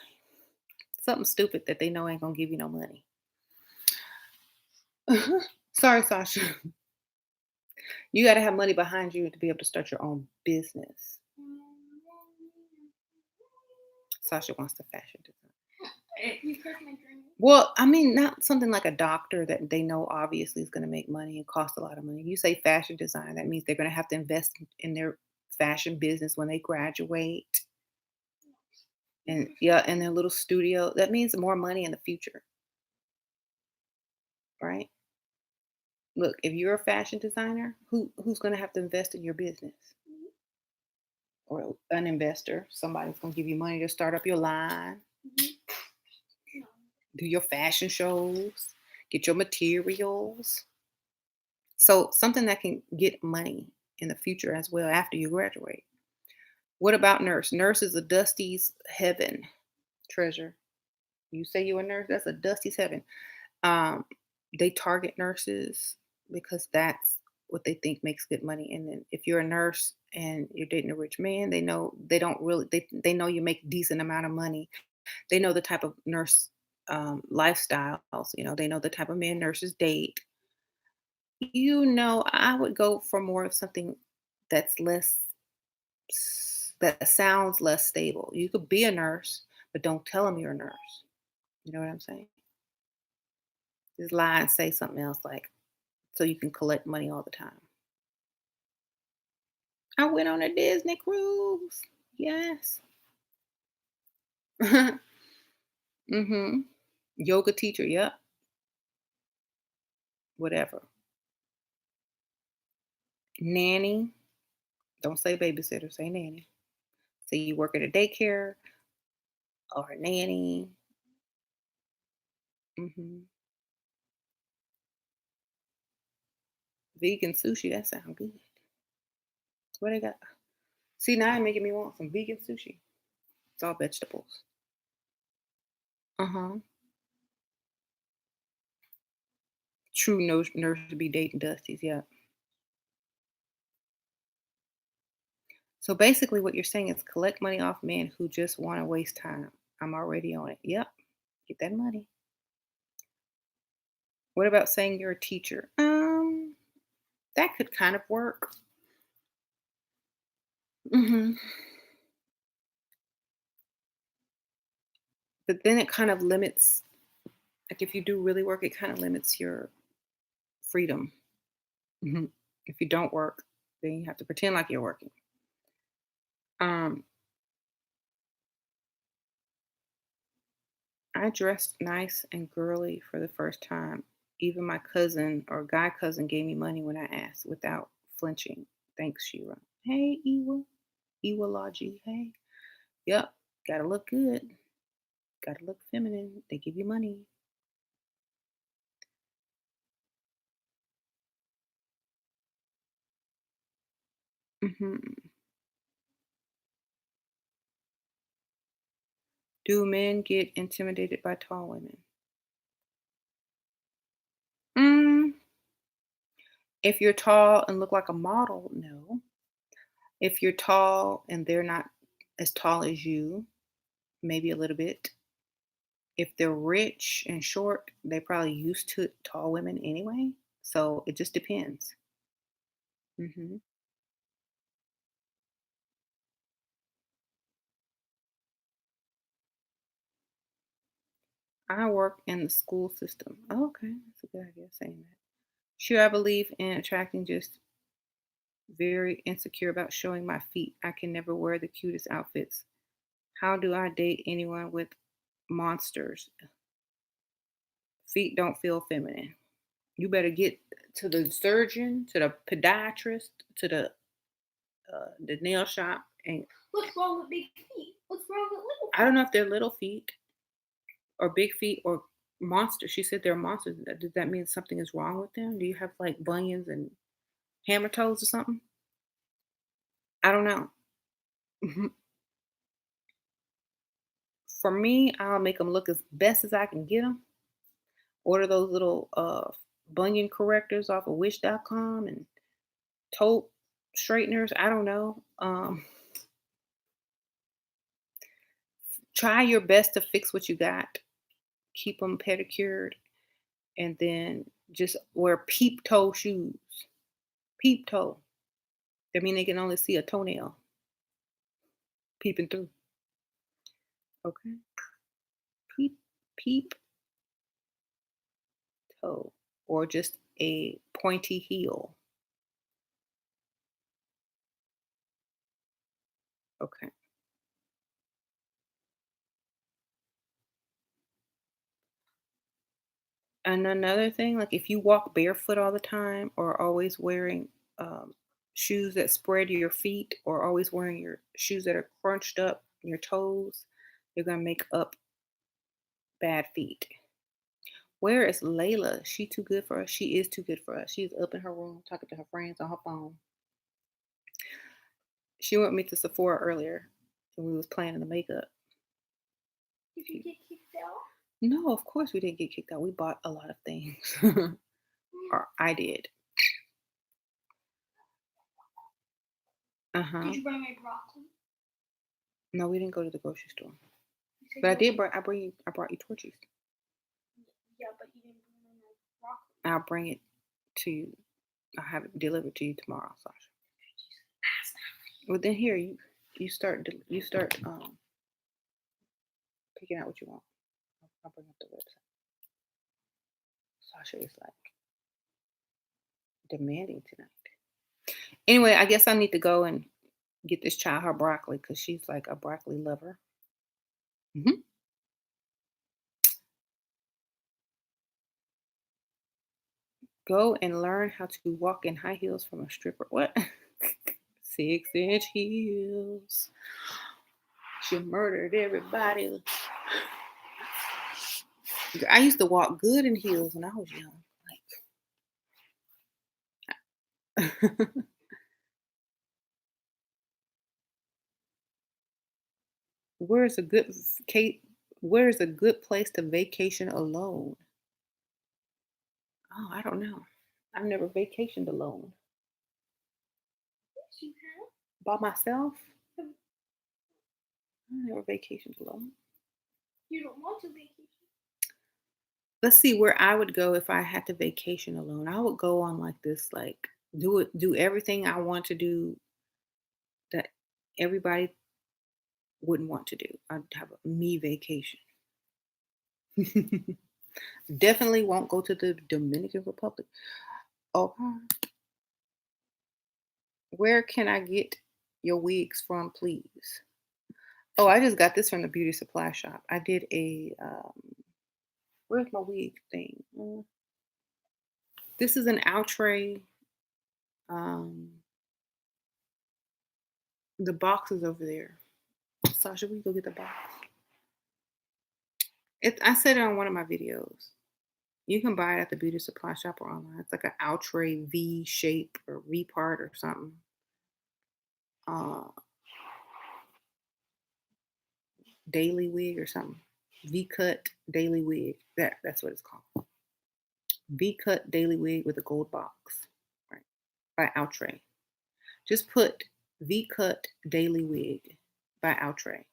Something stupid that they know ain't gonna give you no money. Sorry, Sasha. You got to have money behind you to be able to start your own business. Sasha wants to fashion design.
You cursed my dream.
Well, I mean, not something like a doctor that they know obviously is going to make money and cost a lot of money. You say fashion design, that means they're going to have to invest in their fashion business when they graduate and yeah, in their little studio. That means more money in the future, right? Look, if you're a fashion designer, who's going to have to invest in your business? Or an investor, somebody's going to give you money to start up your line,
No.
do your fashion shows, get your materials. So something that can get money in the future as well after you graduate. What about nurse? Nurse is a dusty's heaven. Treasure. You say you're a nurse, that's a dusty's heaven. Um, they target nurses because that's what they think makes good money. And then if you're a nurse and you're dating a rich man, they know they don't really they know you make decent amount of money. They know the type of nurse lifestyles. They know the type of men nurses date. I would go for more of something that's that sounds less stable. You could be a nurse, but don't tell them you're a nurse. You know what I'm saying? Just lie and say something else like so you can collect money all the time. I went on a Disney cruise. Yes. Mhm. Yoga teacher, yep. Whatever. Nanny. Don't say babysitter, say nanny. Say you work at a daycare or a nanny. Mhm. Vegan sushi, that sounds good. What they got? See, now you're making me want some vegan sushi. It's all vegetables. Uh-huh. True nurse to be dating Dusties, yeah. So basically, what you're saying is collect money off men who just want to waste time. I'm already on it. Yep, get that money. What about saying you're a teacher? That could kind of work. hmm But then it kind of limits. Like if you do really work, it kind of limits your freedom. hmm If you don't work, then you have to pretend like you're working. Um, I dressed nice and girly for the first time. Even my cousin or guy cousin gave me money when I asked without flinching. Thanks, Shira. Hey, Ewa. Ewa Logi. Hey. Yep. Gotta look good. Gotta look feminine. They give you money. hmm Do men get intimidated by tall women? Mm, if you're tall and look like a model, no. If you're tall and they're not as tall as you, maybe a little bit. If they're rich and short, they're probably used to tall women anyway. So it just depends. hmm I work in the school system. Oh, okay, that's a good idea saying that. Sure, I believe in attracting, just very insecure about showing my feet. I can never wear the cutest outfits. How do I date anyone with monsters? Feet don't feel feminine. You better get to the surgeon, to the podiatrist, to the nail shop, and
What's wrong with big feet? What's wrong with little
I don't
feet?
know if they're little feet or big feet or monsters. She said they're monsters. Does that mean something is wrong with them? Do you have like bunions and hammer toes or something? I don't know. Mhm. For me, I'll make them look as best as I can get them. Order those little bunion correctors off of Wish.com and toe straighteners. I don't know. Try your best to fix what you got. Keep them pedicured, and then just wear peep toe shoes. Peep toe. That mean they can only see a toenail peeping through. Okay. Peep, peep toe. Or just a pointy heel. Okay. And another thing, like if you walk barefoot all the time or always wearing shoes that spread your feet or always wearing your shoes that are crunched up your toes, you're going to make up bad feet. Where is Layla? She too good for us. She is too good for us. She's up in her room talking to her friends on her phone. She went with me to Sephora earlier and we was planning the makeup.
Did you get kicked out?
No, of course we didn't get kicked out. We bought a lot of things. Or I did. Uh-huh.
Did you bring my broccoli?
No, we didn't go to the grocery store.
You said
But I
you
did bring I brought you torchies.
yeah, but you didn't bring my broccoli.
I'll bring it to you. I'll have it delivered to you tomorrow, Sasha. Well then here you start picking out what you want. I'll bring up the website. Sasha is like demanding tonight. Anyway, I guess I need to go and get this child her broccoli because she's like a broccoli lover. hmm Go and learn how to walk in high heels from a stripper. What? 6-inch heels. She murdered everybody. I used to walk good in heels when I was young. Like, where's a good Kate? Where's a good place to vacation alone? Oh, I don't know. I've never vacationed alone.
Yes, you have.
By myself? I never vacationed alone.
You don't want to vacation.
Let's see where I would go if I had to vacation alone. I would go on like this, like do everything I want to do that everybody wouldn't want to do. I'd have a me vacation. Definitely won't go to the Dominican Republic. Okay. Where can I get your wigs from, please? Oh, I just got this from the beauty supply shop. I did a where's my wig thing? This is an outre. Um, the box is over there. Sasha, we go get the box. I said it on one of my videos. You can buy it at the beauty supply shop or online. It's like an outre V shape or V part or something. Uh, daily wig or something. V cut daily wig. That's what it's called. V cut daily wig with a gold box. Right. By Outre. Just put V cut daily wig by Outre.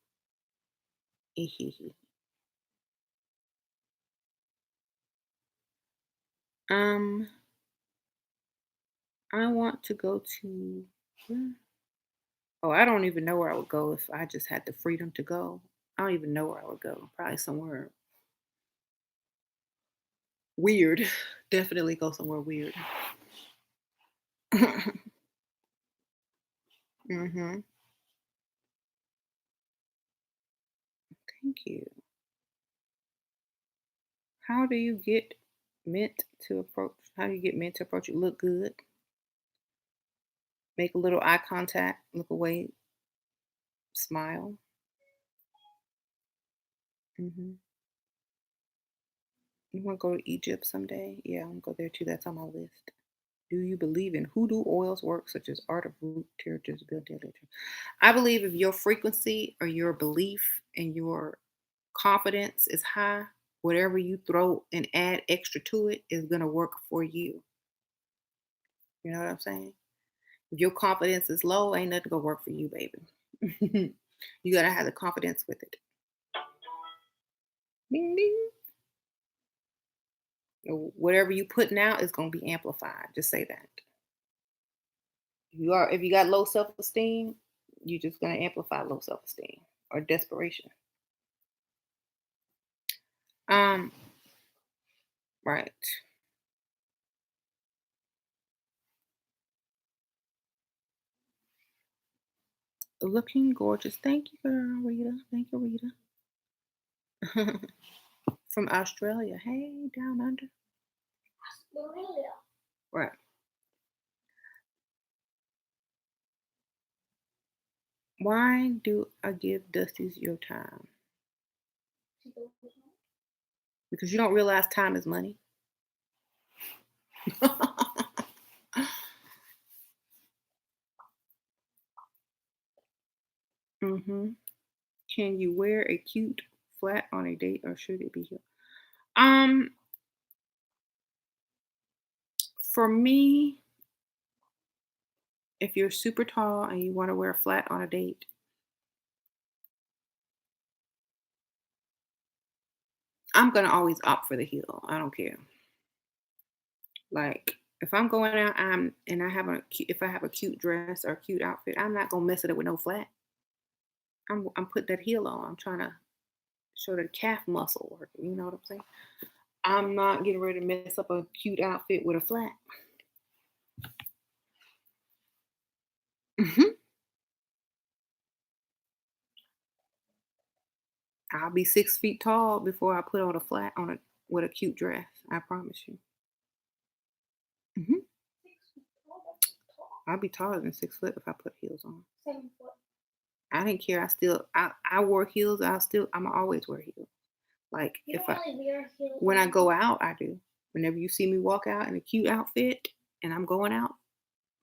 um, I want to go to oh, I don't even know where I would go if I just had the freedom to go. I don't even know where I would go. Probably somewhere weird. Definitely go somewhere weird. Mhm. Thank you. How do you get mint to approach? How do you get mint to approach you? Look good. Make a little eye contact. Look away. Smile. Mhm. You want to go to Egypt someday? Yeah, I'm gonna go there too. That's on my list. Do you believe in hoodoo oils work such as art of root characters build daily? I believe if your frequency or your belief and your confidence is high, whatever you throw and add extra to it is gonna work for you. You know what I'm saying? If your confidence is low, ain't nothing gonna work for you, baby. You gotta have the confidence with it. Ding ding. Whatever you putting out is gonna be amplified. Just say that. If you got low self-esteem, you're just gonna amplify low self-esteem or desperation. Um, right. Looking gorgeous. Thank you, girl, Rita. Thank you, Rita. From Australia. Hey, down under.
Australia.
Right. Why do I give Dusty's your time? Because you don't realize time is money. hmm Can you wear a cute flat on a date or should it be here? Um, for me, if you're super tall and you want to wear a flat on a date, I'm gonna always opt for the heel. I don't care. Like if I'm going out, and I have if I have a cute dress or a cute outfit, I'm not gonna mess it up with no flat. I'm putting that heel on. I'm trying to show the calf muscle work. You know what I'm saying? I'm not getting ready to mess up a cute outfit with a flat. hmm I'll be 6 feet tall before I put on a flat on a with a cute dress. I promise you. hmm I'll be taller than 6 foot if I put heels on.
7 foot.
I didn't care. I wore heels. I'm always wear heels. Like
You
if
don't really wear heels
when I go
anymore.
out, I do. Whenever you see me walk out in a cute outfit and I'm going out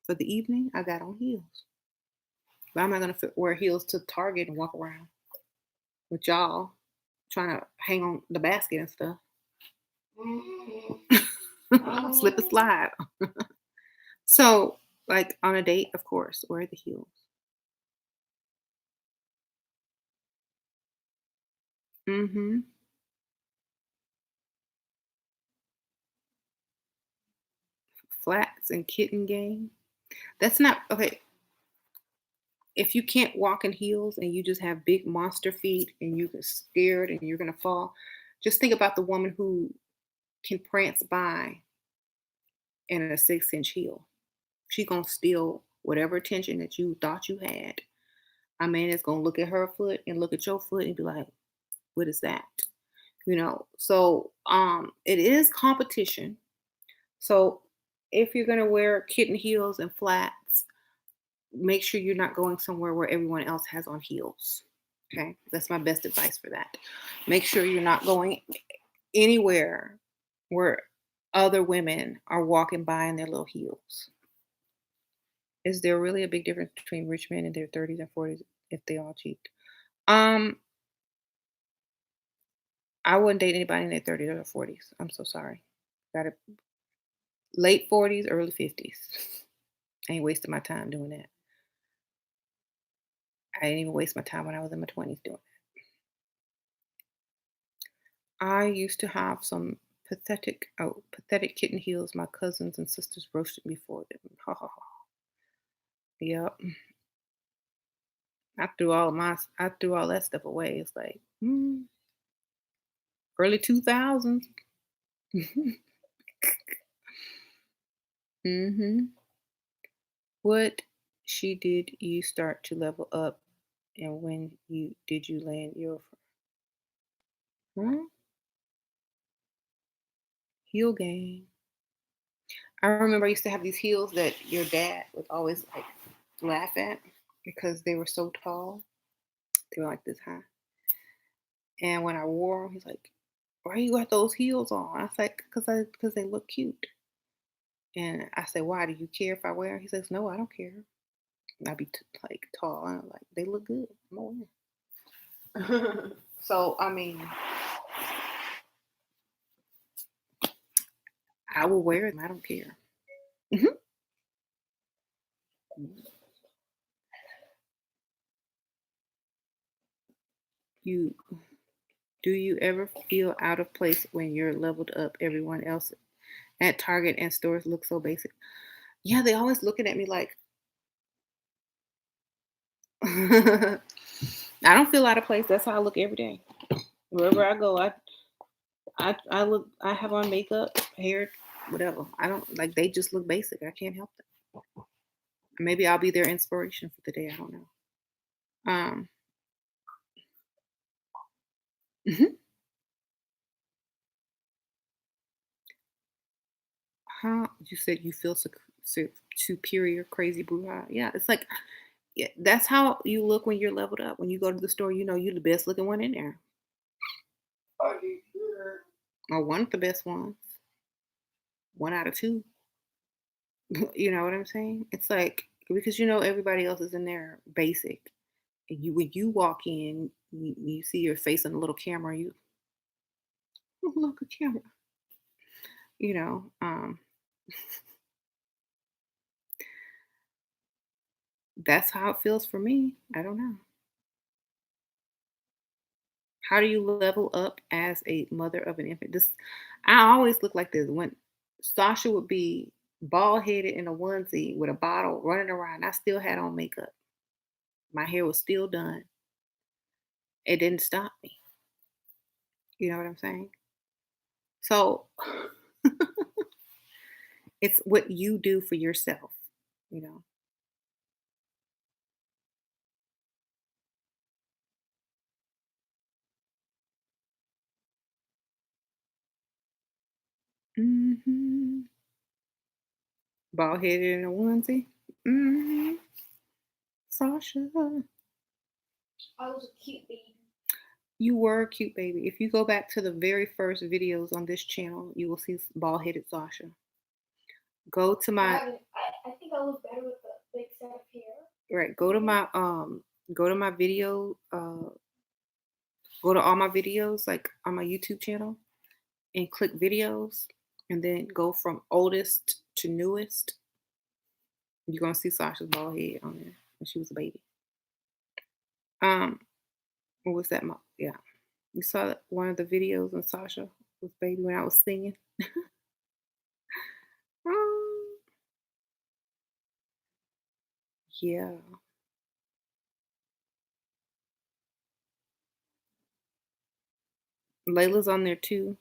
for the evening, I got on heels. But I'm not gonna wear heels to Target and walk around with y'all trying to hang on the basket and stuff.
Mhm.
Slip and slide. So, like on a date, of course, wear the heels. Mhm. Flats and kitten game. That's not okay. If you can't walk in heels and you just have big monster feet and you're scared and you're gonna fall, just think about the woman who can prance by in a 6-inch heel. She gonna steal whatever attention that you thought you had. A man is gonna look at her foot and look at your foot and be like, "What is that?" So it is competition. So if you're gonna wear kitten heels and flats, make sure you're not going somewhere where everyone else has on heels. Okay, that's my best advice for that. Make sure you're not going anywhere where other women are walking by in their little heels. Is there really a big difference between rich men in their 30s and 40s if they all cheat? Um, I wouldn't date anybody in their 30s or 40s. I'm so sorry. Got it. Late 40s, early 50s. I ain't wasting my time doing that. I didn't even waste my time when I was in my 20s doing it. I used to have some pathetic kitten heels my cousins and sisters roasted me for them. Ha ha ha. Yep. I threw all that stuff away. It's like, early 2000s. Mhm. What she did you start to level up, and when you did you land your huh? Heel game? I remember I used to have these heels that your dad would always like laugh at because they were so tall. They were like this high. And when I wore them, he's like, "Why you got those heels on?" I was like, "Cause they look cute." And I said, "Why? Do you care if I wear 'em?" He says, "No, I don't care. I'd be like tall." And I'm like, "They look good. I'm gonna wear 'em." So I mean, I will wear them. I don't care. Mhm. You do you ever feel out of place when you're leveled up? Everyone else at Target and stores look so basic. Yeah, they always looking at me like I don't feel out of place. That's how I look every day. Wherever I go, I look I have on makeup, hair, whatever. I don't like they just look basic. I can't help it. Maybe I'll be their inspiration for the day. I don't know. Um, mhm. How you said you feel superior, crazy bruja. Yeah, it's like yeah, that's how you look when you're leveled up. When you go to the store, you know you're the best looking one in there, or one of the best ones, one out of two. You know what I'm saying? It's like because you know everybody else is in there basic. And you when you walk in, you see your face on a little camera. You oh, look a camera. You know, that's how it feels for me. I don't know. How do you level up as a mother of an infant? This I always look like this. When Sasha would be bald headed in a onesie with a bottle running around, I still had on makeup. My hair was still done. It didn't stop me. You know what I'm saying? So it's what you do for yourself, you know. Bald headed in a onesie. hmm Sasha,
I was a cute baby.
you were a cute baby. If you go back to the very first videos on this channel, you will see bald headed Sasha. Go to
I
my
haven't. I think I look better with a big set of hair.
right. Go to my video. Go to all my videos like on my YouTube channel and click videos, and then go from oldest to newest. You're gonna see Sasha's bald head on there when she was a baby. Um, what was that? Yeah. You saw one of the videos when Sasha was baby when I was singing. Oh, yeah. Layla's on there too,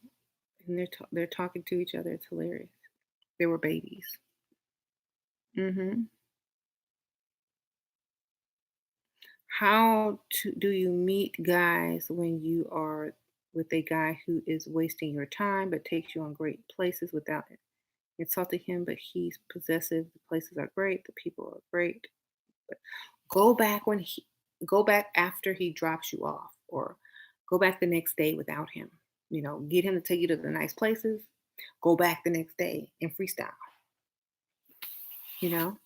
and they're talking to each other. It's hilarious. They were babies. Mhm. Do you meet guys when you are with a guy who is wasting your time but takes you on great places without insulting him, but he's possessive? The places are great, the people are great. But go back when he go back after he drops you off, or go back the next day without him. Get him to take you to the nice places. Go back the next day and freestyle. You know,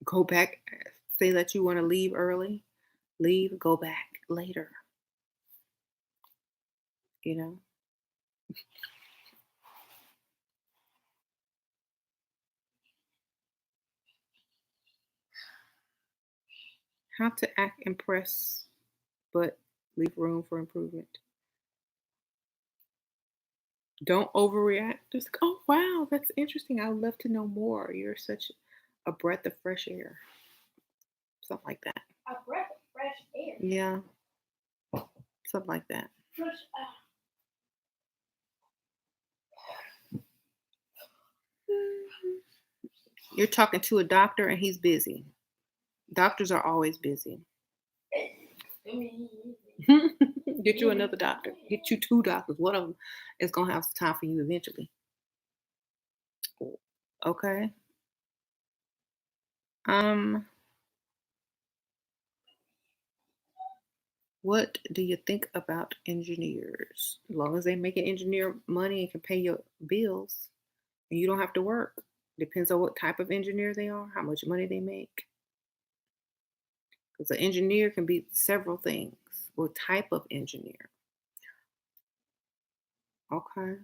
go back. Say that you want to leave early. Leave. Go back later. You know, how to act impress, but leave room for improvement. Don't overreact. Just oh wow, that's interesting. I would love to know more. You're such a breath of fresh air. Something like that.
A breath of fresh air.
Yeah, something like that.
Fresh,
You're talking to a doctor and he's busy. Doctors are always busy. Get you another doctor. Get you two doctors. One of them is gonna have time for you eventually. Okay. Um, what do you think about engineers? As long as they make an engineer money and can pay your bills, and you don't have to work. Depends on what type of engineer they are, how much money they make. Because an engineer can be several things. What type of engineer? Okay.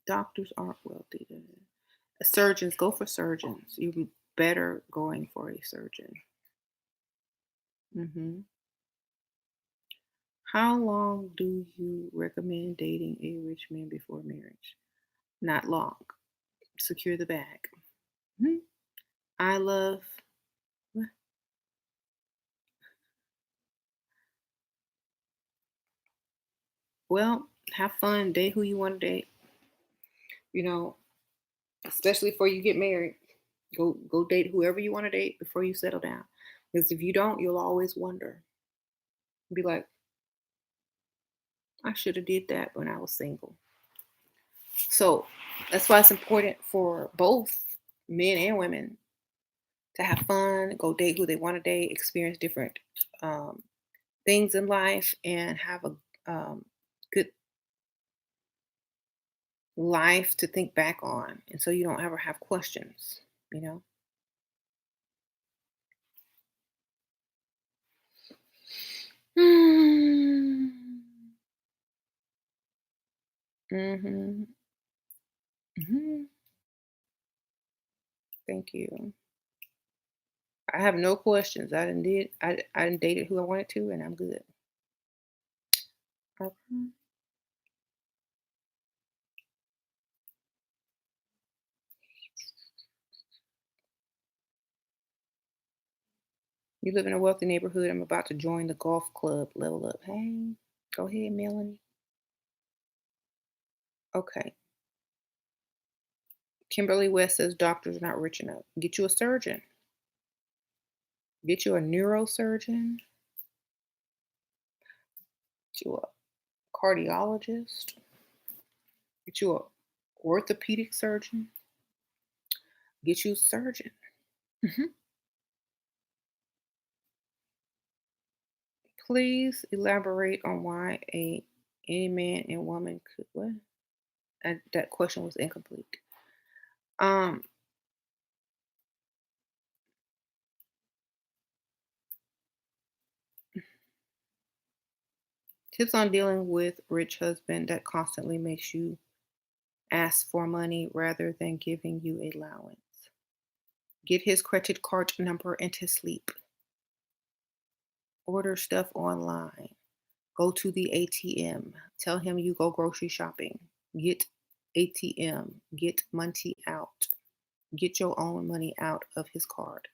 Doctors aren't wealthy. Surgeons, go for surgeons. You're better going for a surgeon. How long do you recommend dating a rich man before marriage? Not long. Secure the bag. Mhm. I love, well, have fun, date who you want to date, you know, especially before you get married. Go date whoever you want to date before you settle down. Because if you don't, you'll always wonder. Be like, I should have did that when I was single. So that's why it's important for both men and women to have fun, go date who they want to date, experience different um, things in life, and have a good life to think back on. And so you don't ever have questions, you know? Mm-hmm. Hmm. Thank you. I have no questions. I didn't dated who I wanted to, and I'm good. Okay. You live in a wealthy neighborhood. I'm about to join the golf club. Level up. Hey, go ahead, Melanie. Okay. Kimberly West says doctors are not rich enough. Get you a surgeon. Get you a neurosurgeon. Get you a cardiologist. Get you a orthopedic surgeon. Get you a surgeon. Mhm. Please elaborate on why any man and woman could what? That question was incomplete. Um, Tips on dealing with rich husband that constantly makes you ask for money rather than giving you allowance. Get his credit card number and his sleep. Order stuff online. Go to the ATM. Tell him you go grocery shopping. Get ATM. Get money out. Get your own money out of his card.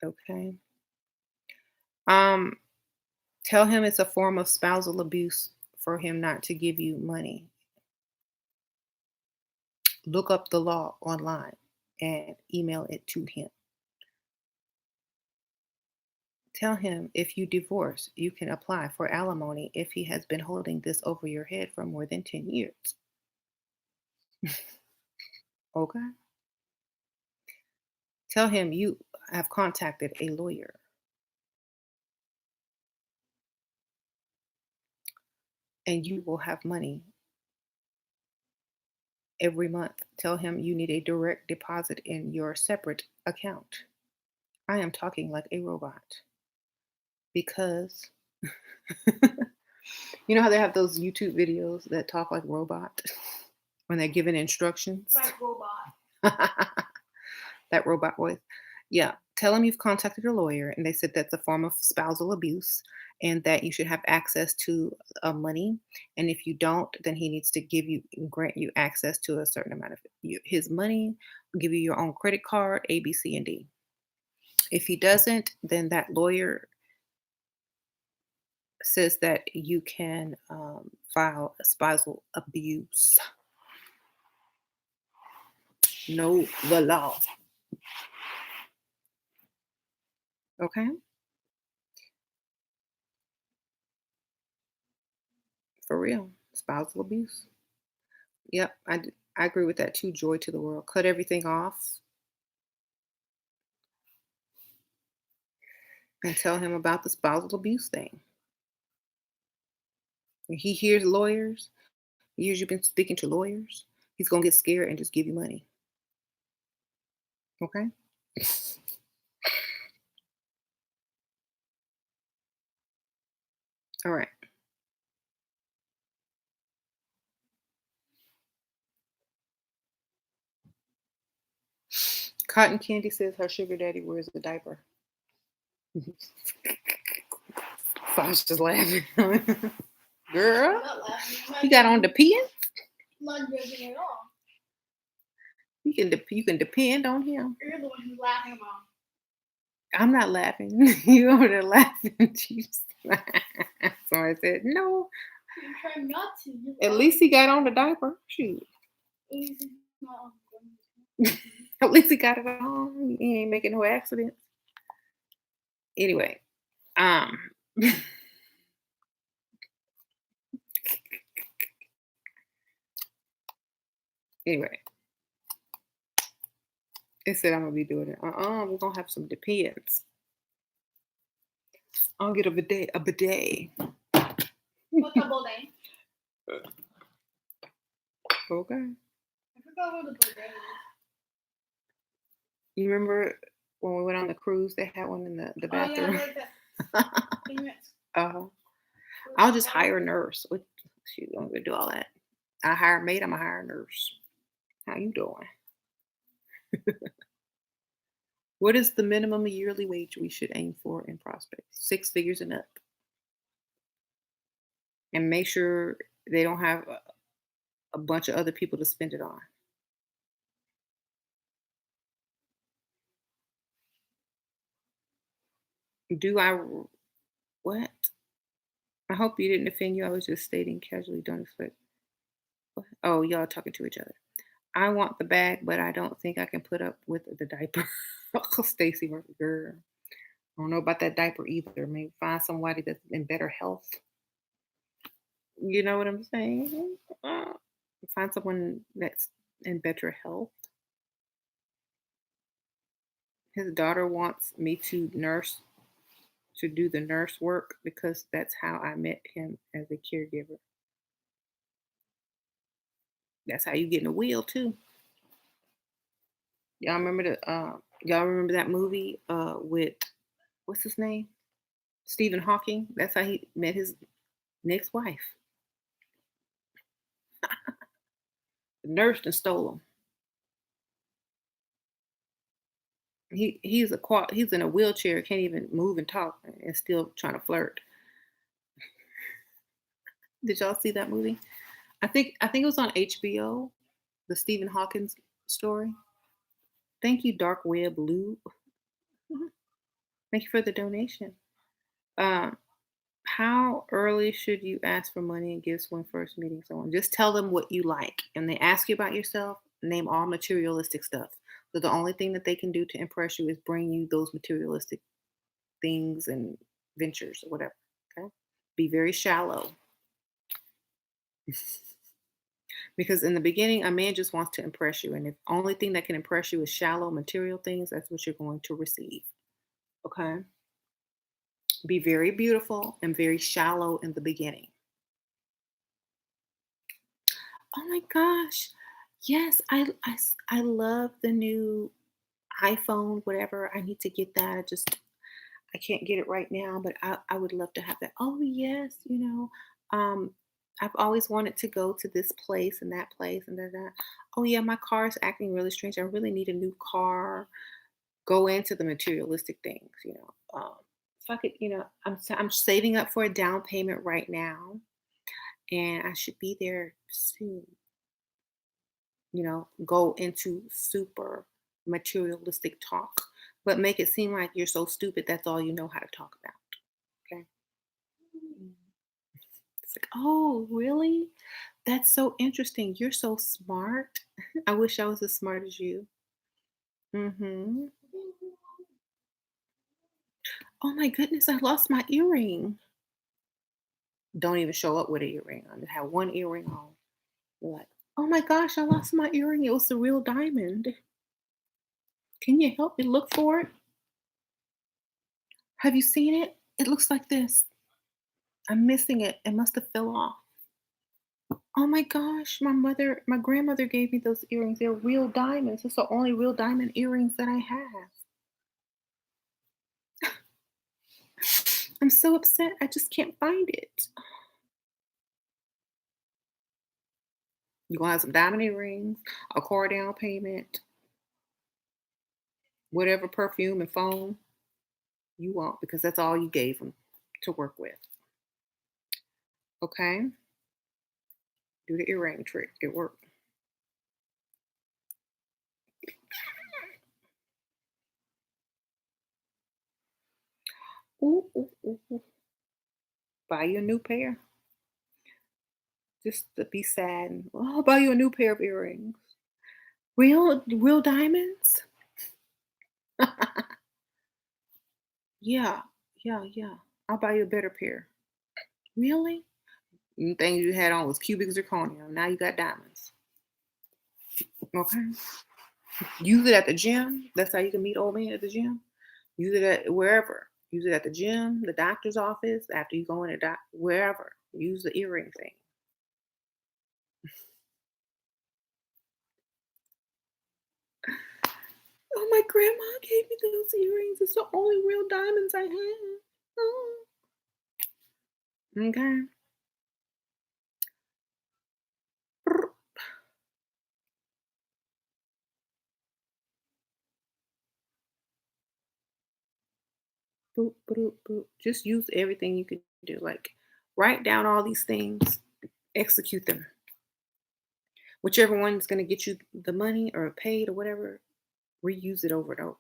Okay. Um, Tell him it's a form of spousal abuse for him not to give you money. Look up the law online and email it to him. Tell him if you divorce, you can apply for alimony if he has been holding this over your head for more than 10 years. Okay? Tell him you have contacted a lawyer and you will have money every month. Tell him you need a direct deposit in your separate account. I am talking like a robot because you know how they have those YouTube videos that talk like robot when they're giving instructions?
Like robot.
That robot voice. Yeah. Tell them you've contacted a lawyer and they said that's a form of spousal abuse and that you should have access to money. And if you don't, then he needs to grant you access to a certain amount of his money, give you your own credit card, A, B, C, and D. If he doesn't, then that lawyer says that you can file a spousal abuse. Know the law. Okay? For real. Spousal abuse. Yep, I agree with that too. Joy to the world. Cut everything off and tell him about the spousal abuse thing. When he hears lawyers, he hears you've been speaking to lawyers, he's gonna get scared and just give you money. Okay? All right. Cotton Candy says her sugar daddy wears a diaper. Fox just laughing. Girl,
I'm not laughing.
you got on the pen?
I'm not judging at all.
You can depend on him.
You're the one who's laughing about.
I'm not laughing. You over there laughing. Jeez. So I said, no.
I'm trying not to.
At least he got on the diaper. Shoot.
He's not
At least he got it on. He ain't making no accidents. Anyway, um, anyway, it said I'm gonna be doing it. We're gonna have some depends. I'll get a bidet. A bidet.
What's a bidet?
Okay.
I forgot what a bidet is.
You remember when we went on the cruise? They had one in the bathroom.
Oh, yeah, like that.
I'll just hire a nurse. Shoot, I'm gonna do all that. I hire a maid. I'm gonna hire a nurse. How you doing? What is the minimum yearly wage we should aim for in prospects? 6 figures and up. And make sure they don't have a bunch of other people to spend it on. Do I what? I hope you didn't offend you. I was just stating casually. Don't expect. Oh, y'all talking to each other. I want the bag, but I don't think I can put up with the diaper. Stacy, girl. I don't know about that diaper either. Maybe find somebody that's in better health. You know what I'm saying? Find someone that's in better health. His daughter wants me to do the nurse work because that's how I met him as a caregiver. That's how you get in a wheel too. Y'all remember that movie with what's his name? Stephen Hawking. That's how he met his next wife. The nurse and stole them. He's in a wheelchair, can't even move and talk, and still trying to flirt. Did y'all see that movie? I think it was on HBO, the Stephen Hawkins story. Thank you, Dark Web Lou. Mhm. Thank you for the donation. Um, how early should you ask for money and gifts when first meeting someone? Just tell them what you like, and they ask you about yourself. Name all materialistic stuff. So the only thing that they can do to impress you is bring you those materialistic things and ventures or whatever. Okay, be very shallow. Because in the beginning, a man just wants to impress you. And if only thing that can impress you is shallow material things, that's what you're going to receive. Okay. Be very beautiful and very shallow in the beginning. Oh my gosh. Yes, I love the new iPhone, whatever. I need to get that. I can't get it right now, but I would love to have that. Oh yes, I've always wanted to go to this place and that place and that. Oh yeah, my car is acting really strange. I really need a new car. Go into the materialistic things. If I could, I'm saving up for a down payment right now, and I should be there soon. Go into super materialistic talk, but make it seem like you're so stupid that's all you know how to talk about. Okay. Mm. It's like, oh, really? That's so interesting. You're so smart. I wish I was as smart as you. Hmm. Oh my goodness, I lost my earring. Don't even show up with an earring on. Just have one earring on. You're like, oh my gosh, I lost my earring. It was the real diamond. Can you help me look for it? Have you seen it? It looks like this. I'm missing it. It must have fell off. Oh my gosh, my grandmother gave me those earrings. They're real diamonds. It's the only real diamond earrings that I have. I'm so upset. I just can't find it. You gonna have some diamond earrings, a car down payment, whatever perfume and phone you want, because that's all you gave them to work with. Okay? Do the earring trick. It worked. Ooh, ooh, ooh, ooh. Buy you a new pair. Just to be sad. And, oh, I'll buy you a new pair of earrings. Real diamonds? Yeah, yeah, yeah. I'll buy you a better pair. Really? Things you had on was cubic zirconium. Now you got diamonds. Okay. Use it at the gym. That's how you can meet old men at the gym. Use it at wherever. Use it at the gym, the doctor's office, after you go in the wherever. Use the earring thing. Oh, my grandma gave me those earrings. It's the only real diamonds I have. Oh. Okay. Boop, boop, boop. Just use everything you could do. Like, write down all these things, execute them. Whichever one is going to get you the money or paid or whatever, reuse it over and over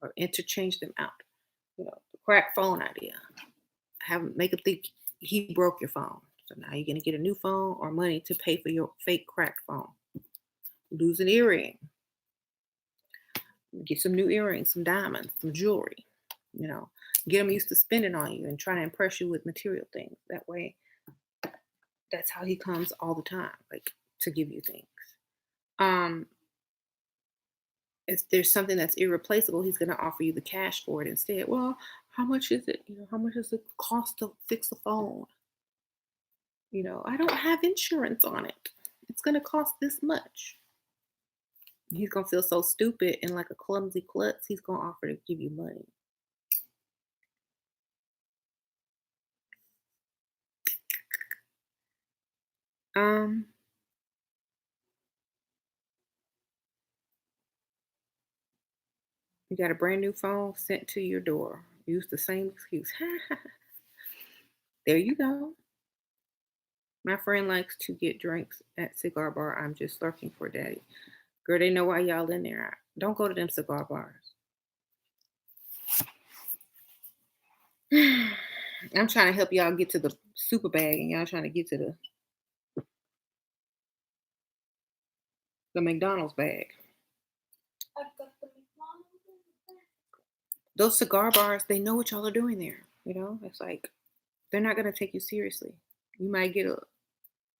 or interchange them out. The crack phone idea. Have make him think he broke your phone. So now you're going to get a new phone or money to pay for your fake crack phone. Lose an earring. Get some new earrings, some diamonds, some jewelry. You know, get them used to spending on you and trying to impress you with material things. That way, that's how he comes all the time, like to give you things. Um, if there's something that's irreplaceable, he's going to offer you the cash for it instead. Well, how much is it? How much does it cost to fix a phone? I don't have insurance on it. It's going to cost this much. He's going to feel so stupid and like a clumsy klutz. He's going to offer to give you money. Um, You got a brand new phone sent to your door. Use the same excuse. There you go. My friend likes to get drinks at cigar bar. I'm just lurking for daddy. Girl, they know why y'all in there. Don't go to them cigar bars. I'm trying to help y'all get to the super bag, and y'all trying to get to the McDonald's bag.
I got the McDonald's in the back.
Those cigar bars, they know what y'all are doing there. It's like they're not gonna take you seriously. You might get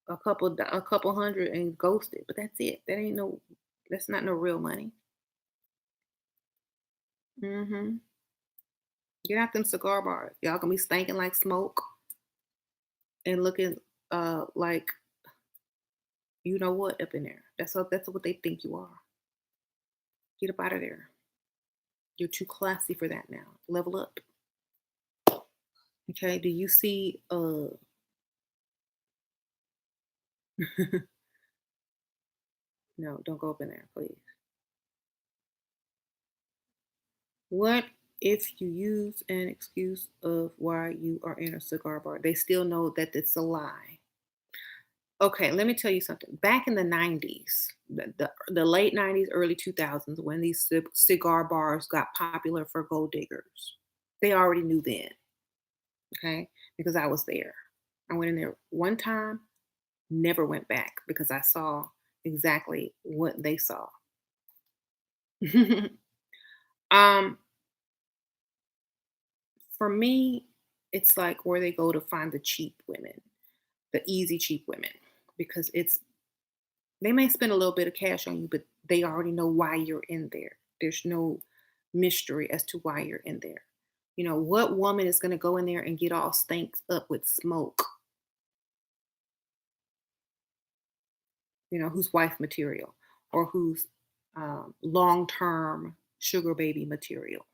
a couple hundred and ghost it, but that's it. That's not no real money. Hmm. Get out them cigar bars. Y'all gonna be stinking like smoke and looking like you know what up in there. That's what they think you are. Get up out of there. You're too classy for that now. Level up. Okay. Do you see no, don't go up in there, please. What if you use an excuse of why you are in a cigar bar? They still know that it's a lie. Okay, let me tell you something. Back in the 90s, the late 90s, early 2000s, when these cigar bars got popular for gold diggers, they already knew then, okay? Because I was there. I went in there one time, never went back because I saw exactly what they saw. um, for me, it's like where they go to find the cheap women, the easy cheap women, because they may spend a little bit of cash on you, but they already know why you're in there. There's no mystery as to why you're in there. What woman is going to go in there and get all stanked up with smoke, who's wife material or who's long term sugar baby material?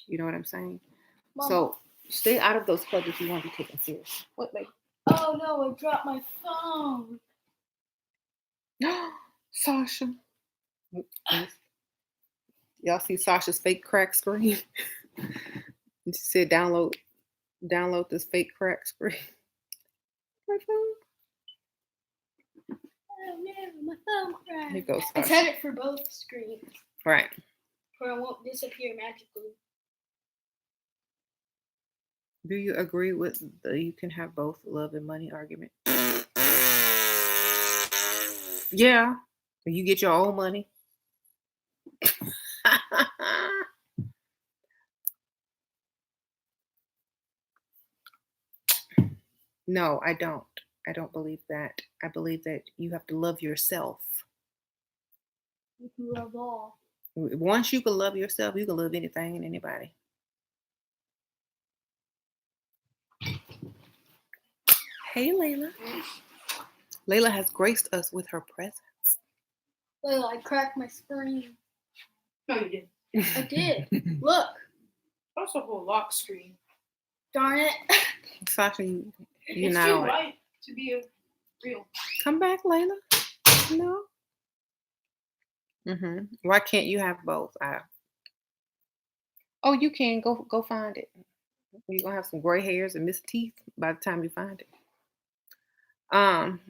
You know what I'm saying?
Mama.
So stay out of those clubs if you want to be taken serious. What, baby?
Oh no, I dropped my phone.
Sasha. Y'all see Sasha's fake crack screen? She said download this fake crack screen. My phone.
Oh no, my phone cracked.
Here goes
I
Sasha.
set it for both screens.
Right.
Or it won't disappear magically.
Do you agree with the you can have both love and money argument? Yeah. You get your own money. No, I don't. I don't believe that. I believe that you have to love yourself.
You can love all.
Once you can love yourself, you can love anything and anybody. Hey, Layla. Layla has graced us with her presence.
Well, I cracked my screen.
No, you didn't.
I did. Look.
That's a whole lock screen.
Darn it.
Sasha, you
It's
not
too
on it.
light to be real.
Come back, Layla. No. Why can't you have both? Oh, you can go find it. You're gonna have some gray hairs and missing teeth by the time you find it. Um,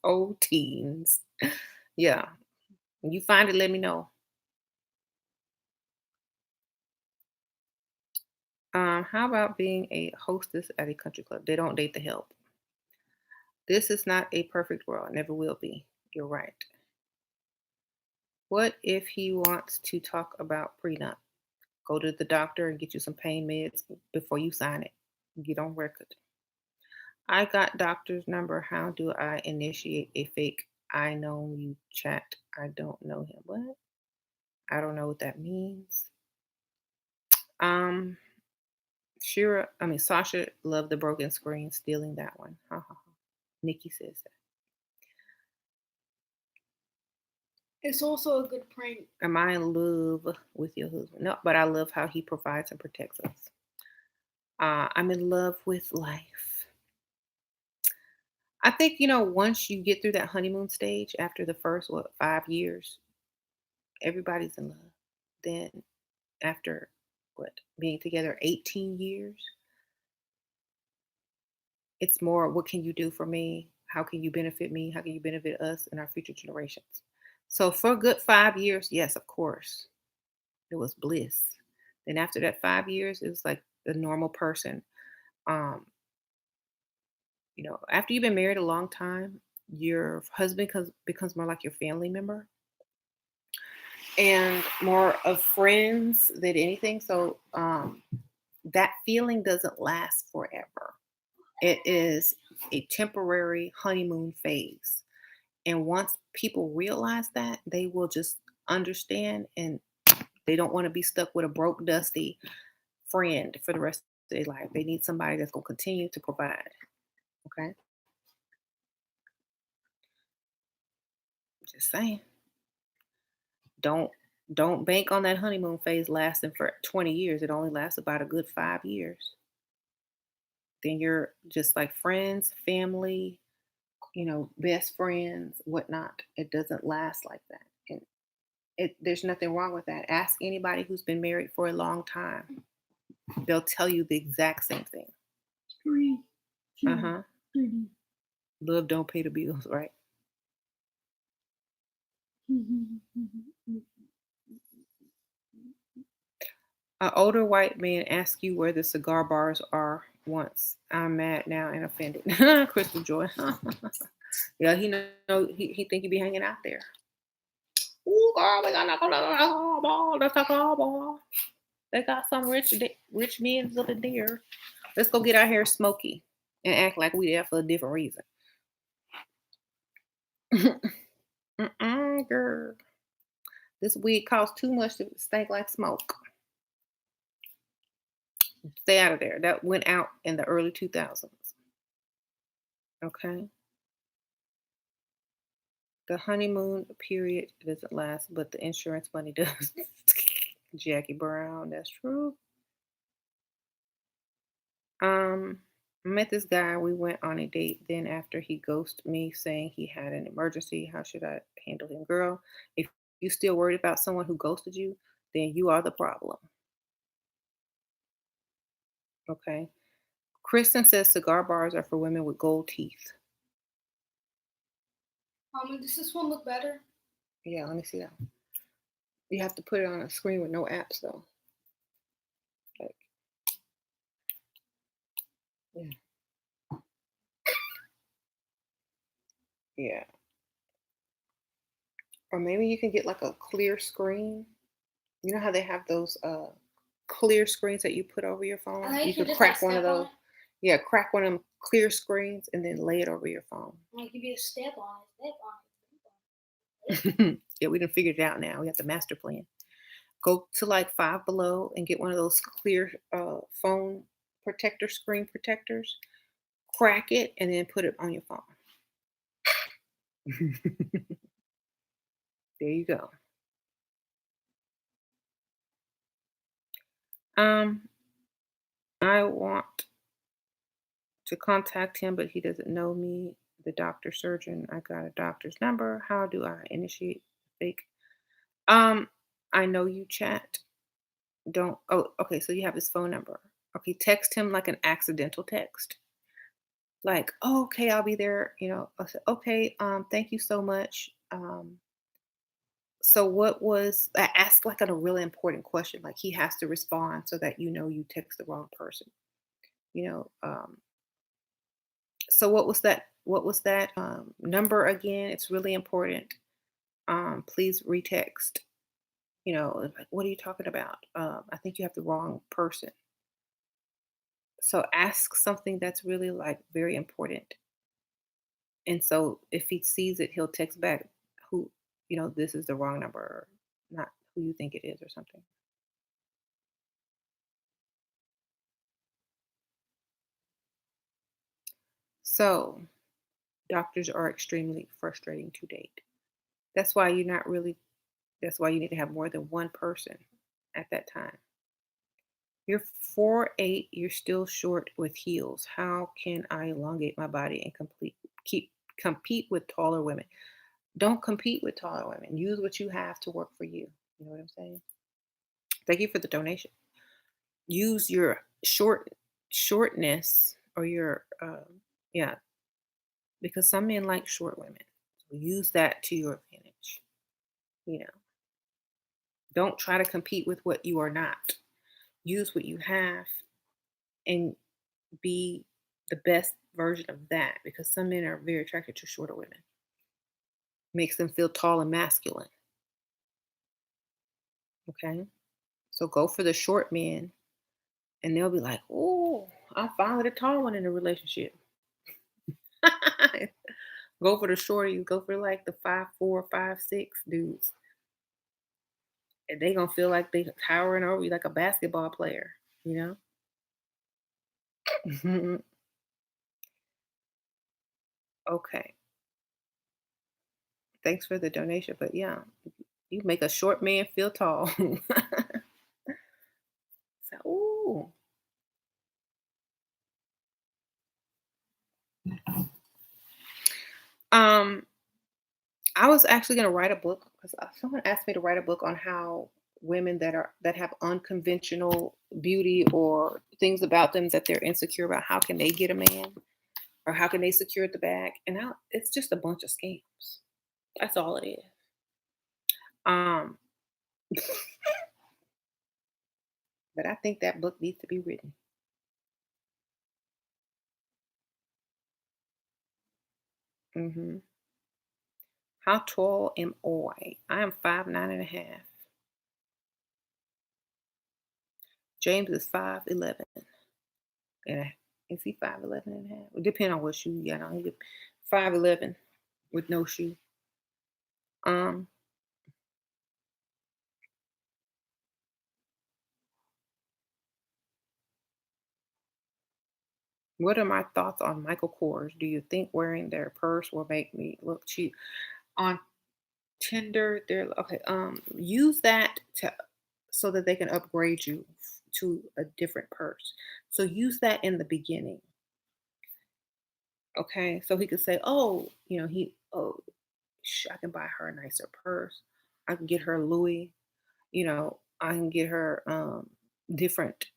old teens. Yeah. When you find it, let me know. How about being a hostess at a country club? They don't date the help. This is not a perfect world. Never will be. You're right. What if he wants to talk about prenup? Go to the doctor and get you some pain meds before you sign it. Get on record. I got doctor's number. How do I initiate a fake I know you chat? I don't know him. What? I don't know what that means. Um, Sasha loved the broken screen, stealing that one. Ha ha ha. Nikki says that.
It's also a good prank.
Am I in love with your husband? No, but I love how he provides and protects us. I'm in love with life. I think, once you get through that honeymoon stage after the first, 5 years, Everybody's in love. Then after what, being together 18 years, it's more, what can you do for me? How can you benefit me? How can you benefit us and our future generations? So for a good 5 years, yes, of course, it was bliss. Then after that 5 years, it was like the normal person. Um, after you've been married a long time, your husband becomes more like your family member and more of friends than anything. So that feeling doesn't last forever. It is a temporary honeymoon phase. And once people realize that, they will just understand, and they don't want to be stuck with a broke, dusty friend for the rest of their life. They need somebody that's going to continue to provide. Okay. Just saying. Don't don't bank on that honeymoon phase lasting for 20 years. It only lasts about a good 5 years. Then you're just like friends, family, best friends, whatnot. It doesn't last like that. And there's nothing wrong with that. Ask anybody who's been married for a long time. They'll tell you the exact same thing.
Three, two,
Uh-huh.
three.
Love don't pay the bills, right? An older white man asks you where the cigar bars are once. I'm mad now and offended. Crystal Joy. Yeah, he think you be hanging out there. Ooh, girl, we got a cigar bar. The cigar bar. They got some rich men's up in there. Let's go get our hair smoky and act like we there for a different reason. Girl. This weed costs too much to stink like smoke. Stay out of there. That went out in the early 2000s. Okay. The honeymoon period doesn't last, but the insurance money does. Jackie Brown, that's true. Um, I met this guy. We went on a date. Then after he ghosted me, saying he had an emergency, how should I handle him, girl? If you still worried about someone who ghosted you, then you are the problem. Okay. Kristen says cigar bars are for women with gold teeth.
Does this one look better?
Yeah, let me see that. You have to put it on a screen with no apps though. Like, yeah, yeah. Or maybe you can get like a clear screen. You know how they have those clear screens that you put over your
And
phone?
then you
You
can
could
just like
crack one of
step on
those.
it.
Yeah, crack one of them clear screens and then lay it over your phone.
And it can be a step on it, step on
Yeah, we done figured it out now. We have the master plan. Go to like Five Below and get one of those clear phone protector screen protectors. Crack it and then put it on your phone. There you go. Um, I want to contact him, but he doesn't know me. The doctor surgeon. I got a doctor's number. How do I initiate fake? Um, I know you chat. Don't. Oh, okay. So you have his phone number. Okay, text him like an accidental text. Like, oh, okay, I'll be there. I said, okay. Thank you so much. So what was? I asked like a really important question. Like he has to respond so that you text the wrong person. You know. So what was that number again? It's really important. Please retext. Like, what are you talking about? I think you have the wrong person. So ask something that's really like very important. And so if he sees it, he'll text back who, this is the wrong number, or not who you think it is or something. So doctors are extremely frustrating to date. That's why you're not really that's why you need to have more than one person at that time. You're 4'8", you're still short with heels. How can I elongate my body and compete with taller women? Don't compete with taller women. Use what you have to work for you. You know what I'm saying? Thank you for the donation. Use your shortness or your yeah, because some men like short women. So use that to your advantage. You know, don't try to compete with what you are not. Use what you have and be the best version of that because some men are very attracted to shorter women. Makes them feel tall and masculine. Okay. So go for the short men and they'll be like, oh, I'm finally the tall one in a relationship. Go for the shorties, go for like the 5'4", 5'6" dudes. And they gonna feel like they towering over you like a basketball player, you know? Okay. Thanks for the donation. But yeah, you make a short man feel tall. So, ooh. Um, I was actually gonna write a book because someone asked me to write a book on how women that have unconventional beauty or things about them that they're insecure about, how can they get a man or how can they secure the bag? And now it's just a bunch of scams. That's all it is. Um, but I think that book needs to be written. Hmm. How tall am I? I am 5'9" and a half. James is 5'11" and is he 5'11" and a half? It depends on what shoe you got on. He 5'11" with no shoe. Um, what are my thoughts on Michael Kors? Do you think wearing their purse will make me look cheap? On Tinder, they're okay. Use that to so that they can upgrade you to a different purse. So use that in the beginning. Okay, so he could say, "Oh, I can buy her a nicer purse. I can get her Louis. I can get her different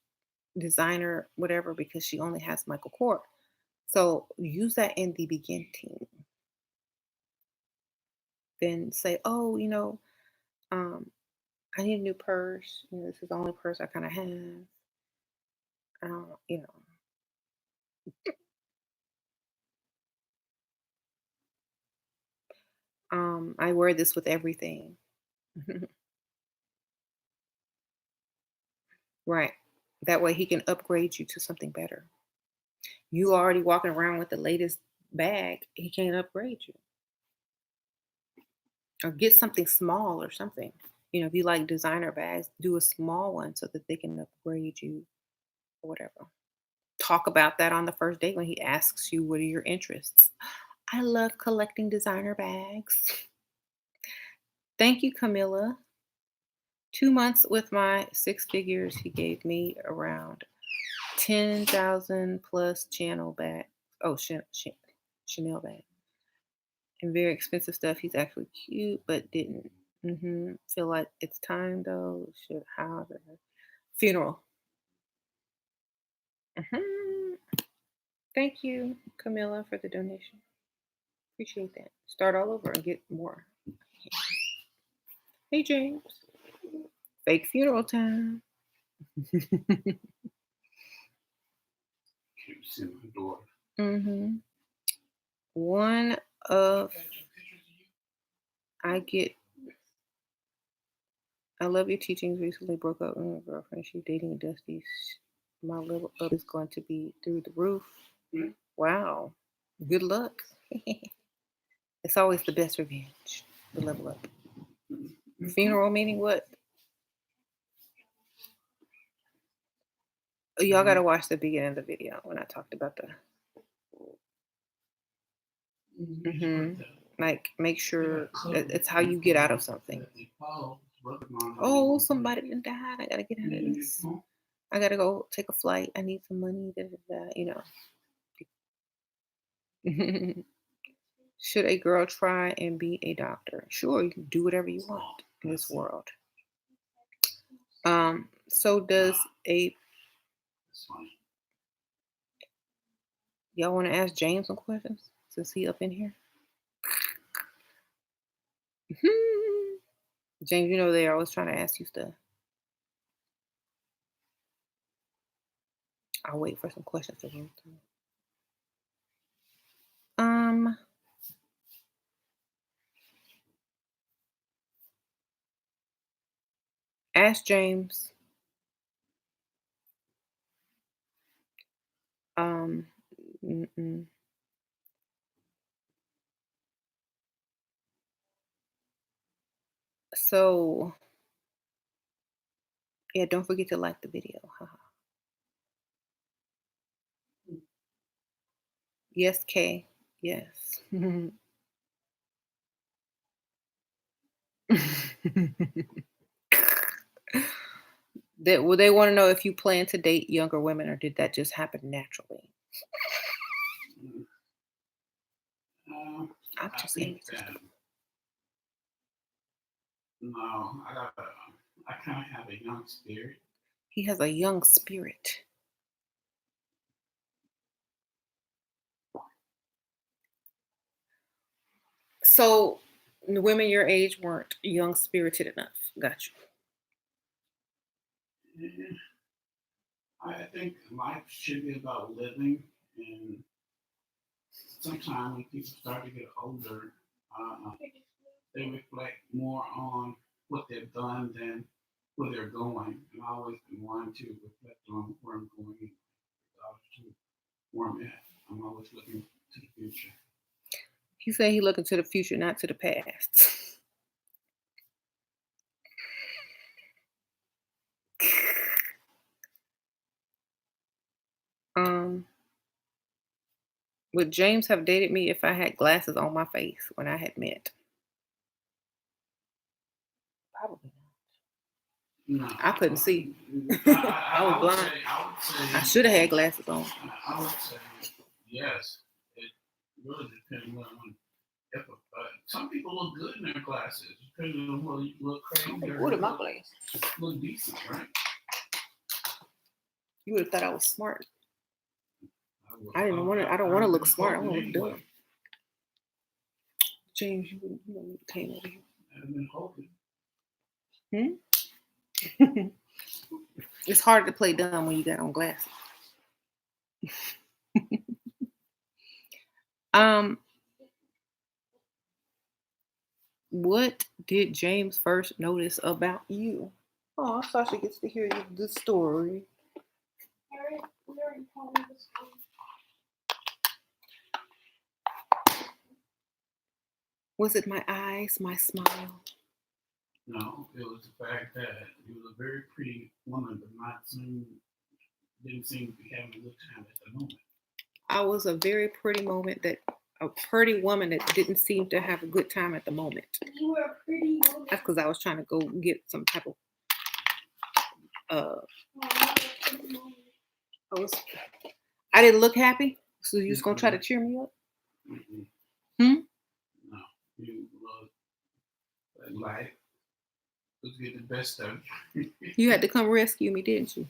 designer, whatever, because she only has Michael Kors." So use that in the beginning. Then say, "Oh, um, I need a new purse. This is the only purse I kind of have. I don't, I wear this with everything." Right. That way he can upgrade you to something better. You already walking around with the latest bag, he can't upgrade you. Or get something small or something. If you like designer bags, do a small one so that they can upgrade you or whatever. Talk about that on the first date when he asks you what are your interests. I love collecting designer bags. Thank you, Camilla. 2 months with my six figures, he gave me around 10,000 plus channel bag. Oh, Chanel bag. And very expensive stuff. He's actually cute, but didn't. Feel like it's time though. Should have a funeral. hmm Thank you, Camilla, for the donation. Appreciate that. Start all over and get more. Hey, James. Fake funeral time.
Keeps in my door.
hmm One of I get. I love your teachings. Recently broke up with my girlfriend. She's dating Dusty. My level up is going to be through the roof. Wow. Good luck. It's always the best revenge. The level up. Funeral meaning what? Oh, y'all gotta watch the beginning of the video when I talked about the. Like, make sure that it's how you get out of something. Oh, somebody done died. I gotta get out of this. I gotta go take a flight. I need some money. Da, da, da, Should a girl try and be a doctor? Sure, you can do whatever you
Oh,
want in this
that's it.
world. So does
Nah,
a
that's funny.
y'all want to ask James some questions since he up in here? James, you know they're always trying to ask you stuff. I'll wait for some questions to come through. Um, ask James. Um, mm-mm. So yeah, don't forget to like the video. Haha. Yes, Kay. Yes. They want to know if you plan to date younger women or did that just happen naturally?
Mm, Um,
I'm
I
just
think
interested.
no, I kind of have a young spirit.
He has a young spirit. So the women your age weren't young spirited enough. Got you.
Eh, I think life should be about living, and sometimes when people start to get older, uh, they reflect more on what they've done than where they're going. And I always been one to reflect on where I'm going, regardless to where I'm at. I'm always looking to the future.
He said he looking to the future, not to the past. um, would James have dated me if I had glasses on my face when I had met? Probably
No,
not. I couldn't see. I was
I would
blind.
say, I would
I
say,
should have had glasses on.
I would say yes. It really depends on if some people look good in their glasses, depending on whether you look crazy or
What are
you
my glasses?
look decent, right?
You would have thought I was smart.
I,
I don't want to
I've
look
been
smart. I
hoping
want to look
anyway.
dumb. James, you don't need to came over
I've been hoping.
here. It's hard to play dumb when you got on glasses. um, what did James first notice about you? Oh, Sasha gets to hear the story.
We already told me this one.
Was it my eyes, my smile?
No, it was the fact that you was a very pretty woman, but didn't seem to be having a good time at the moment.
I was a very pretty a pretty woman that didn't seem to have a good time at the moment.
You were a pretty woman.
That's because I was trying to go get some type of
Oh, you were a pretty woman.
I didn't look happy. So you just gonna try to cheer me up?
Mm-mm.
Hmm?
No, you look like let's get the best of you.
You had to come rescue me, didn't you?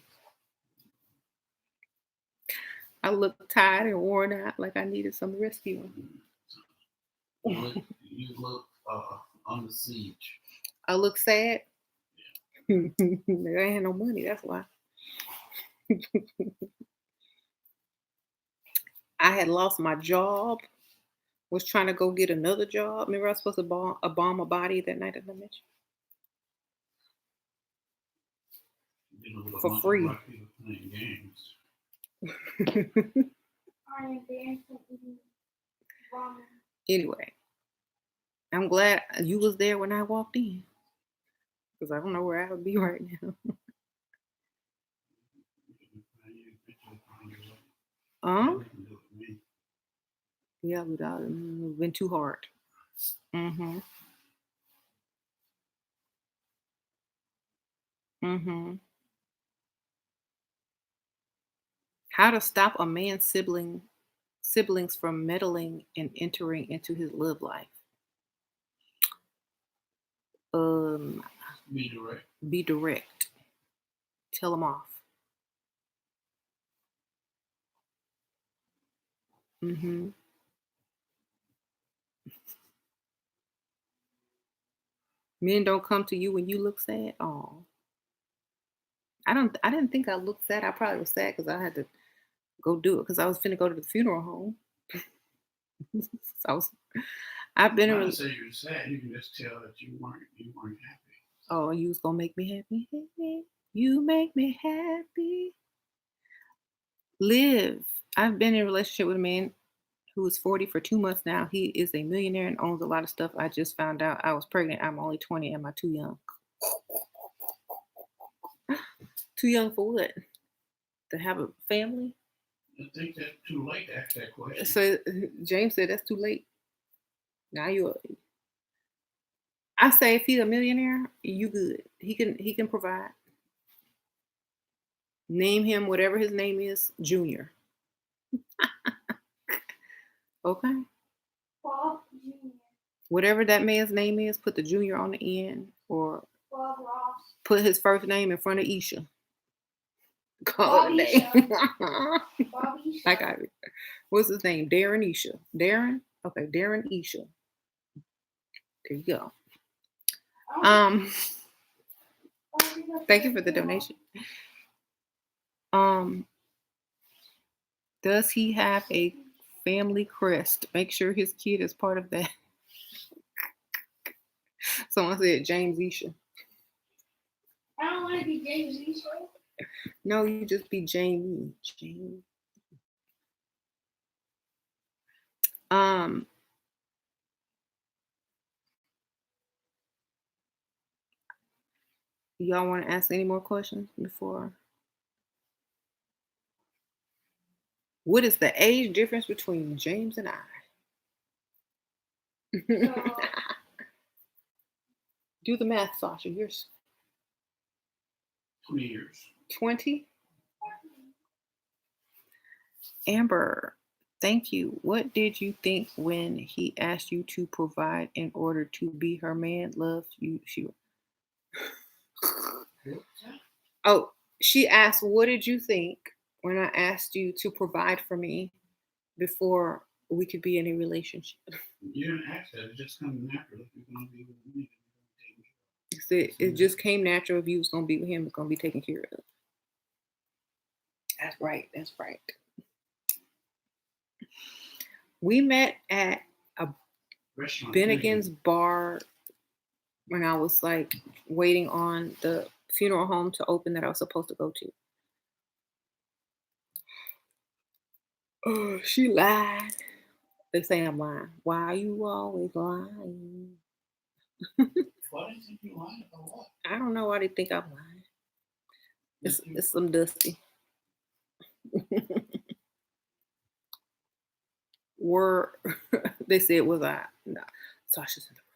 I looked tired and worn out, like I needed some rescuing.
You look on the siege.
I look sad. I ain't no money. That's why. I had lost my job. Was trying to go get another job. Remember, I was supposed to bomb a body that night at the mention
You look a
for
bunch of
free.
black people playing games.
I am dancing eating ramen.
Anyway, I'm glad you was there when I walked in because I don't know where I would be right now.
Had
Um,
nothing to do with me.
yeah, but it's been too hard. Mm-hmm. Mm-hmm. How to stop a man's siblings from meddling and entering into his love life. Um,
Be direct.
be direct. Tell him off. Mm-hmm. Men don't come to you when you look sad. Oh, I didn't think I looked sad. I probably was sad because I had to go do it because I was finna go to the funeral home. So I was. I've been in.
Not to say you're sad, you can just tell that you weren't happy.
Oh, you was gonna make me happy. You make me happy. Live. I've been in a relationship with a man who is 40 for 2 months now. He is a millionaire and owns a lot of stuff. I just found out I was pregnant. I'm only 20. Am I too young? Too young for what? To have a family?
I think that's too late to ask that question.
So James said that's too late. Now you. I say if he's a millionaire, you good. He can provide. Name him whatever his name is, Junior. Okay.
Bob Jr.
Whatever that man's name is, put the junior on the end or
Bob Ross.
put his first name in front of Isha. Call
Bob
it a day.
Bob Isha.
I got it. What's his name? Darren Isha. Darren? Okay, Darren Isha. There you go. Thank you for the donation. Does he have a family crest? Make sure his kid is part of that. Someone said James Isha.
I don't want to be James Isha.
No, you just be Jamie. Jamie. Y'all want to ask any more questions before? What is the age difference between James and I? Do the math, Sasha. You're
20 years.
20? Amber, thank you. What did you think when he asked you to provide in order to be her man? Love you. Oh, she asked, what did you think when I asked you to provide for me before we could be in a relationship?
You didn't ask that. It just comes naturally. If you're going to be with me,
It just came natural. If you was going to be with him, it's going to be taken care of. That's right. That's right. We met at a Bennigan's bar when I was like waiting on the funeral home to open that I was supposed to go to. Oh, she lied. They say I'm lying. Why are you always lying?
Why do you think you lied about what?
I don't know why they think I'm lying. It's some dusty. They said was I? No. Sasha's in the room.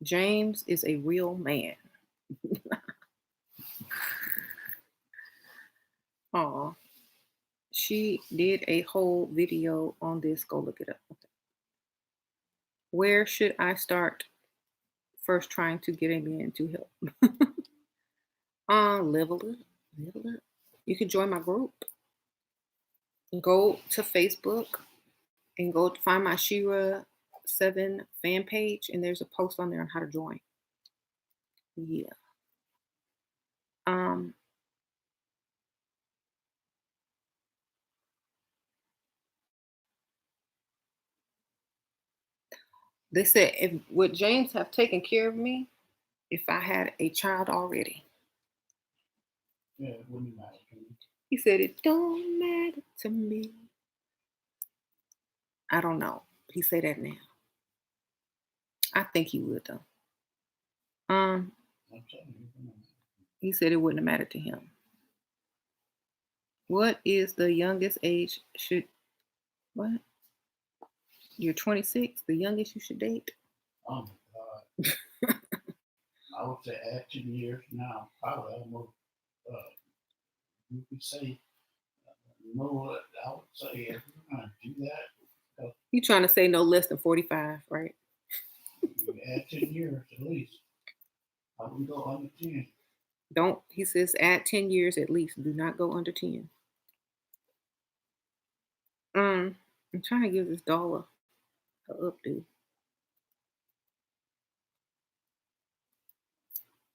James is a real man. Aw. She did a whole video on this. Go look it up. Okay. Where should I start first trying to get a man to help? Level up. Level up. You can join my group. Go to Facebook and go to find my Shira 7 fan page, and there's a post on there on how to join. Yeah. They said, if would James have taken care of me if I had a child already?
Yeah, it wouldn't matter to me.
He said, it don't matter to me. I don't know. He said that now. I think he would though. He said it wouldn't have mattered to him. What is the youngest age what? You're 26, the youngest you should date?
Oh my God. I would say add 2 years now. Probably almost, you could say, no, I would say if we're going to do
You trying to say no less than 45, right?
You add 10 years at least. I wouldn't go under 10.
Don't, he says add 10 years at least. Do not go under 10. I'm trying to give this dollar a updo.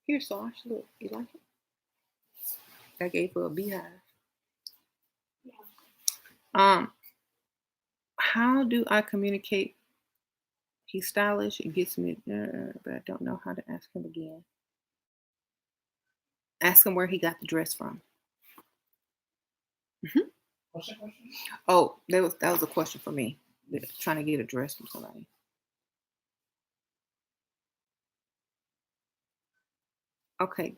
Here, Sash, look. You like it? I gave her a beehive. How do I communicate? He's stylish. It gets me, but I don't know how to ask him again. Ask him where he got the dress from.
What's the question?
Oh, that was a question for me. Trying to get a dress from somebody. Okay.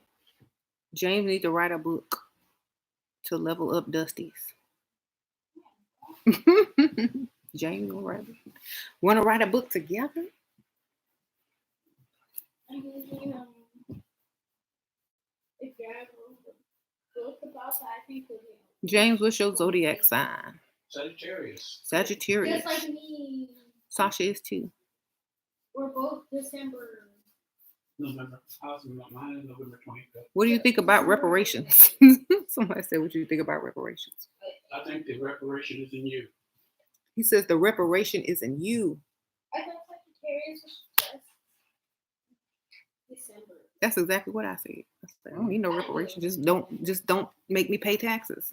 James needs to write a book to level up Dusty's. James want to write a book together?
I mean, if you ever look about that, I think we'll be.
James, what's your zodiac sign?
Sagittarius.
Sagittarius.
Just like me.
Sasha is too.
We're both December.
November. Mine is November 25th.
What do you think about reparations? Somebody said, what do you think about reparations?
I think the reparation is in you.
He says the reparation is in you.
I thought Sagittarius was just December.
That's exactly what I said. I said, I don't need no reparation. Just don't make me pay taxes.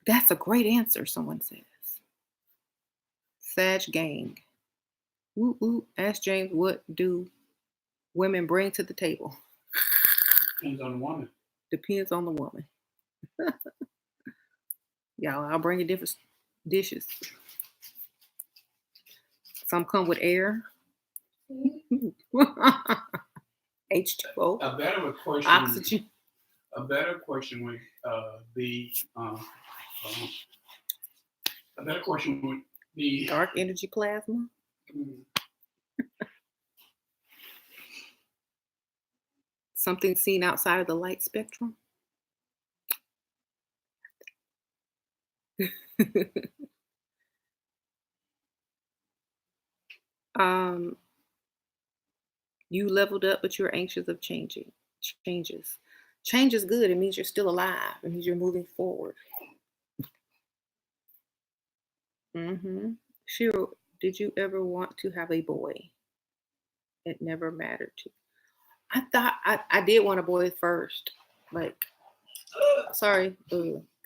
That's a great answer, someone says. Sag gang. Woo woo. Ask James, what do women bring to the table?
Depends on the woman.
Depends on the woman. Y'all, I'll bring you different dishes. Some come with air. H2O.
A better question.
Oxygen.
A better question would be. A better question would be.
Dark energy plasma. Something seen outside of the light spectrum. You leveled up, but you're anxious of changes. Change is good. It means you're still alive. It means you're moving forward. Shiro, did you ever want to have a boy? It never mattered to. I thought I did want a boy first. Like, sorry,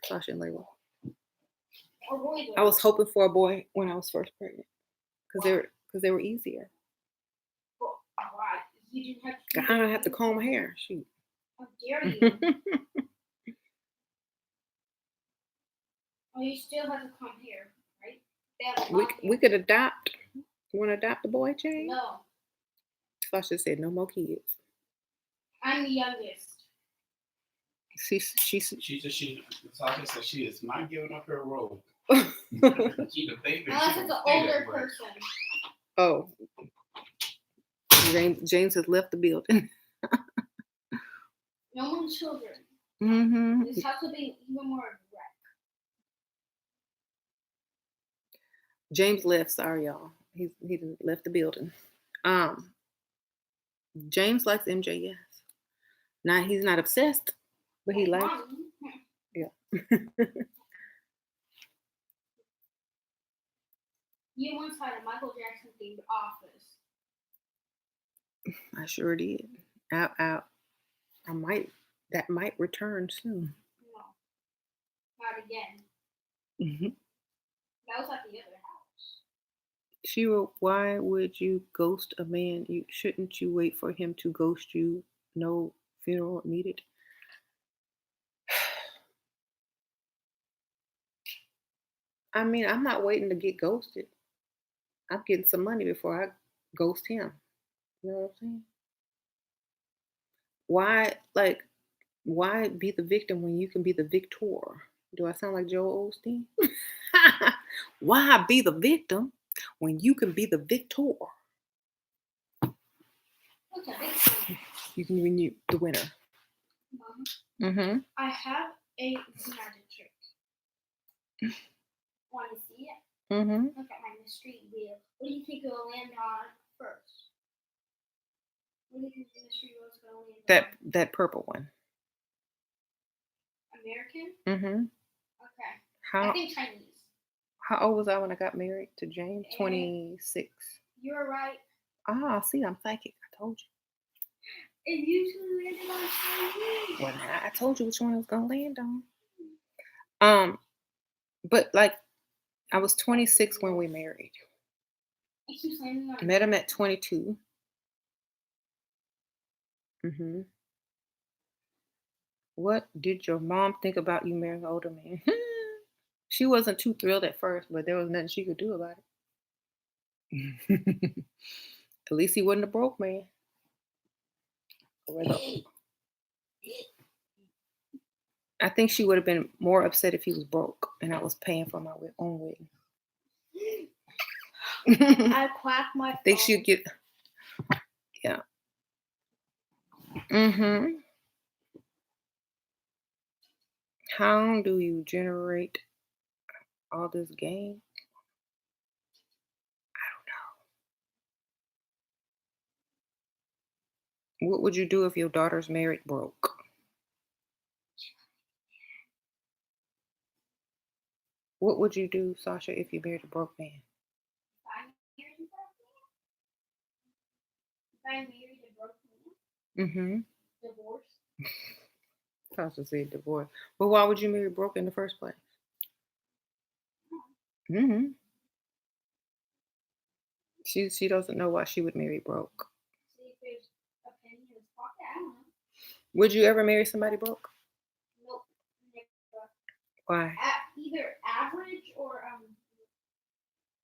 Sasha and Layla. I was hoping for a boy when I was first pregnant because they were easier.
Why? You didn't have to.
I don't have to comb my hair. Shoot.
How dare you? Oh, you still have to comb hair, right?
We could adopt. You want to adopt a boy, Jane?
No.
Sasha said no more kids.
I'm the youngest.
Sasha said she is not giving up her role. She's a baby.
Unless it's an older person.
Oh. James has left the building.
No more children. This house will be even more wreck.
James left. Sorry, y'all. He left the building. James likes MJ. Yes. Now he's not obsessed, but he likes. Yeah.
You once had a Michael Jackson themed office.
I sure did. That might return soon.
No. Not again. That was at the other house.
Shira, why would you ghost a man? Shouldn't you wait for him to ghost you? No funeral needed. I mean, I'm not waiting to get ghosted. I'm getting some money before I ghost him. You know what I'm saying? Why be the victim when you can be the victor? Do I sound like Joel Osteen? Why be the victim when you can be the victor?
Okay.
You can be the winner.
I have It's a magic trick. Want to see it?
Mm-hmm.
Look at my mystery wheel. What do you think it'll land on first? What do you think the mystery wheel is going to land
That
on?
that purple one.
American?
Mm-hmm.
Okay. I
How
think Chinese.
how old was I when I got married to James? 26.
You were right.
Ah, see, I'm psychic. I told you.
It usually landed on Chinese.
Well, now I told you which one I was gonna land on. But like I was 26 when we married.
It keeps landing on
Met him at 22. Mm-hmm. What did your mom think about you marrying an older man? She wasn't too thrilled at first, but there was nothing she could do about it. At least he wasn't a broke man. I think she would have been more upset if he was broke and I was paying for my own wedding.
I quack my
Think
phone.
she'd get, yeah. Mm-hmm. How do you generate all this gain? What would you do if your daughter's married broke? What would you do, Sasha, if you married a broke man?
If I married a broke man,
Mm-hmm.
divorce.
Sasha said divorce. But why would you marry broke in the first place? Mm-hmm. She doesn't know why she would marry broke.
See if there's a penny in his pocket. I don't know.
Would you ever marry somebody broke?
Nope. Never.
Why?
Either average or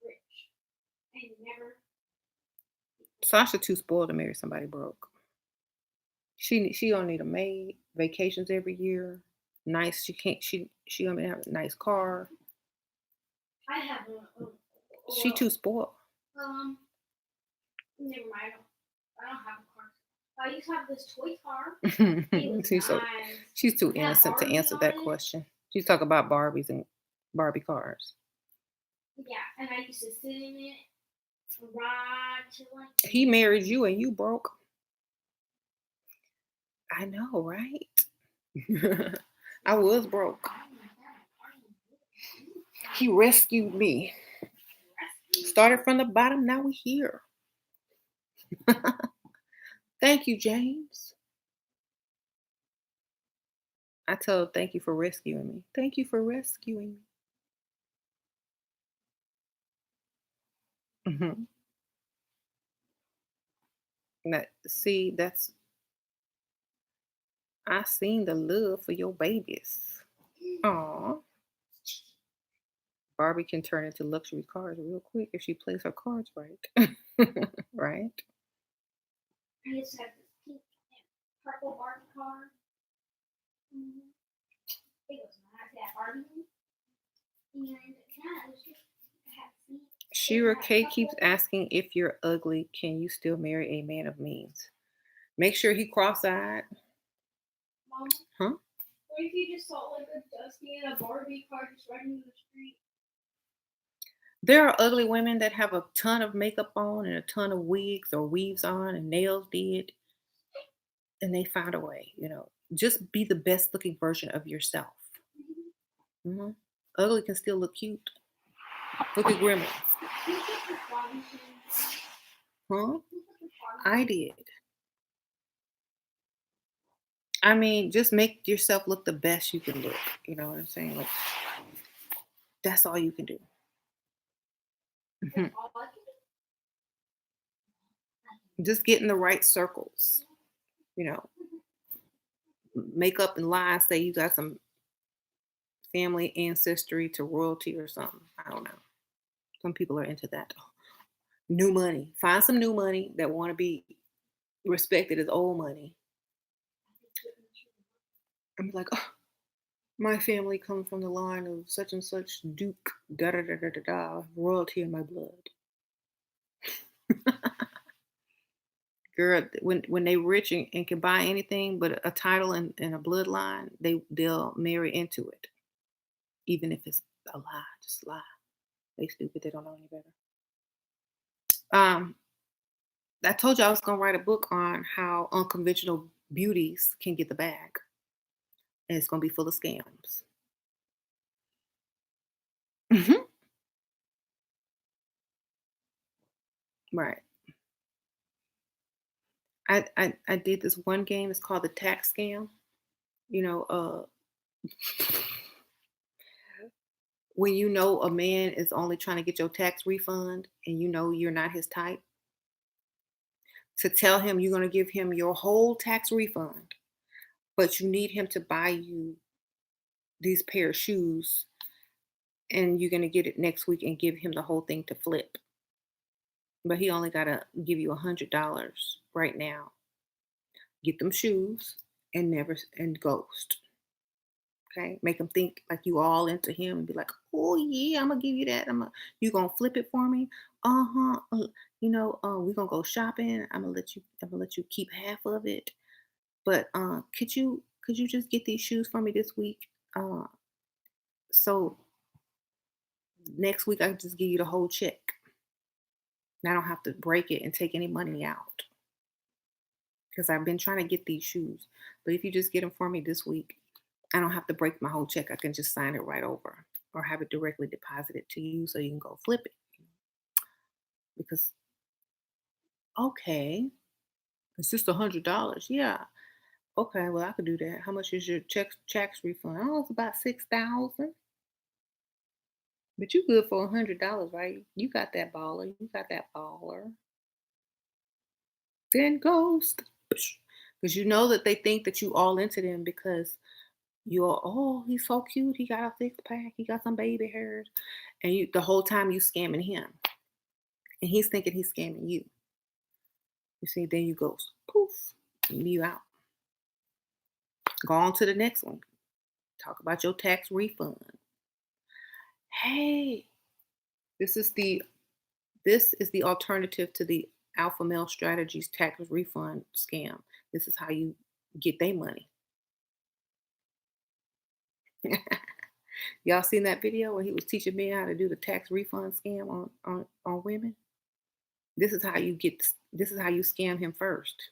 rich. I never.
Sasha too spoiled to marry somebody broke. She don't need a maid, vacations every year. Nice. She don't even have a nice car.
I have
She too spoiled.
Never mind. I don't have a car. I used to have this toy car. It was
she's
nice.
she's too
It had
innocent to
Barbie
answer
on
that
it.
question. She's talking about Barbies and Barbie cars.
Yeah, and I used to sit in it, ride, chilling.
He married you and you broke. I know, right? I was broke. He rescued me. Started from the bottom, now we're here. Thank you, James. I tell him, thank you for rescuing me. Thank you for rescuing me. Hmm. See, I seen the love for your babies. Aw. Barbie can turn into luxury cars real quick if she plays her cards right. Right?
I used to have this pink and purple Barbie car. Mm-hmm. It was nice. It had Barbie. And yeah, it was just had seats.
Shira K keeps asking if you're ugly, can you still marry a man of means? Make sure he cross-eyed.
Mom,
Huh?
what if you just saw like a Dusty and a Barbie car just riding in the street?
There are ugly women that have a ton of makeup on and a ton of wigs or weaves on and nails did, and they find a way, Just be the best looking version of yourself. Hmm. Ugly can still look cute. Look at Grandma. Huh? I did. I mean, just make yourself look the best you can look. You know what I'm saying? Like, that's all you can do. Mhm.
All I can
Just get in the right circles. Make up and lie, say you got some family ancestry to royalty or something. I don't know. Some people are into that. New money. Find some new money that want to be respected as old money. I'm like, oh, my family comes from the line of such and such Duke, da da da da da da, royalty in my blood. Girl, when they rich and can buy anything but a title and a bloodline, they'll marry into it, even if it's a lie. Just lie. They stupid. They don't know any better. Um, I told you I was gonna write a book on how unconventional beauties can get the bag, and it's gonna be full of scams. Mhm. Right. I did this one game. It's called the tax scam. You know, when you know a man is only trying to get your tax refund, and you know you're not his type, to tell him you're gonna give him your whole tax refund, but you need him to buy you these pair of shoes, and you're gonna get it next week and give him the whole thing to flip. But he only gotta give you $100 right now. Get them shoes and and ghost. Okay, make him think like you all into him and be like, "Oh yeah, I'm gonna give you that. You gonna flip it for me? Uh-huh. We're gonna go shopping. I'm gonna let you keep half of it. But could you just get these shoes for me this week? So next week I can just give you the whole check. And I don't have to break it and take any money out because I've been trying to get these shoes. But if you just get them for me this week, I don't have to break my whole check. I can just sign it right over or have it directly deposited to you so you can go flip it. Because okay, it's just $100. Yeah. Okay, well I could do that. How much is your tax refund? Oh, it's about 6,000. But you good for $100, right? You got that baller. You got that baller. Then ghost. Because you know that they think that you all into them because you're, oh, he's so cute. He got a six pack. He got some baby hairs. And you the whole time you scamming him. And he's thinking he's scamming you. You see, then you go poof, and you out. Go on to the next one. Talk about your tax refund. Hey, this is the this is the alternative to the alpha male strategies tax refund scam. This is how you get their money. Y'all seen that video where he was teaching me how to do the tax refund scam on women? This is how you scam him first.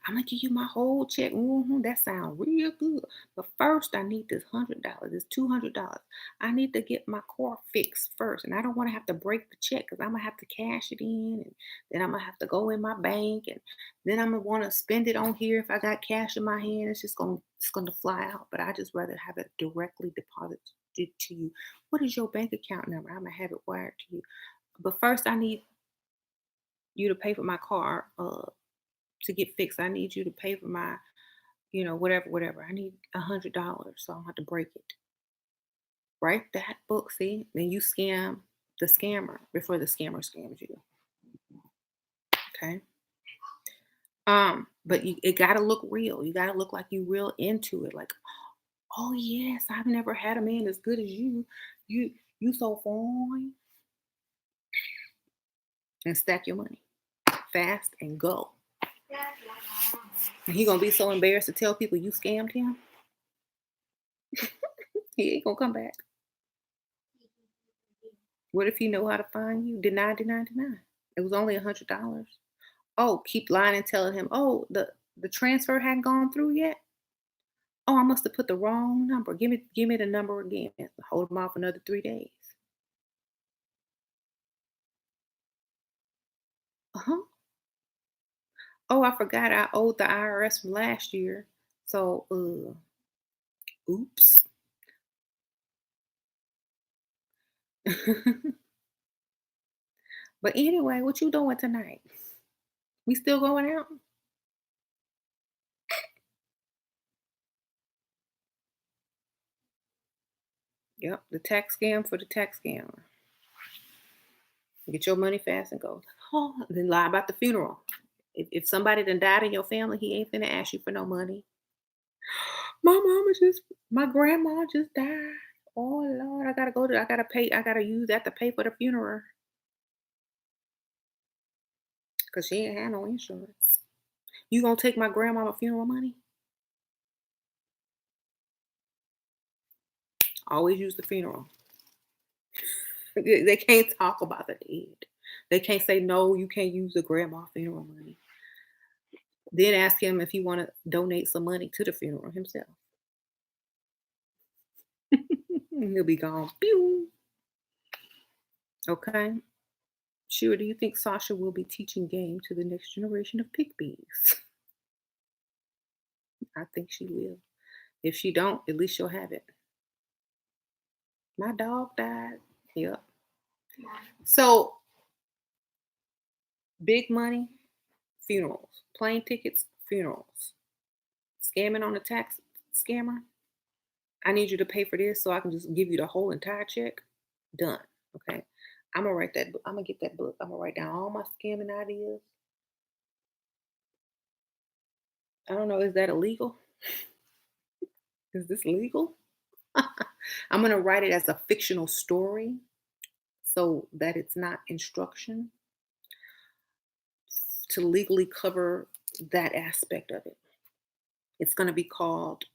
I'm gonna give you my whole check. That sounds real good. But first, I need this $100. This $200. I need to get my car fixed first, and I don't want to have to break the check because I'm gonna have to cash it in, and then I'm gonna have to go in my bank, and then I'm gonna want to spend it on here. If I got cash in my hand, it's gonna fly out. But I just rather have it directly deposited to you. What is your bank account number? I'm gonna have it wired to you. But first, I need you to pay for my car. To get fixed. I need you to pay for my, whatever. I need $100 so I don't have to break it. Write that book, see? Then you scam the scammer before the scammer scams you. Okay. But it gotta look real. You gotta look like you real into it. Like, oh yes, I've never had a man as good as you. You so fine. And stack your money fast and go. And he gonna be so embarrassed to tell people you scammed him. He ain't gonna come back. What if he know how to find you? Deny, deny, deny. It was only $100. Oh, keep lying and telling him, oh, the transfer hadn't gone through yet. Oh, I must have put the wrong number. Give me the number again. Hold him off another 3 days. Uh-huh. Oh, I forgot I owed the IRS from last year. So oops. But anyway, what you doing tonight? We still going out? Yep, the tax scam for the tax scammer. Get your money fast and go. Oh, then lie about the funeral. If somebody done died in your family, he ain't finna ask you for no money. My grandma just died. Oh Lord, I gotta use that to pay for the funeral. because she ain't had no insurance. You gonna take my grandmama funeral money? Always use the funeral. They can't talk about the dead. They can't say no. You can't use the grandma funeral money. Then ask him if he want to donate some money to the funeral himself. He'll be gone. Pew. Okay. Sure. Do you think Sasha will be teaching game to the next generation of pygmies? I think she will. If she don't, at least she'll have it. My dog died. Yep. So big money, funerals. Plane tickets, funerals. Scamming on a tax scammer. I need you to pay for this so I can just give you the whole entire check. Done. Okay. I'm gonna write that book. I'm gonna get that book. I'm gonna write down all my scamming ideas. I don't know. Is that illegal? Is this legal? I'm gonna write it as a fictional story so that it's not instruction to legally cover that aspect of it. It's gonna be called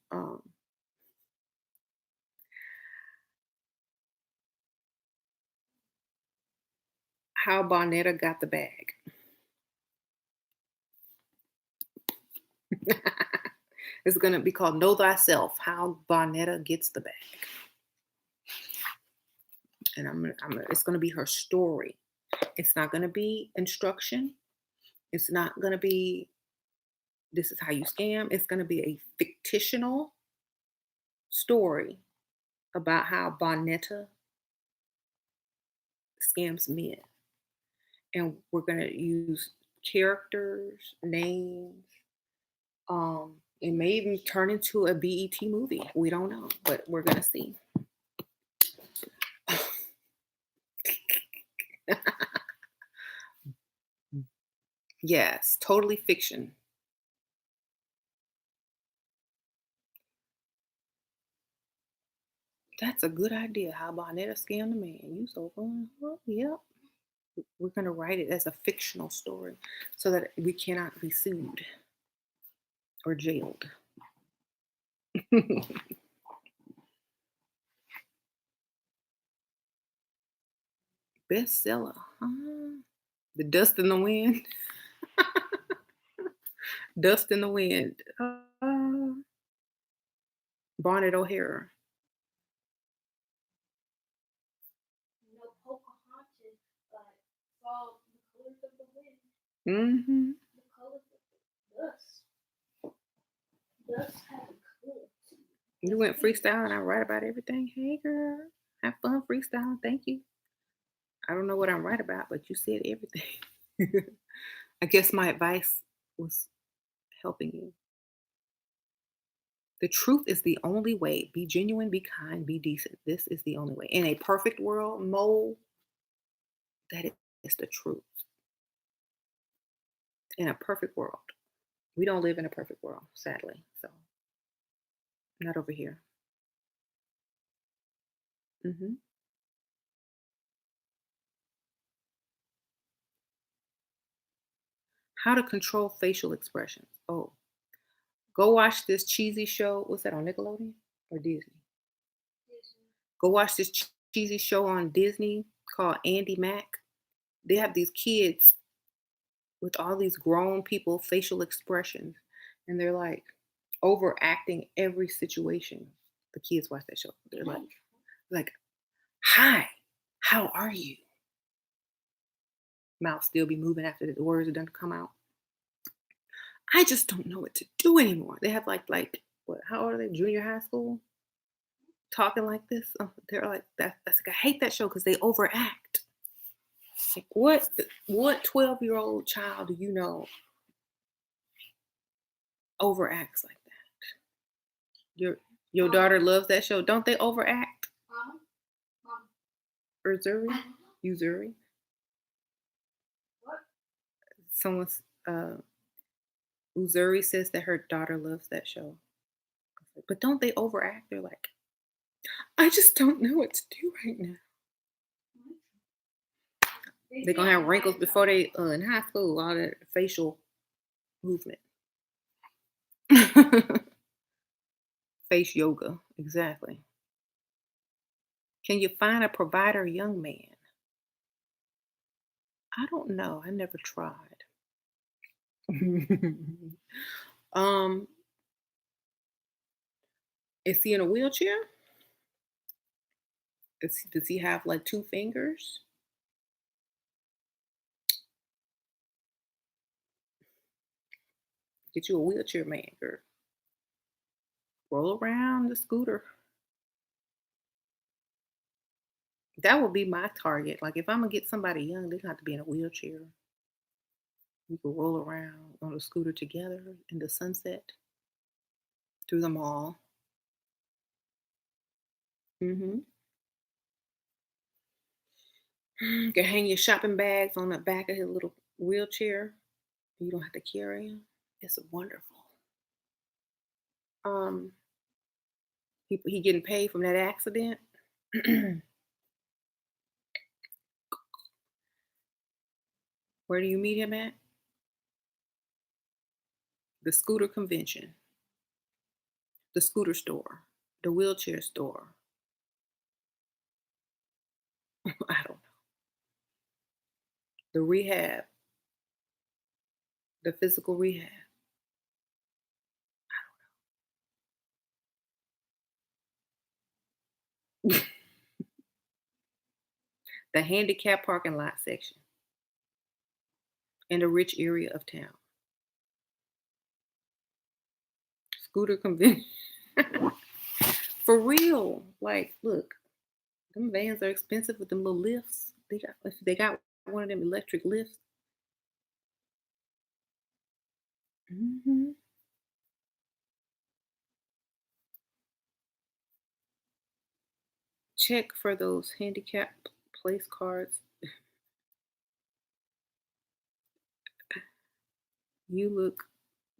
How Bonetta Got the Bag. It's gonna be called Know Thyself: How Bonetta Gets the Bag. And it's gonna be her story. It's not gonna be instruction. It's not gonna be this is how you scam. It's gonna be a fictional story about how Bonetta scams men. And we're gonna use characters, names. It may even turn into a BET movie. We don't know, but we're gonna see. Yes, totally fiction. That's a good idea. How Bonetta scammed the man. You so fun. Well, yep. We're gonna write it as a fictional story so that we cannot be sued or jailed. Bestseller. The Dust in the Wind. Dust in the Wind. Barnett O'Hara.
No Pocahontas, but saw the colors of the wind,
Mm-hmm.
the colors of the dust. Dust has a color.
You went freestyle and I write about everything. Hey girl. Have fun freestyle. Thank you. I don't know what I'm right about, but you said everything. I guess my advice was helping you. The truth is the only way. Be genuine, be kind, be decent. This is the only way. In a perfect world, Mole, that is the truth. In a perfect world. We don't live in a perfect world, sadly. So, not over here. hmm How to control facial expressions. Oh, go watch this cheesy show. What's that on Nickelodeon or Disney? Go watch this cheesy show on Disney called Andy Mack. They have these kids with all these grown people facial expressions, and they're like overacting every situation. The kids watch that show. They're like, "Hi, how are you?" Mouth still be moving after the words are done come out. I just don't know what to do anymore. They have like what? How old are they? Junior high school, talking like this. They're like that. That's like I hate that show because they overact. Like what 12-year-old child do you know overacts like that? Your daughter loves that show. Don't they overact?
Mama, mama,
Uzuri? Uzuri?
what?
Someone's Uzuri says that her daughter loves that show. But don't they overact? They're like, I just don't know what to do right now.
They
They're
say
gonna have
I'm
wrinkles
high
before they in high school. All that facial movement, face yoga, exactly. Can you find a provider, young man? I don't know. I never tried. um, is he in a wheelchair? Does he have like two fingers? Get you a wheelchair man, girl. Roll around the scooter. That would be my target. Like if I'm gonna get somebody young, they have to be in a wheelchair. We could roll around on a scooter together in the sunset through the mall. Mm-hmm. You can hang your shopping bags on the back of his little wheelchair. You don't have to carry them. It's wonderful. Um, he getting paid from that accident. Where do you meet him at? The scooter convention, the scooter store, the wheelchair store. I don't know. The rehab, the physical rehab. The handicap parking lot section in a rich area of town. Scooter convention. For real. Like, look, them vans are expensive with them little lifts. If they got one of them electric lifts. Hmm. Check for those handicap place cards. You look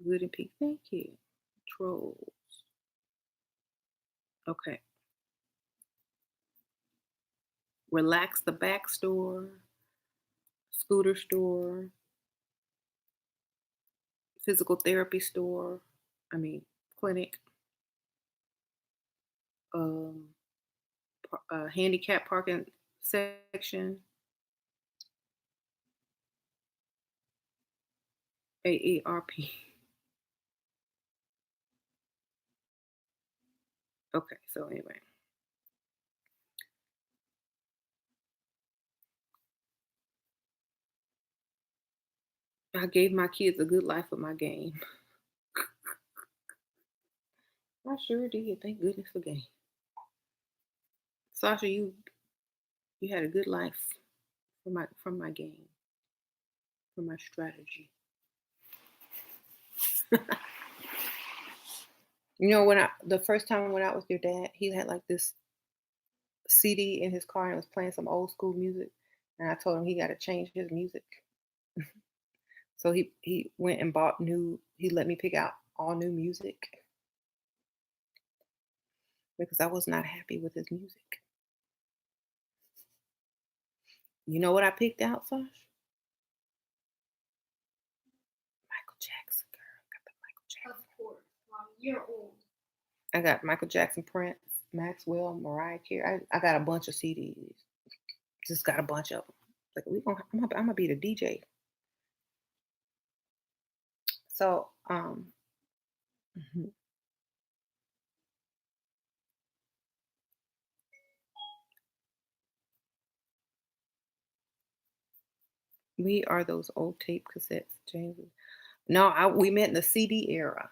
good and pink. Thank you. Trolls. Okay. Relax the back store, scooter store, physical therapy store. I mean, clinic, um, handicap parking section, AARP. Okay, so anyway, I gave my kids a good life with my game. I sure did. Thank goodness for game. Sasha, you had a good life from my game, from my strategy. You know, when I the first time I went out with your dad, he had like this CD in his car and was playing some old school music, and I told him he got to change his music. So he went and bought new. He let me pick out all new music because I was not happy with his music. You know what I picked out, Sash? Michael Jackson, girl. Got the Michael
Of
Jackson.
course, you're old.
I got Michael Jackson, Prince, Maxwell, Mariah Carey. I got a bunch of CDs. Just got a bunch of them. Like I'm gonna be the DJ. So mhm. We are those old tape cassettes, James. No, we met in the CD era,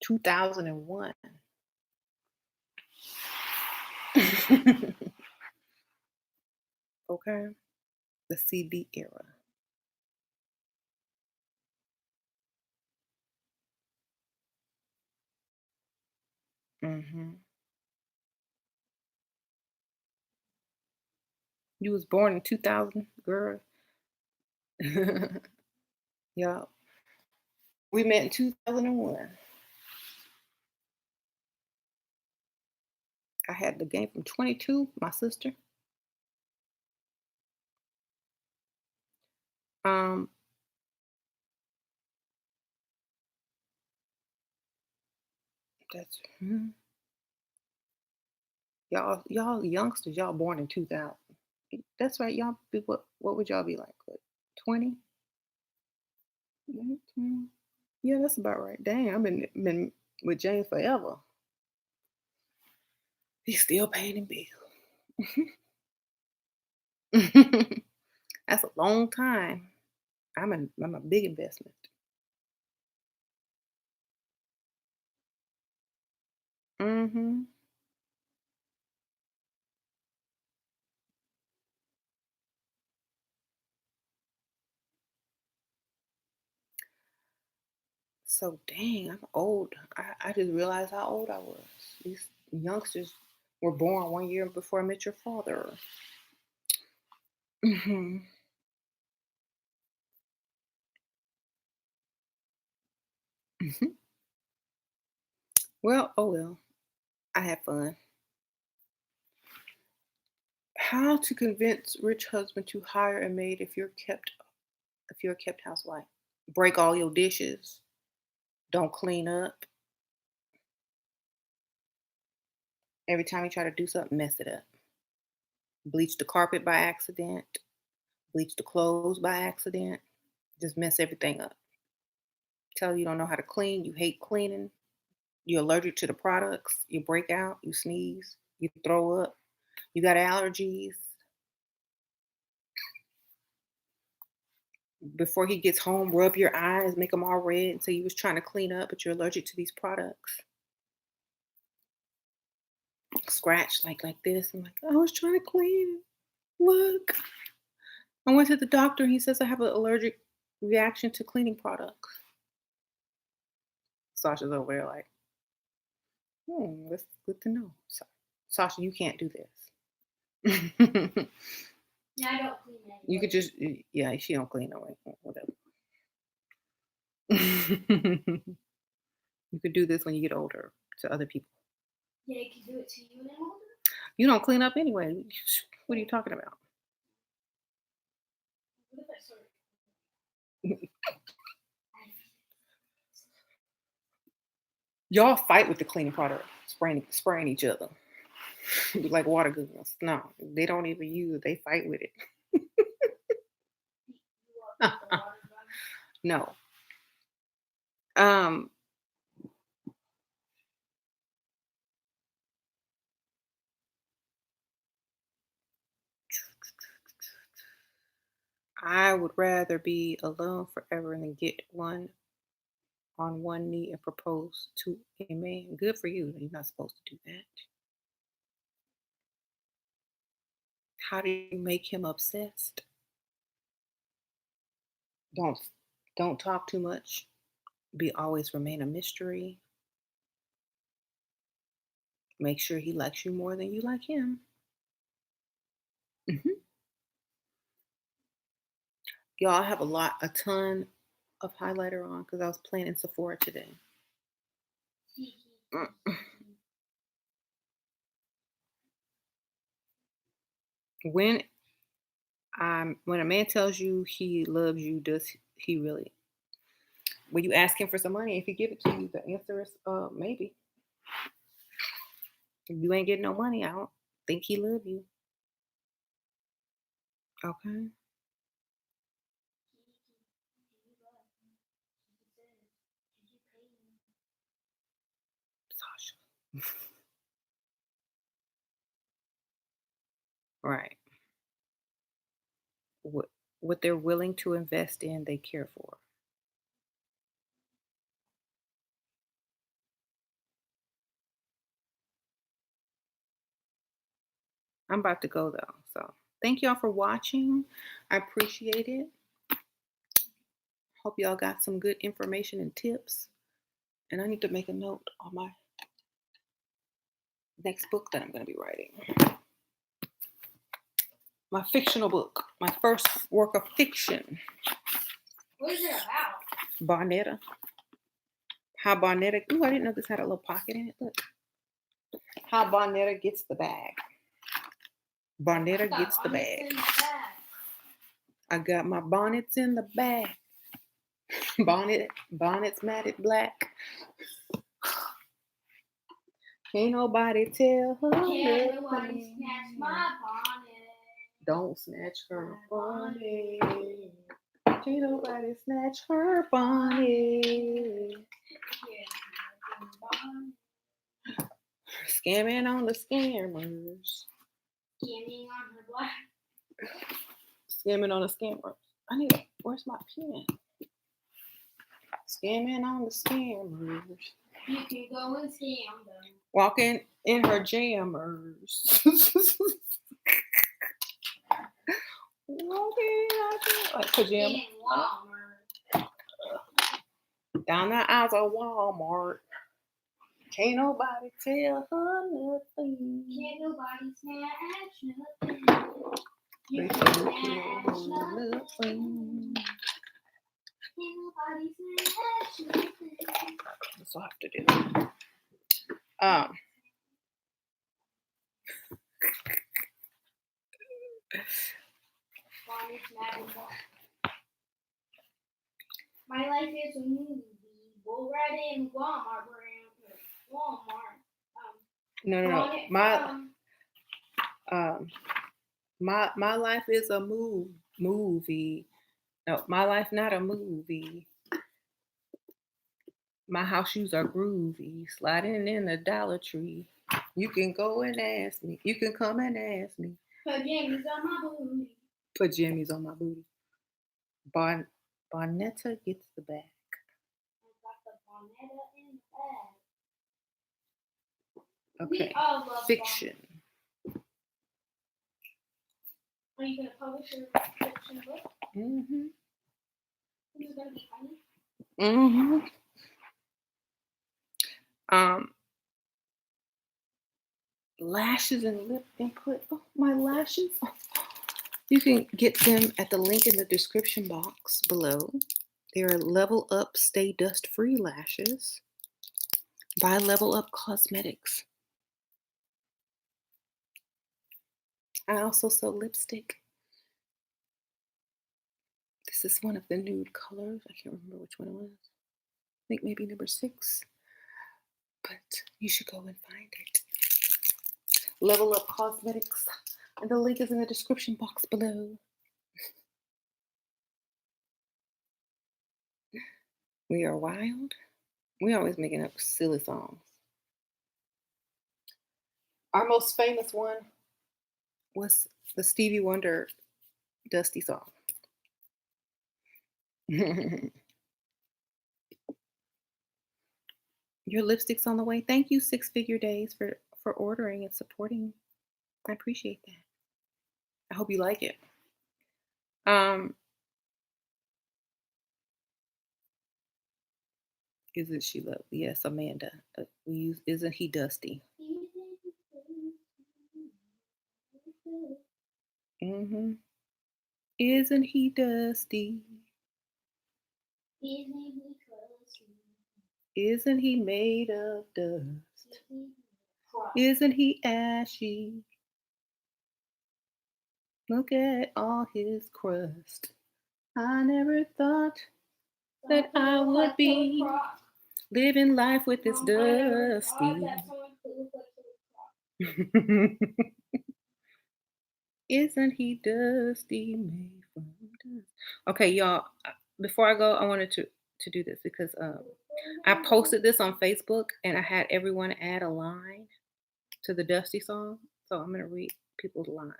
2001. Okay, the CD era. Hmm. You was born in 2000, girl. Yeah, we met in 2001. I had the game from 22. My sister. Um, that's y'all youngsters, y'all born in 2000. That's right. Y'all be what would y'all be like? What, 20? Yeah, that's about right. Dang, I've been with James forever. He's still paying the bill. That's a long time. I'm a big investment. Hmm. So dang, I'm old. I just realized how old I was. These youngsters were born 1 year before I met your father. Hmm. Hmm. Well, oh well. I had fun. How to convince rich husband to hire a maid if you're a kept housewife. Break all your dishes. Don't clean up. Every time you try to do something, mess it up. Bleach the carpet by accident. Bleach the clothes by accident. Just mess everything up. Tell you don't know how to clean. You hate cleaning. You're allergic to the products. You break out. You sneeze. You throw up. You got allergies. Before he gets home, rub your eyes, make them all red and say you was trying to clean up, but you're allergic to these products. Scratch like this. I'm like, I was trying to clean. Look. I went to the doctor. He says I have an allergic reaction to cleaning products. Sasha's over there like, that's good to know. Sasha, you can't do this.
Yeah, I don't clean
You could
anyway.
just, yeah, she don't clean no way. Whatever. You could do this when you get older to other people.
Yeah, you can do it to you and older.
You don't clean up anyway. What are you talking about?
What if I sort of?
Y'all fight with the cleaning product, spraying each other like water guns. No, they don't even use it. They fight with it.
You walk with the water gun.
No. Um, I would rather be alone forever than get one on one knee and propose to a man. Good for you. You're not supposed to do that. How do you make him obsessed? Don't don't talk too much. Be always remain a mystery. Make sure he likes you more than you like him. Mhm. Y'all have a ton of highlighter on because I was playing in Sephora today. Mm. When when a man tells you he loves you, does he really? When you ask him for some money, if he give it to you, the answer is maybe. If you ain't getting no money, I don't think he love you. Okay, Sasha. Right. What they're willing to invest in, they care for. I'm about to go though, so thank y'all for watching. I appreciate it. Hope y'all got some good information and tips. And I need to make a note on my next book that I'm going to be writing. My fictional book, my first work of fiction.
What is it about?
Barnetta. How Barnetta, ooh, I didn't know this had a little pocket in it. Look. How Barnetta gets the bag. Barnetta
Got
gets the
bonnets
bag.
in the bag.
I got my bonnets in the back. Bonnets matted black. Ain't nobody tell her
Can't nobody
nothing.
snatch my bonnet.
Don't snatch her bonnet. Ain't nobody snatch her bonnet. Scamming on the scammers.
Scamming on her black.
Scamming on the scammers. Where's my pen? Scamming on the scammers.
You can go and scam them.
Walking in her jammers. Walking like pajamas.
In Walmart.
Down the aisles of Walmart. Can't nobody tell her nothing.
Can't nobody snatch nothing. You
They
can
can't
snatch
tell her
nothing.
nothing.
Can't nobody snatch nothing.
That's all I have to do.
My life is a movie. We'll ride in Walmart brand. Walmart.
No. My life is a movie. No, my life not a movie. My house shoes are groovy. Sliding in the Dollar Tree. You can go and ask me. You can come and ask me.
Pajamas on my booty.
Put jammies on my booty. Bonetta gets the bag.
I got the bonetta in the bag.
Okay.
We all love
Fiction.
Are you gonna publish your fiction book?
Mm-hmm.
Is it gonna be funny?
Mm-hmm. Lashes and lip input. Oh, my lashes. You can get them at the link in the description box below. They are Level Up Stay Dust Free lashes by Level Up Cosmetics. I also sell lipstick. This is one of the nude colors. I can't remember which one it was. I think maybe number 6. But you should go and find it. Level Up Cosmetics. And the link is in the description box below. We are wild. We're always making up silly songs. Our most famous one was the Stevie Wonder Dusty song. Your lipstick's on the way. Thank you, 6 Figure Days, for ordering and supporting. I appreciate that. I hope you like it. Isn't she lovely? Yes, Amanda. We use isn't he dusty? Mm-hmm. Isn't he dusty? Isn't he made of dust? Isn't he ashy? Look at all his crust. I never thought that I would be living life with this dusty. Isn't he dusty made from dust? Okay, y'all. Before I go, I wanted to do this because I posted this on Facebook and I had everyone add a line to the Dusty song. So I'm gonna read people's lines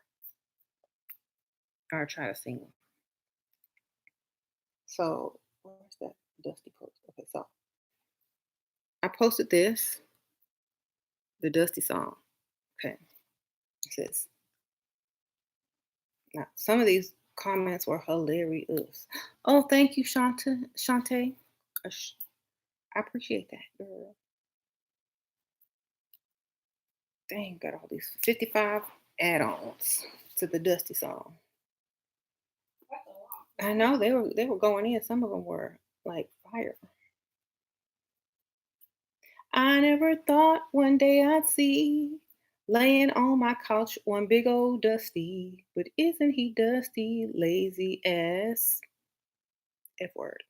or try to sing them. So where's that Dusty post? Okay, so I posted this, the Dusty song. Okay, it says. Now, some of these comments were hilarious. Oh, thank you, Shantae. I appreciate that, girl. Dang, got all these 55 add-ons to the Dusty song. I know they were going in. Some of them were like fire. I never thought one day I'd see Laying on my couch one big old dusty, but isn't he dusty, lazy ass F word.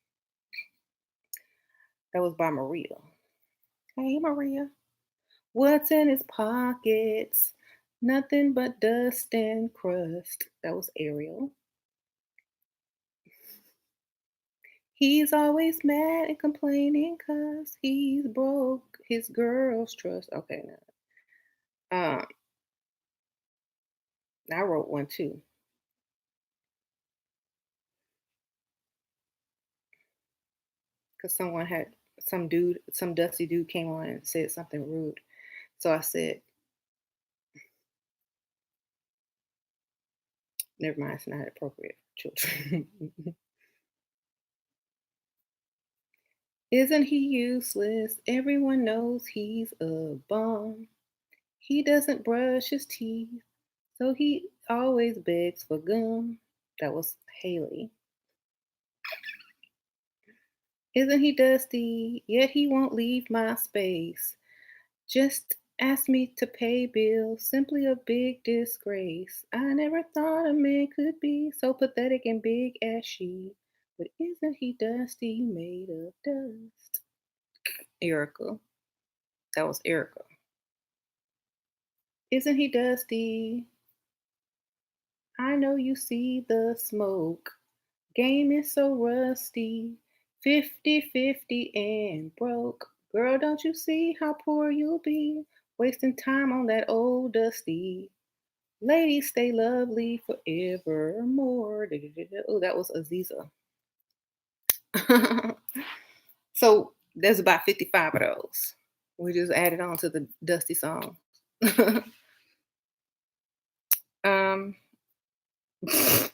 That was by Maria. Hey Maria. What's in his pockets? Nothing but dust and crust. That was Ariel. He's always mad and complaining cause he's broke his girl's trust. Okay, now. I wrote one too. Because someone had some dusty dude came on and said something rude. So I said, never mind, it's not appropriate for children. Isn't he useless? Everyone knows he's a bum. He doesn't brush his teeth, so he always begs for gum. That was Haley. Isn't he dusty? Yet he won't leave my space. Just ask me to pay bills, simply a big disgrace. I never thought a man could be so pathetic and big as she. But isn't he dusty, made of dust? Erica. That was Erica. Isn't he dusty? I know you see the smoke. Game is so rusty. 50-50 and broke. Girl, don't you see how poor you'll be? Wasting time on that old dusty. Ladies stay lovely forevermore. Oh, that was Aziza. So there's about 55 of those. We just added on to the Dusty song. um,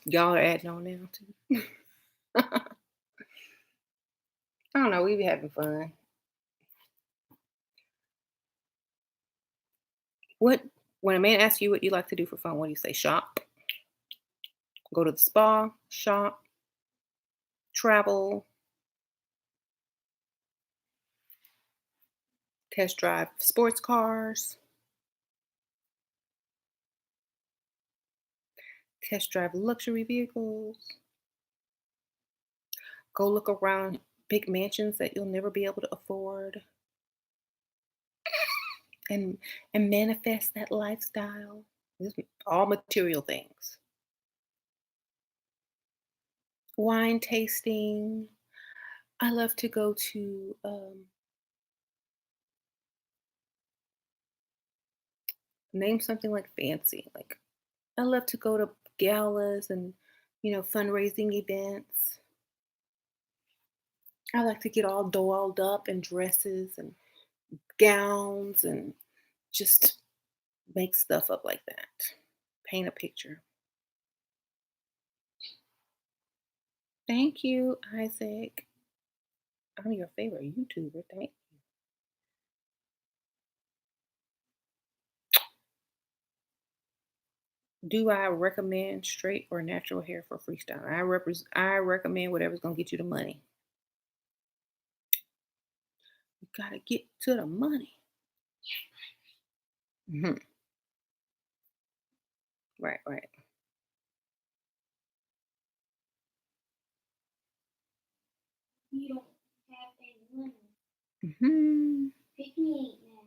y'all are adding on now too. I don't know. We be having fun. What when a man asks you what you like to do for fun, what do you say? Shop, go to the spa, shop, travel, test drive sports cars, test drive luxury vehicles, go look around big mansions that you'll never be able to afford and manifest that lifestyle. This all material things. Wine tasting. I love to go to name something like fancy. Like I love to go to galas and fundraising events. I like to get all dolled up in dresses and gowns and just make stuff up like that. Paint a picture. Thank you, Isaac. I'm your favorite YouTuber. Thank you. Do I recommend straight or natural hair for freestyle? I recommend whatever's gonna get you the money. You gotta get to the money. Hmm. Right, right.
You don't have any money.
Hmm.
Pick me ain't now.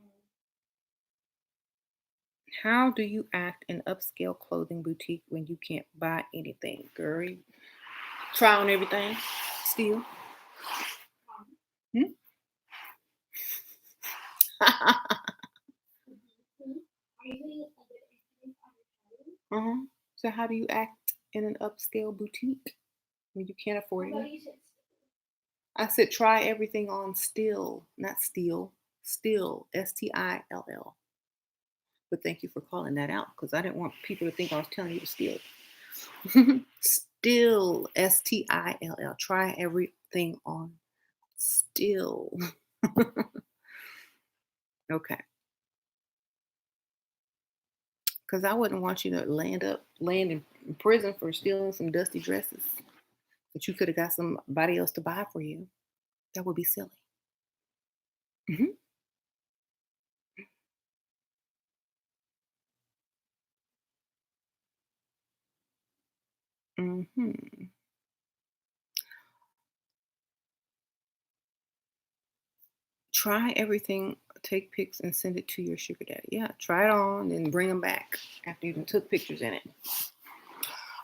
How do you act in upscale clothing boutique when you can't buy anything, girl? You try on everything still. Hmm?
Are you doing a good experience on your
Uh-huh. So how do you act in an upscale boutique when you can't afford
How
it?
about you said
I said try everything on still, not steal. Still, Still. But thank you for calling that out because I didn't want people to think I was telling you to steal it. Still, Still. Try everything on still. Okay. Because I wouldn't want you to land in prison for stealing some dusty dresses that you could have got somebody else to buy for you. That would be silly. Mhm. Mhm. Try everything, take pics and send it to your sugar daddy. Yeah, try it on and bring them back after you done took pictures in it.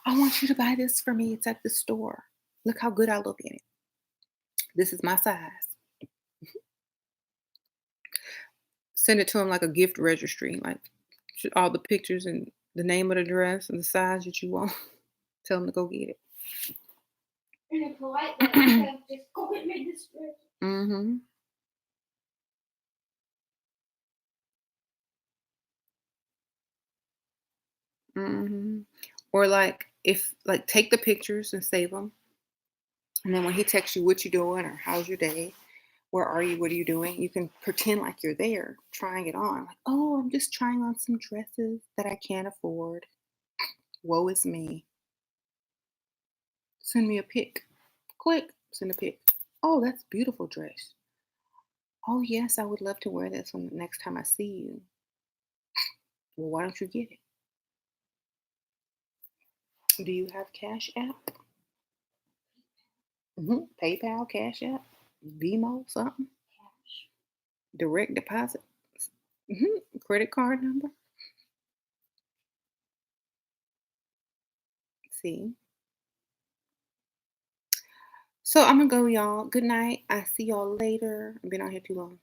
I want you to buy this for me. It's at the store. Look how good I look in it. This is my size. Send it to him like a gift registry, like all the pictures and the name of the dress and the size that you want. Tell him to go get it.
In a polite way, instead of just go get me this dress.
Mm-hmm. Mm-hmm. Or like if like take the pictures and save them. And then when he texts you what you doing or how's your day, where are you, what are you doing, you can pretend like you're there trying it on. Like, oh, I'm just trying on some dresses that I can't afford. Woe is me. Send me a pic. Click, send a pic. Oh, that's a beautiful dress. Oh, yes, I would love to wear this one the next time I see you. Well, why don't you get it? Do you have Cash App? PayPal, Cash App, Vimo, something? Direct deposit? Credit card number? See? So I'm gonna go, y'all. Good night. I see y'all later. I've been out here too long.